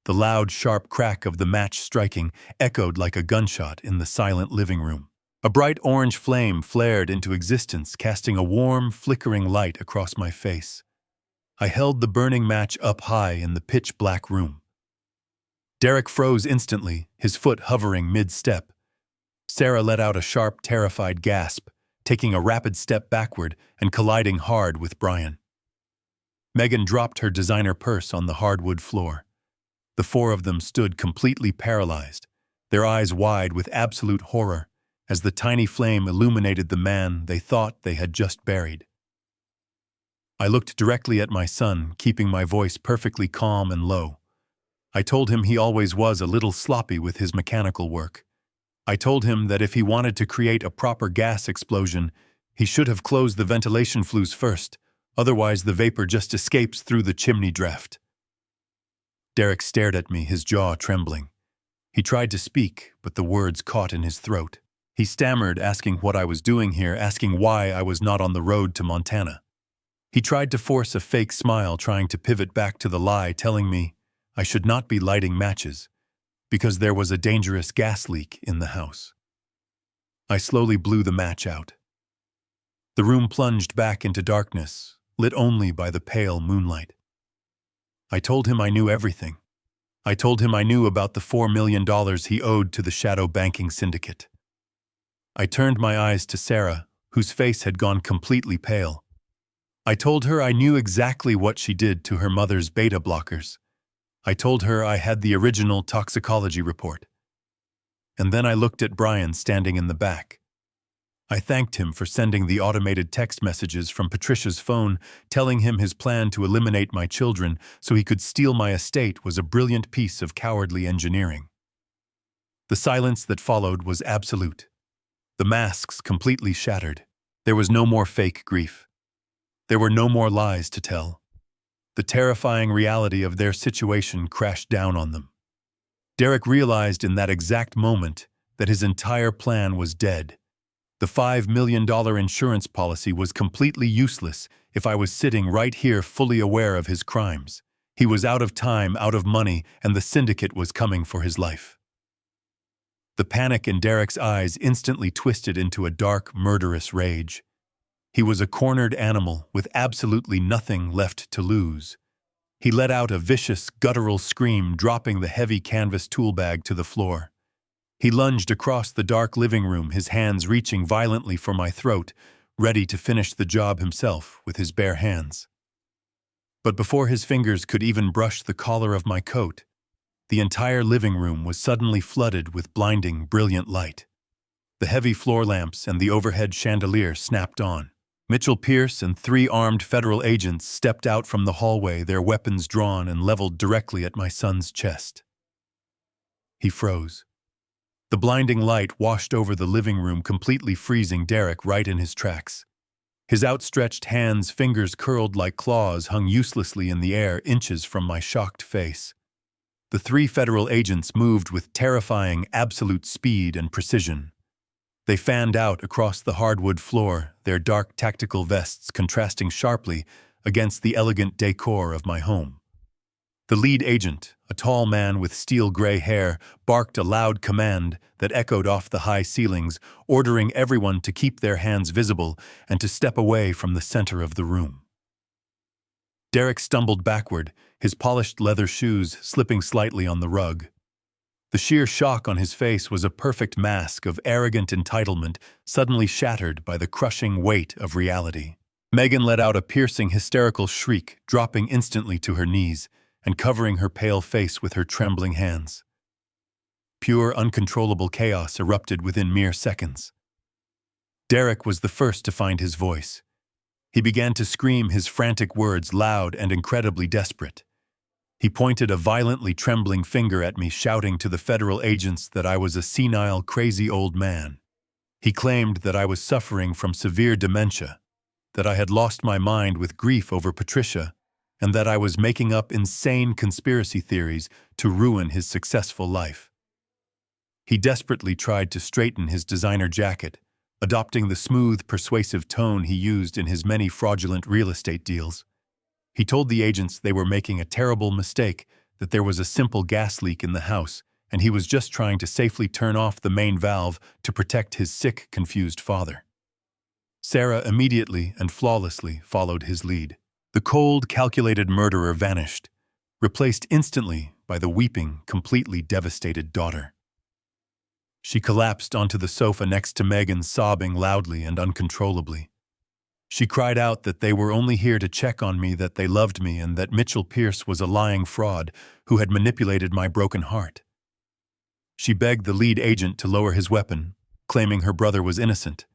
The loud, sharp crack of the match striking echoed like a gunshot in the silent living room. A bright orange flame flared into existence, casting a warm, flickering light across my face. I held the burning match up high in the pitch-black room. Derek froze instantly, his foot hovering mid-step. Sarah let out a sharp, terrified gasp, taking a rapid step backward and colliding hard with Brian. Megan dropped her designer purse on the hardwood floor. The four of them stood completely paralyzed, their eyes wide with absolute horror, as the tiny flame illuminated the man they thought they had just buried. I looked directly at my son, keeping my voice perfectly calm and low. I told him he always was a little sloppy with his mechanical work. I told him that if he wanted to create a proper gas explosion, he should have closed the ventilation flues first, otherwise the vapor just escapes through the chimney draft. Derek stared at me, his jaw trembling. He tried to speak, but the words caught in his throat. He stammered, asking what I was doing here, asking why I was not on the road to Montana. He tried to force a fake smile, trying to pivot back to the lie, telling me I should not be lighting matches, because there was a dangerous gas leak in the house. I slowly blew the match out. The room plunged back into darkness, lit only by the pale moonlight. I told him I knew everything. I told him I knew about the $4 million he owed to the shadow banking syndicate. I turned my eyes to Sarah, whose face had gone completely pale. I told her I knew exactly what she did to her mother's beta blockers. I told her I had the original toxicology report. And then I looked at Brian standing in the back. I thanked him for sending the automated text messages from Patricia's phone, telling him his plan to eliminate my children so he could steal my estate was a brilliant piece of cowardly engineering. The silence that followed was absolute. The masks completely shattered. There was no more fake grief. There were no more lies to tell. The terrifying reality of their situation crashed down on them. Derek realized in that exact moment that his entire plan was dead. The $5 million insurance policy was completely useless if I was sitting right here fully aware of his crimes. He was out of time, out of money, and the syndicate was coming for his life. The panic in Derek's eyes instantly twisted into a dark, murderous rage. He was a cornered animal with absolutely nothing left to lose. He let out a vicious, guttural scream, dropping the heavy canvas tool bag to the floor. He lunged across the dark living room, his hands reaching violently for my throat, ready to finish the job himself with his bare hands. But before his fingers could even brush the collar of my coat, the entire living room was suddenly flooded with blinding, brilliant light. The heavy floor lamps and the overhead chandelier snapped on. Mitchell Pierce and 3 armed federal agents stepped out from the hallway, their weapons drawn and leveled directly at my son's chest. He froze. The blinding light washed over the living room, completely freezing Derek right in his tracks. His outstretched hands, fingers curled like claws, hung uselessly in the air inches from my shocked face. The 3 federal agents moved with terrifying, absolute speed and precision. They fanned out across the hardwood floor, their dark tactical vests contrasting sharply against the elegant decor of my home. The lead agent, a tall man with steel-gray hair, barked a loud command that echoed off the high ceilings, ordering everyone to keep their hands visible and to step away from the center of the room. Derek stumbled backward, his polished leather shoes slipping slightly on the rug. The sheer shock on his face was a perfect mask of arrogant entitlement, suddenly shattered by the crushing weight of reality. Megan let out a piercing, hysterical shriek, dropping instantly to her knees and covering her pale face with her trembling hands. Pure, uncontrollable chaos erupted within mere seconds. Derek was the first to find his voice. He began to scream, his frantic words loud and incredibly desperate. He pointed a violently trembling finger at me, shouting to the federal agents that I was a senile, crazy old man. He claimed that I was suffering from severe dementia, that I had lost my mind with grief over Patricia, and that I was making up insane conspiracy theories to ruin his successful life. He desperately tried to straighten his designer jacket, adopting the smooth, persuasive tone he used in his many fraudulent real estate deals. He told the agents they were making a terrible mistake, that there was a simple gas leak in the house, and he was just trying to safely turn off the main valve to protect his sick, confused father. Sarah immediately and flawlessly followed his lead. The cold, calculated murderer vanished, replaced instantly by the weeping, completely devastated daughter. She collapsed onto the sofa next to Megan, sobbing loudly and uncontrollably. She cried out that they were only here to check on me, that they loved me, and that Mitchell Pierce was a lying fraud who had manipulated my broken heart. She begged the lead agent to lower his weapon, claiming her brother was innocent,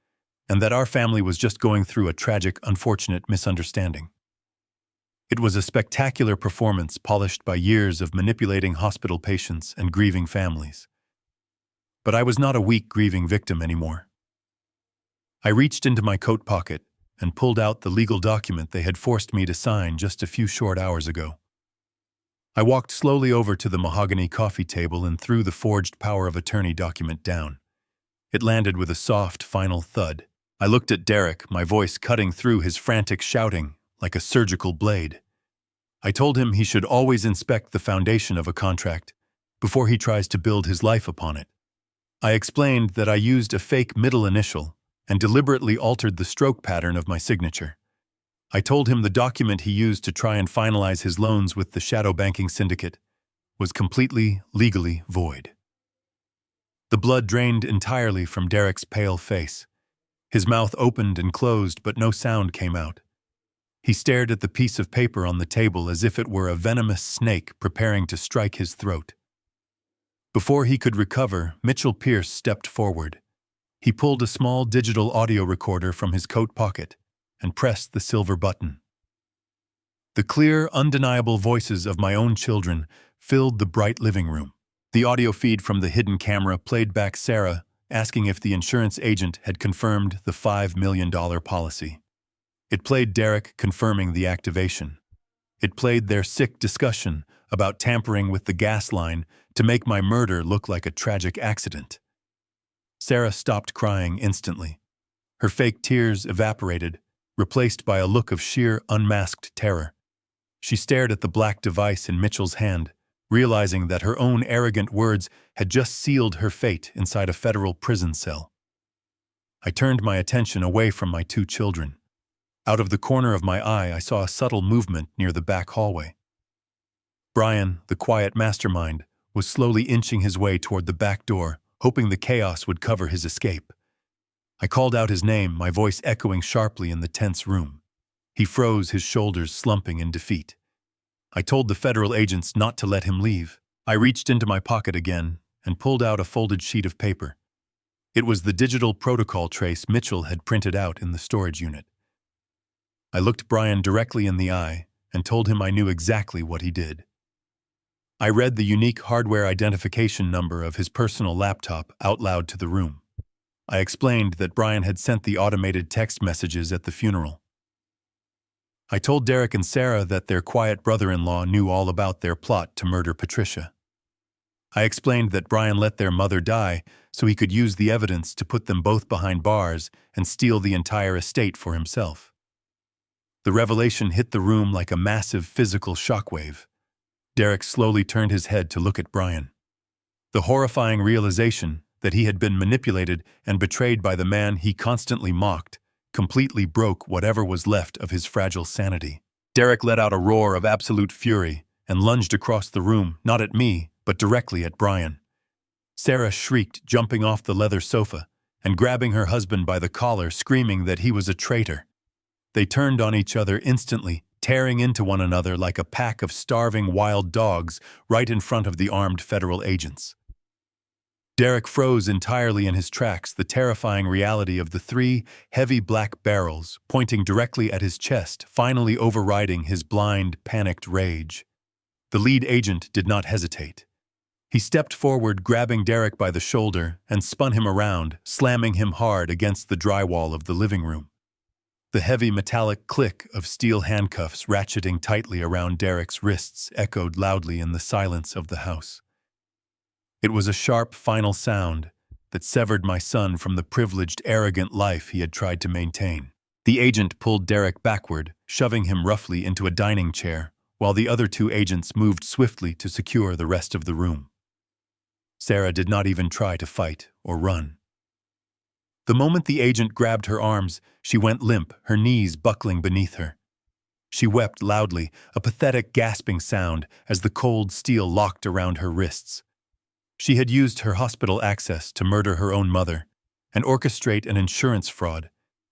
and that our family was just going through a tragic, unfortunate misunderstanding. It was a spectacular performance polished by years of manipulating hospital patients and grieving families. But I was not a weak, grieving victim anymore. I reached into my coat pocket and pulled out the legal document they had forced me to sign just a few short hours ago. I walked slowly over to the mahogany coffee table and threw the forged power of attorney document down. It landed with a soft, final thud. I looked at Derek, my voice cutting through his frantic shouting like a surgical blade. I told him he should always inspect the foundation of a contract before he tries to build his life upon it. I explained that I used a fake middle initial and deliberately altered the stroke pattern of my signature. I told him the document he used to try and finalize his loans with the shadow banking syndicate was completely, legally void. The blood drained entirely from Derek's pale face. His mouth opened and closed, but no sound came out. He stared at the piece of paper on the table as if it were a venomous snake preparing to strike his throat. Before he could recover, Mitchell Pierce stepped forward. He pulled a small digital audio recorder from his coat pocket and pressed the silver button. The clear, undeniable voices of my own children filled the bright living room. The audio feed from the hidden camera played back Sarah, asking if the insurance agent had confirmed the $5 million policy. It played Derek confirming the activation. It played their sick discussion about tampering with the gas line to make my murder look like a tragic accident. Sarah stopped crying instantly. Her fake tears evaporated, replaced by a look of sheer, unmasked terror. She stared at the black device in Mitchell's hand, realizing that her own arrogant words had just sealed her fate inside a federal prison cell. I turned my attention away from my 2 children. Out of the corner of my eye, I saw a subtle movement near the back hallway. Brian, the quiet mastermind, was slowly inching his way toward the back door, hoping the chaos would cover his escape. I called out his name, my voice echoing sharply in the tense room. He froze, his shoulders slumping in defeat. I told the federal agents not to let him leave. I reached into my pocket again and pulled out a folded sheet of paper. It was the digital protocol trace Mitchell had printed out in the storage unit. I looked Brian directly in the eye and told him I knew exactly what he did. I read the unique hardware identification number of his personal laptop out loud to the room. I explained that Brian had sent the automated text messages at the funeral. I told Derek and Sarah that their quiet brother-in-law knew all about their plot to murder Patricia. I explained that Brian let their mother die so he could use the evidence to put them both behind bars and steal the entire estate for himself. The revelation hit the room like a massive physical shockwave. Derek slowly turned his head to look at Brian. The horrifying realization that he had been manipulated and betrayed by the man he constantly mocked completely broke whatever was left of his fragile sanity. Derek let out a roar of absolute fury and lunged across the room, not at me, but directly at Brian. Sarah shrieked, jumping off the leather sofa and grabbing her husband by the collar, screaming that he was a traitor. They turned on each other instantly, tearing into one another like a pack of starving wild dogs right in front of the armed federal agents. Derek froze entirely in his tracks, the terrifying reality of the three heavy black barrels pointing directly at his chest, finally overriding his blind, panicked rage. The lead agent did not hesitate. He stepped forward, grabbing Derek by the shoulder, and spun him around, slamming him hard against the drywall of the living room. The heavy metallic click of steel handcuffs ratcheting tightly around Derek's wrists echoed loudly in the silence of the house. It was a sharp, final sound that severed my son from the privileged, arrogant life he had tried to maintain. The agent pulled Derek backward, shoving him roughly into a dining chair, while the other two agents moved swiftly to secure the rest of the room. Sarah did not even try to fight or run. The moment the agent grabbed her arms, she went limp, her knees buckling beneath her. She wept loudly, a pathetic gasping sound as the cold steel locked around her wrists. She had used her hospital access to murder her own mother and orchestrate an insurance fraud,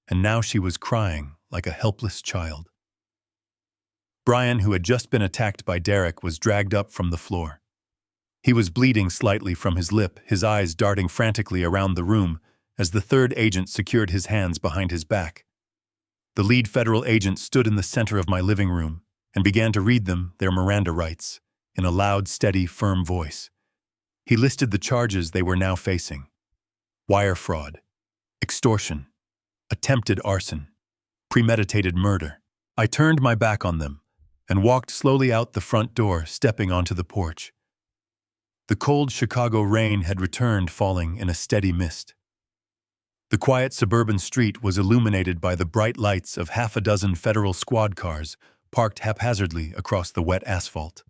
and now she was crying like a helpless child. Brian, who had just been attacked by Derek, was dragged up from the floor. He was bleeding slightly from his lip, his eyes darting frantically around the room as the third agent secured his hands behind his back. The lead federal agent stood in the center of my living room and began to read them their Miranda rights in a loud, steady, firm voice. He listed the charges they were now facing: wire fraud, extortion, attempted arson, premeditated murder. I turned my back on them and walked slowly out the front door, stepping onto the porch. The cold Chicago rain had returned, falling in a steady mist. The quiet suburban street was illuminated by the bright lights of half a dozen federal squad cars parked haphazardly across the wet asphalt.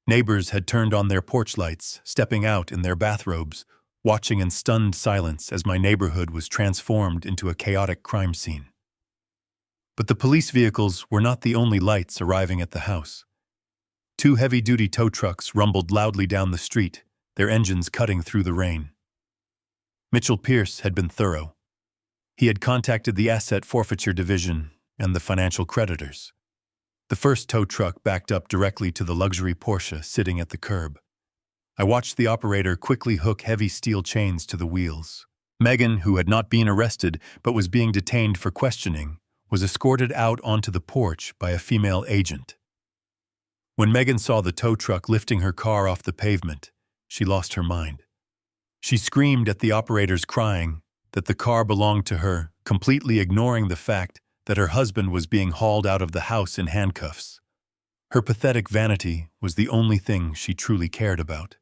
Neighbors had turned on their porch lights, stepping out in their bathrobes, watching in stunned silence as my neighborhood was transformed into a chaotic crime scene. But the police vehicles were not the only lights arriving at the house. Two heavy-duty tow trucks rumbled loudly down the street, their engines cutting through the rain. Mitchell Pierce had been thorough. He had contacted the Asset Forfeiture Division and the financial creditors. The first tow truck backed up directly to the luxury Porsche sitting at the curb. I watched the operator quickly hook heavy steel chains to the wheels. Megan, who had not been arrested but was being detained for questioning, was escorted out onto the porch by a female agent. When Megan saw the tow truck lifting her car off the pavement, she lost her mind. She screamed at the operators, crying that the car belonged to her, completely ignoring the fact that her husband was being hauled out of the house in handcuffs. Her pathetic vanity was the only thing she truly cared about.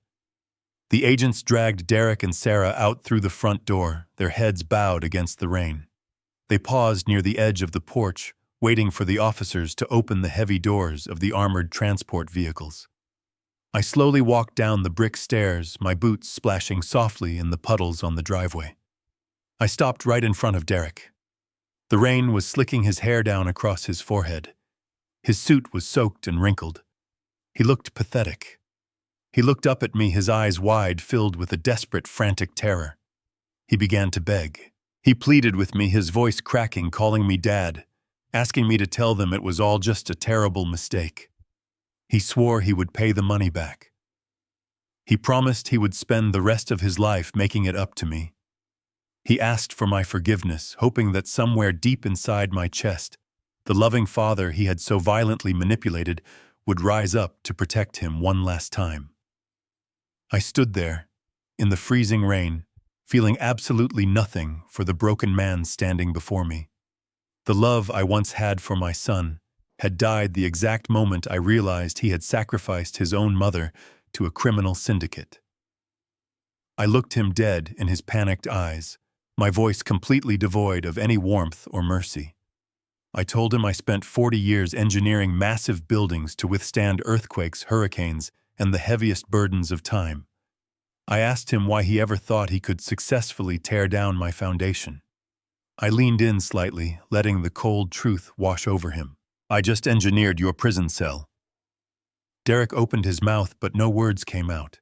The agents dragged Derek and Sarah out through the front door, their heads bowed against the rain. They paused near the edge of the porch, waiting for the officers to open the heavy doors of the armored transport vehicles. I slowly walked down the brick stairs, my boots splashing softly in the puddles on the driveway. I stopped right in front of Derek. The rain was slicking his hair down across his forehead. His suit was soaked and wrinkled. He looked pathetic. He looked up at me, his eyes wide, filled with a desperate, frantic terror. He began to beg. He pleaded with me, his voice cracking, calling me Dad, asking me to tell them it was all just a terrible mistake. He swore he would pay the money back. He promised he would spend the rest of his life making it up to me. He asked for my forgiveness, hoping that somewhere deep inside my chest, the loving father he had so violently manipulated would rise up to protect him one last time. I stood there, in the freezing rain, feeling absolutely nothing for the broken man standing before me. The love I once had for my son had died the exact moment I realized he had sacrificed his own mother to a criminal syndicate. I looked him dead in his panicked eyes, my voice completely devoid of any warmth or mercy. I told him I spent 40 years engineering massive buildings to withstand earthquakes, hurricanes, and the heaviest burdens of time. I asked him why he ever thought he could successfully tear down my foundation. I leaned in slightly, letting the cold truth wash over him. I just engineered your prison cell. Derek opened his mouth, but no words came out.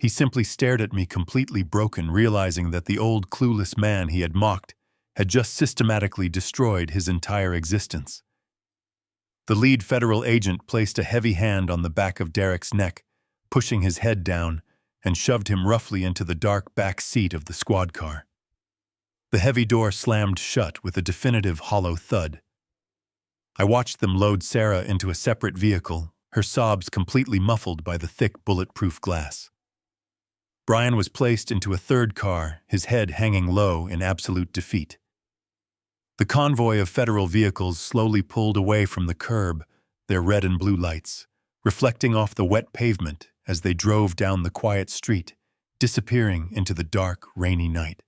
He simply stared at me, completely broken, realizing that the old clueless man he had mocked had just systematically destroyed his entire existence. The lead federal agent placed a heavy hand on the back of Derek's neck, pushing his head down, and shoved him roughly into the dark back seat of the squad car. The heavy door slammed shut with a definitive hollow thud. I watched them load Sarah into a separate vehicle, her sobs completely muffled by the thick bulletproof glass. Brian was placed into a third car, his head hanging low in absolute defeat. The convoy of federal vehicles slowly pulled away from the curb, their red and blue lights reflecting off the wet pavement as they drove down the quiet street, disappearing into the dark, rainy night.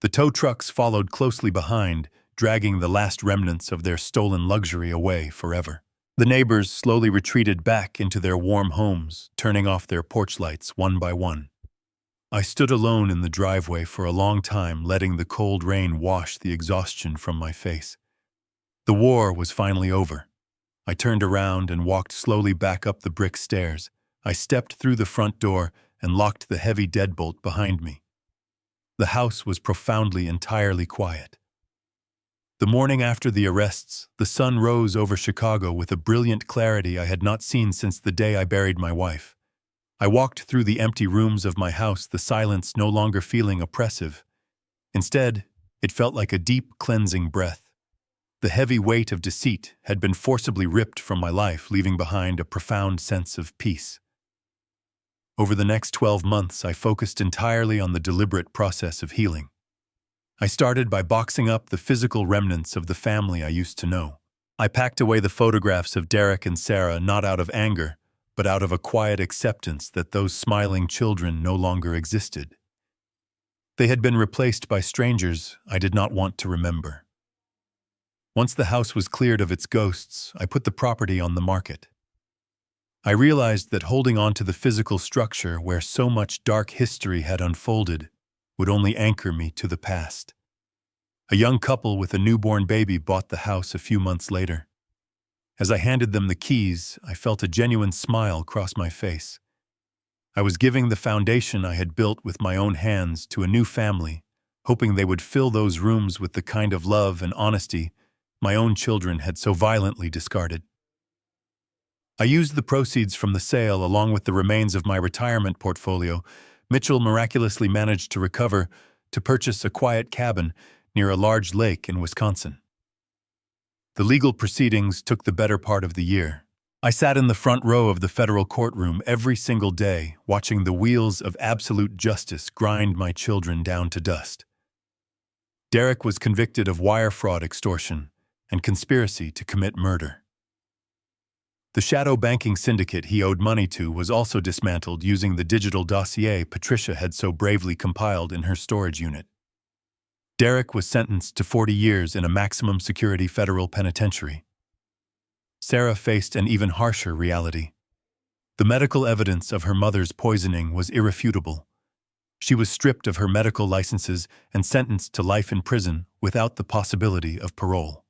The tow trucks followed closely behind, dragging the last remnants of their stolen luxury away forever. The neighbors slowly retreated back into their warm homes, turning off their porch lights one by one. I stood alone in the driveway for a long time, letting the cold rain wash the exhaustion from my face. The war was finally over. I turned around and walked slowly back up the brick stairs. I stepped through the front door and locked the heavy deadbolt behind me. The house was profoundly, entirely quiet. The morning after the arrests, the sun rose over Chicago with a brilliant clarity I had not seen since the day I buried my wife. I walked through the empty rooms of my house, the silence no longer feeling oppressive. Instead, it felt like a deep, cleansing breath. The heavy weight of deceit had been forcibly ripped from my life, leaving behind a profound sense of peace. Over the next 12 months, I focused entirely on the deliberate process of healing. I started by boxing up the physical remnants of the family I used to know. I packed away the photographs of Derek and Sarah, not out of anger, but out of a quiet acceptance that those smiling children no longer existed. They had been replaced by strangers I did not want to remember. Once the house was cleared of its ghosts, I put the property on the market. I realized that holding on to the physical structure where so much dark history had unfolded would only anchor me to the past. A young couple with a newborn baby bought the house a few months later. As I handed them the keys, I felt a genuine smile cross my face. I was giving the foundation I had built with my own hands to a new family, hoping they would fill those rooms with the kind of love and honesty my own children had so violently discarded. I used the proceeds from the sale along with the remains of my retirement portfolio Mitchell miraculously managed to recover to purchase a quiet cabin near a large lake in Wisconsin. The legal proceedings took the better part of the year. I sat in the front row of the federal courtroom every single day, watching the wheels of absolute justice grind my children down to dust. Derek was convicted of wire fraud, extortion, and conspiracy to commit murder. The shadow banking syndicate he owed money to was also dismantled using the digital dossier Patricia had so bravely compiled in her storage unit. Derek was sentenced to 40 years in a maximum security federal penitentiary. Sarah faced an even harsher reality. The medical evidence of her mother's poisoning was irrefutable. She was stripped of her medical licenses and sentenced to life in prison without the possibility of parole.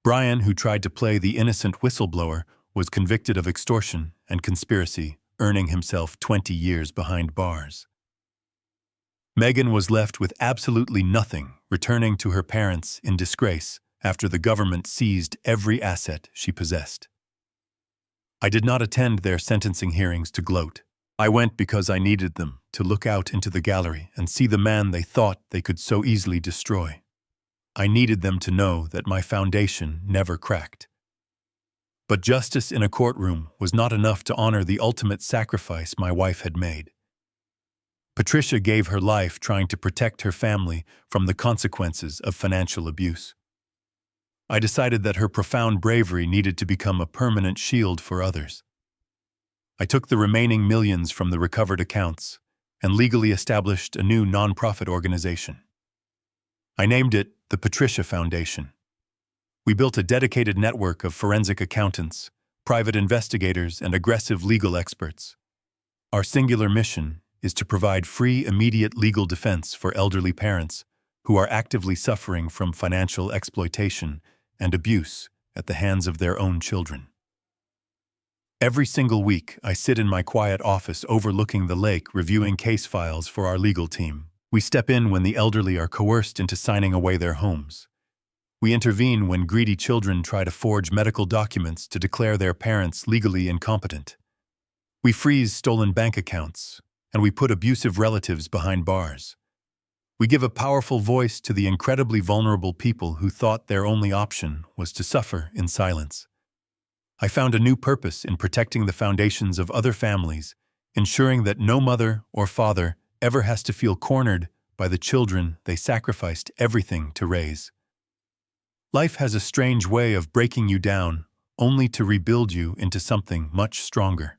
Brian, who tried to play the innocent whistleblower, was convicted of extortion and conspiracy, earning himself 20 years behind bars. Megan was left with absolutely nothing, returning to her parents in disgrace after the government seized every asset she possessed. I did not attend their sentencing hearings to gloat. I went because I needed them to look out into the gallery and see the man they thought they could so easily destroy. I needed them to know that my foundation never cracked. But justice in a courtroom was not enough to honor the ultimate sacrifice my wife had made. Patricia gave her life trying to protect her family from the consequences of financial abuse. I decided that her profound bravery needed to become a permanent shield for others. I took the remaining millions from the recovered accounts and legally established a new nonprofit organization. I named it the Patricia Foundation. We built a dedicated network of forensic accountants, private investigators, and aggressive legal experts. Our singular mission is to provide free, immediate legal defense for elderly parents who are actively suffering from financial exploitation and abuse at the hands of their own children. Every single week, I sit in my quiet office overlooking the lake reviewing case files for our legal team. We step in when the elderly are coerced into signing away their homes. We intervene when greedy children try to forge medical documents to declare their parents legally incompetent. We freeze stolen bank accounts, and we put abusive relatives behind bars. We give a powerful voice to the incredibly vulnerable people who thought their only option was to suffer in silence. I found a new purpose in protecting the foundations of other families, ensuring that no mother or father ever has to feel cornered by the children they sacrificed everything to raise. Life has a strange way of breaking you down, only to rebuild you into something much stronger.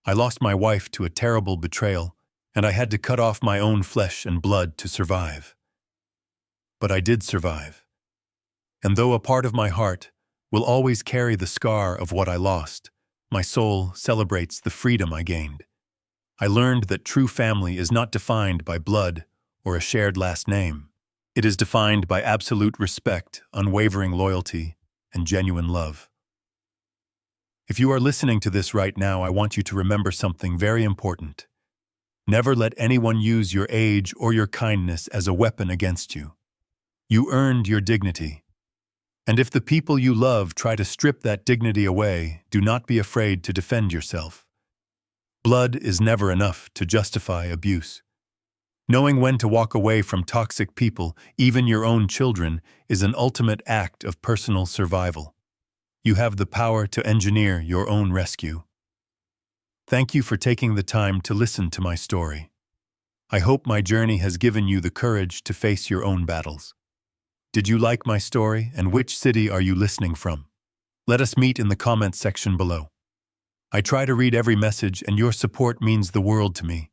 I lost my wife to a terrible betrayal, and I had to cut off my own flesh and blood to survive. But I did survive. And though a part of my heart will always carry the scar of what I lost, my soul celebrates the freedom I gained. I learned that true family is not defined by blood or a shared last name. It is defined by absolute respect, unwavering loyalty, and genuine love. If you are listening to this right now, I want you to remember something very important. Never let anyone use your age or your kindness as a weapon against you. You earned your dignity. And if the people you love try to strip that dignity away, do not be afraid to defend yourself. Blood is never enough to justify abuse. Knowing when to walk away from toxic people, even your own children, is an ultimate act of personal survival. You have the power to engineer your own rescue. Thank you for taking the time to listen to my story. I hope my journey has given you the courage to face your own battles. Did you like my story, and which city are you listening from? Let us meet in the comments section below. I try to read every message, and your support means the world to me.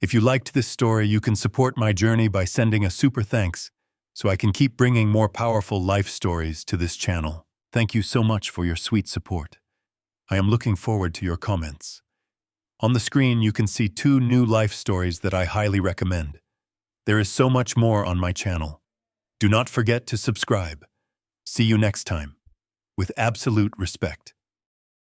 If you liked this story, you can support my journey by sending a super thanks, so I can keep bringing more powerful life stories to this channel. Thank you so much for your sweet support. I am looking forward to your comments. On the screen, you can see 2 new life stories that I highly recommend. There is so much more on my channel. Do not forget to subscribe. See you next time. With absolute respect.